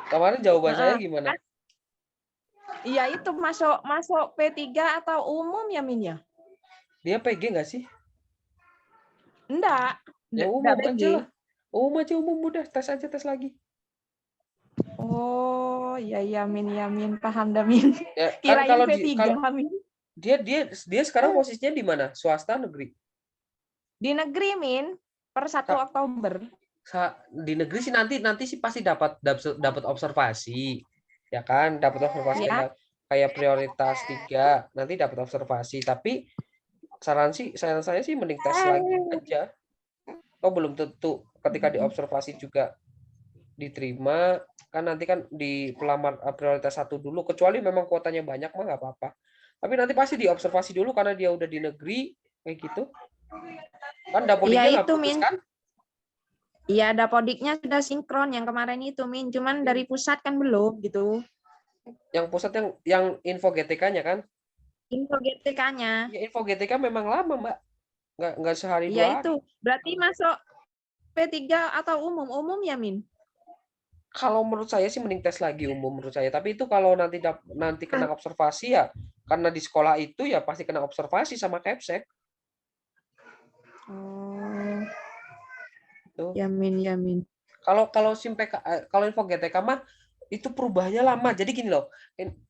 S1: Kemarin jawaban saya gimana?
S22: Iya itu masuk P3 atau umum ya Min ya?
S1: Dia PG nggak sih?
S22: Enggak.
S1: Ya umum aja. Umum udah tes aja, tes lagi.
S22: Oh iya Min paham dah Min.
S1: Ya,
S22: Kirain
S1: kalau
S22: P3 Min.
S1: Dia sekarang posisinya di mana? Swasta negeri?
S22: Di negeri Min per 1 Oktober.
S1: Di negeri sih nanti sih pasti dapat observasi. Ya kan, dapat observasi ya. Kayak prioritas 3 nanti dapat observasi. Tapi saran saya sih mending tes lagi aja. Oh belum tentu ketika diobservasi juga diterima kan, nanti kan di pelamar prioritas 1 dulu, kecuali memang kuotanya banyak mah nggak apa-apa. Tapi nanti pasti diobservasi dulu karena dia udah di negeri kayak gitu. Kan dapodiknya nggak putus kan?
S22: Iya, dapodiknya sudah sinkron yang kemarin itu Min, cuman dari pusat kan belum gitu.
S1: Yang pusat yang info GTK-nya kan?
S22: Info GTK-nya.
S1: Ya, info GTK memang lama, Mbak. Nggak sehari
S22: Ya
S1: 2 hari.
S22: itu. Berarti masuk P3 atau umum? Umum ya, Min?
S1: Kalau menurut saya sih mending tes lagi umum menurut saya. Tapi itu kalau nanti kena observasi ya, karena di sekolah itu ya pasti kena observasi sama Kepsek.
S22: Oh.
S1: Tuh.
S22: Yamin.
S1: Kalau kalau info GTK mah itu perubahannya lama. Jadi gini loh.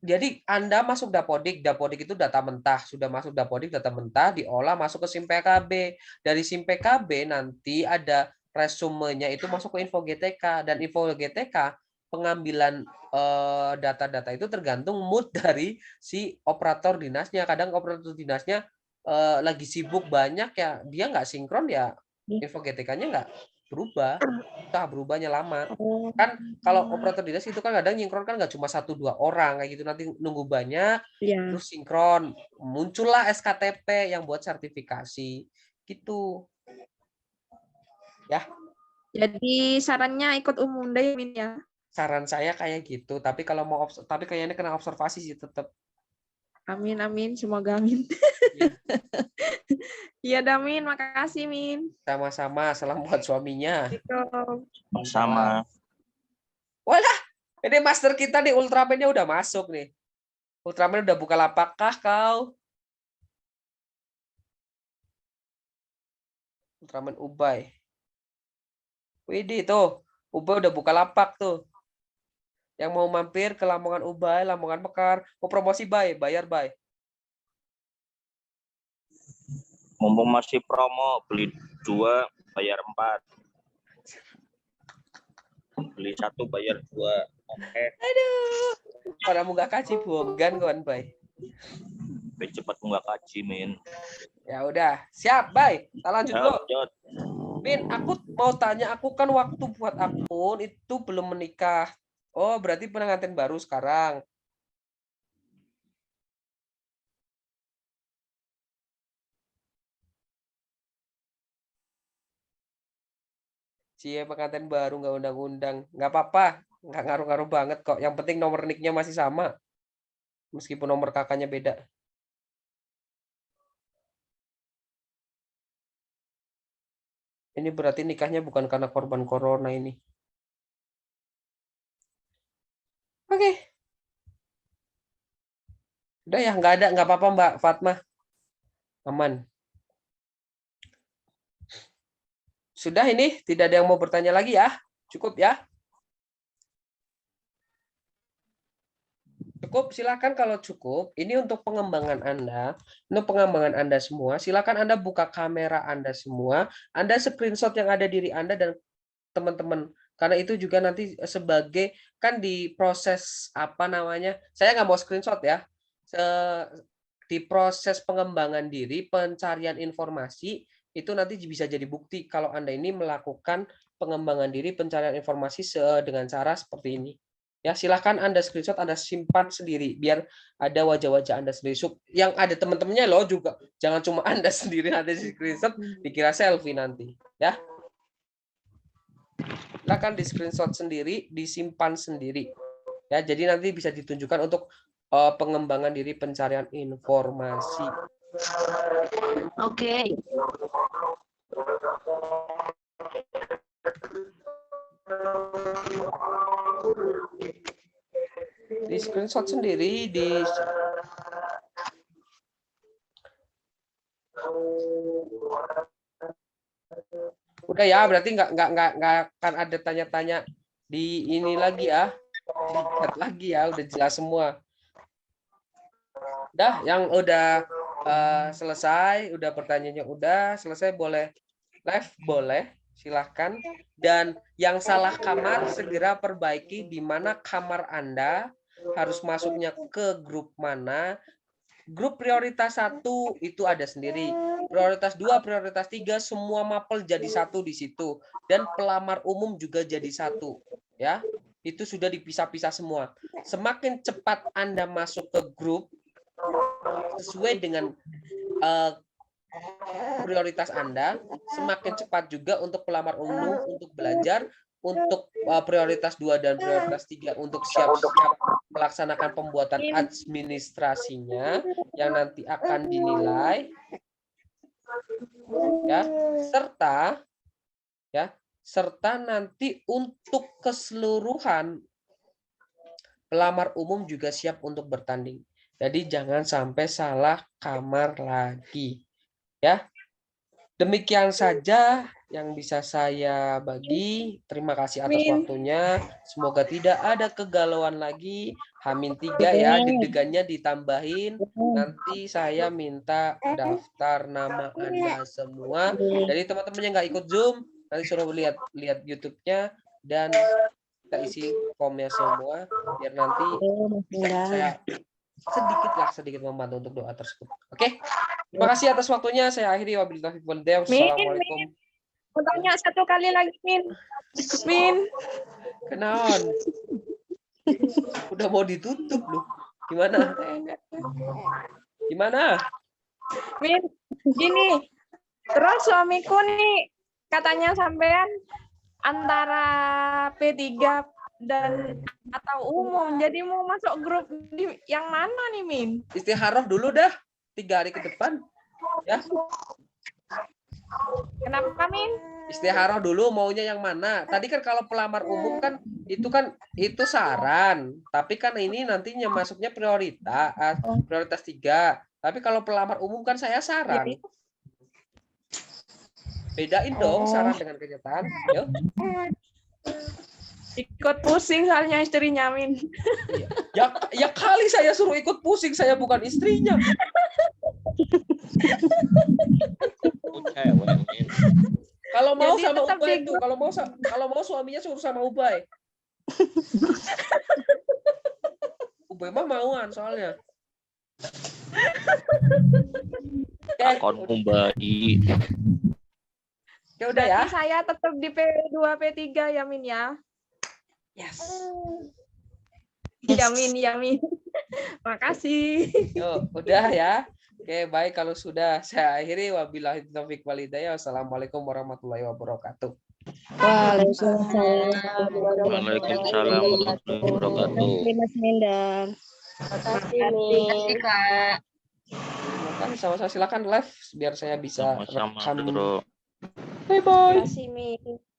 S1: Jadi Anda masuk Dapodik itu data mentah, sudah masuk Dapodik data mentah diolah masuk ke SIM PKB. Dari SIM PKB nanti ada resumenya itu masuk ke info GTK, dan info GTK pengambilan data-data itu tergantung mood dari si operator dinasnya. Kadang operator dinasnya lagi sibuk banyak ya, dia nggak sinkron ya, info GTK-nya nggak berubahnya lama. Kan kalau operator dinas itu kan kadang sinkron kan nggak cuma 1-2 orang kayak gitu, nanti nunggu banyak terus sinkron, muncullah SKTP yang buat sertifikasi gitu ya.
S22: Jadi sarannya ikut umum deh, Min ya.
S1: Saran saya kayak gitu, tapi kalau mau tapi kayaknya kena observasi sih tetap.
S22: Amin, semoga amin. Iya, Damin, makasih, Min.
S1: Sama-sama, salam buat suaminya.
S4: Sama.
S1: Walah, ini master kita nih, Ultraman-nya udah masuk nih. Ultraman udah buka lapakkah kau? Ultraman Ubay. Widih tuh, Ubay udah buka lapak tuh. Yang mau mampir ke Lamongan Ubay, Lamongan Mekar, mau promosi Bay, bayar Bay.
S2: Mumpung masih promo, beli 2 bayar 4. Beli 1 bayar 2. Oke.
S1: Aduh. Pada munggah kaji bogan kawan Bay.
S2: Cepat munggah kaji, Min.
S1: Ya udah, siap Bay. Kita lanjut dulu. Min, aku mau tanya, aku kan waktu buat akun itu belum menikah. Oh, berarti pengantin baru sekarang. Cie, pengantin baru nggak undang-undang. Nggak apa-apa, nggak ngaruh-ngaruh banget kok. Yang penting nomor nicknya masih sama. Meskipun nomor kakaknya beda. Ini berarti nikahnya bukan karena korban corona ini. Oke. Udah ya, nggak apa-apa Mbak Fatma. Aman. Sudah ini, tidak ada yang mau bertanya lagi ya? Cukup ya? Cukup, silakan kalau cukup. Ini untuk pengembangan Anda, semua. Silakan Anda buka kamera Anda semua. Anda screenshot yang ada diri Anda dan teman-teman. Karena itu juga nanti sebagai kan di proses apa namanya? Saya nggak mau screenshot ya. Di proses pengembangan diri, pencarian informasi itu nanti bisa jadi bukti kalau Anda ini melakukan pengembangan diri, pencarian informasi dengan cara seperti ini. Ya, silahkan Anda screenshot, Anda simpan sendiri biar ada wajah-wajah Anda sendiri. Yang ada teman-temannya loh juga. Jangan cuma Anda sendiri ada di screenshot dikira selfie nanti, ya. Silahkan di screenshot sendiri, disimpan sendiri. Ya, jadi nanti bisa ditunjukkan untuk pengembangan diri, pencarian informasi.
S20: Oke.
S1: Di screenshot sendiri udah ya, berarti nggak akan ada tanya-tanya di ini lagi ya, dilihat lagi ya, udah jelas semua. Udah, yang udah selesai, udah pertanyaannya udah selesai, boleh live, boleh, silahkan. Dan yang salah kamar segera perbaiki, di mana kamar Anda harus masuknya ke grup mana. Grup prioritas 1 itu ada sendiri, prioritas 2, prioritas 3 semua mapel jadi satu di situ, dan pelamar umum juga jadi satu, ya. Itu sudah dipisah-pisah semua. Semakin cepat Anda masuk ke grup sesuai dengan prioritas Anda, semakin cepat juga untuk pelamar umum untuk belajar, untuk prioritas 2 dan prioritas 3 untuk siap-siap melaksanakan pembuatan administrasinya yang nanti akan dinilai, ya, serta nanti untuk keseluruhan pelamar umum juga siap untuk bertanding. Jadi jangan sampai salah kamar lagi, ya. Demikian saja yang bisa saya bagi. Terima kasih atas waktunya. Semoga tidak ada kegalauan lagi. H-3 ya, deg-degannya ditambahin. Nanti saya minta daftar nama Anda semua. Jadi teman-teman yang nggak ikut Zoom, nanti suruh lihat YouTube-nya dan kita isi formnya semua biar nanti saya sedikit membantu untuk doa tersebut. Oke. Terima kasih atas waktunya. Saya akhiri. Wabillahi taufiq wal hidayah. Wassalamualaikum.
S22: Mau tanya satu kali lagi, Min.
S1: Kenaon? Udah mau ditutup loh. Gimana?
S22: Min, gini. Terus suamiku nih katanya sampean antara P3 dan atau umum. Jadi mau masuk grup yang mana nih, Min?
S1: Istikharah dulu dah. 3 hari ke depan. Ya.
S22: Kenapa, Min?
S1: Istikharah dulu maunya yang mana. Tadi kan kalau pelamar umum kan itu saran. Tapi kan ini nantinya masuknya prioritas 3. Tapi kalau pelamar umum kan saya saran. Bedain dong saran dengan kenyataan. Yuk.
S22: Ikut pusing soalnya istrinya, Min.
S1: Ya kali saya suruh ikut pusing, saya bukan istrinya. Kalau mau
S22: Jadi
S1: sama
S22: tetap
S1: Ubay
S22: di
S1: itu, kalau mau suaminya suruh sama Ubay. Ubay mah mauan soalnya.
S2: Akun Ubay.
S1: Ya udah ya.
S22: Berarti saya tetap di P2, P3 ya, Min ya.
S1: Yes.
S22: Yamin. Makasih.
S1: Yo, udah ya. Oke, baik kalau sudah saya akhiri. Wabillahi taufiq wal hidayah. Wassalamualaikum warahmatullahi wabarakatuh.
S17: Waalaikumsalam
S2: warahmatullahi wabarakatuh.
S17: Mas Mindan.
S22: Terima kasih, Kak.
S1: Sama-sama, silakan live biar saya bisa
S2: Sama-sama,
S1: rekam.
S2: Bro.
S1: Bye bye.
S22: Terima kasih, Min.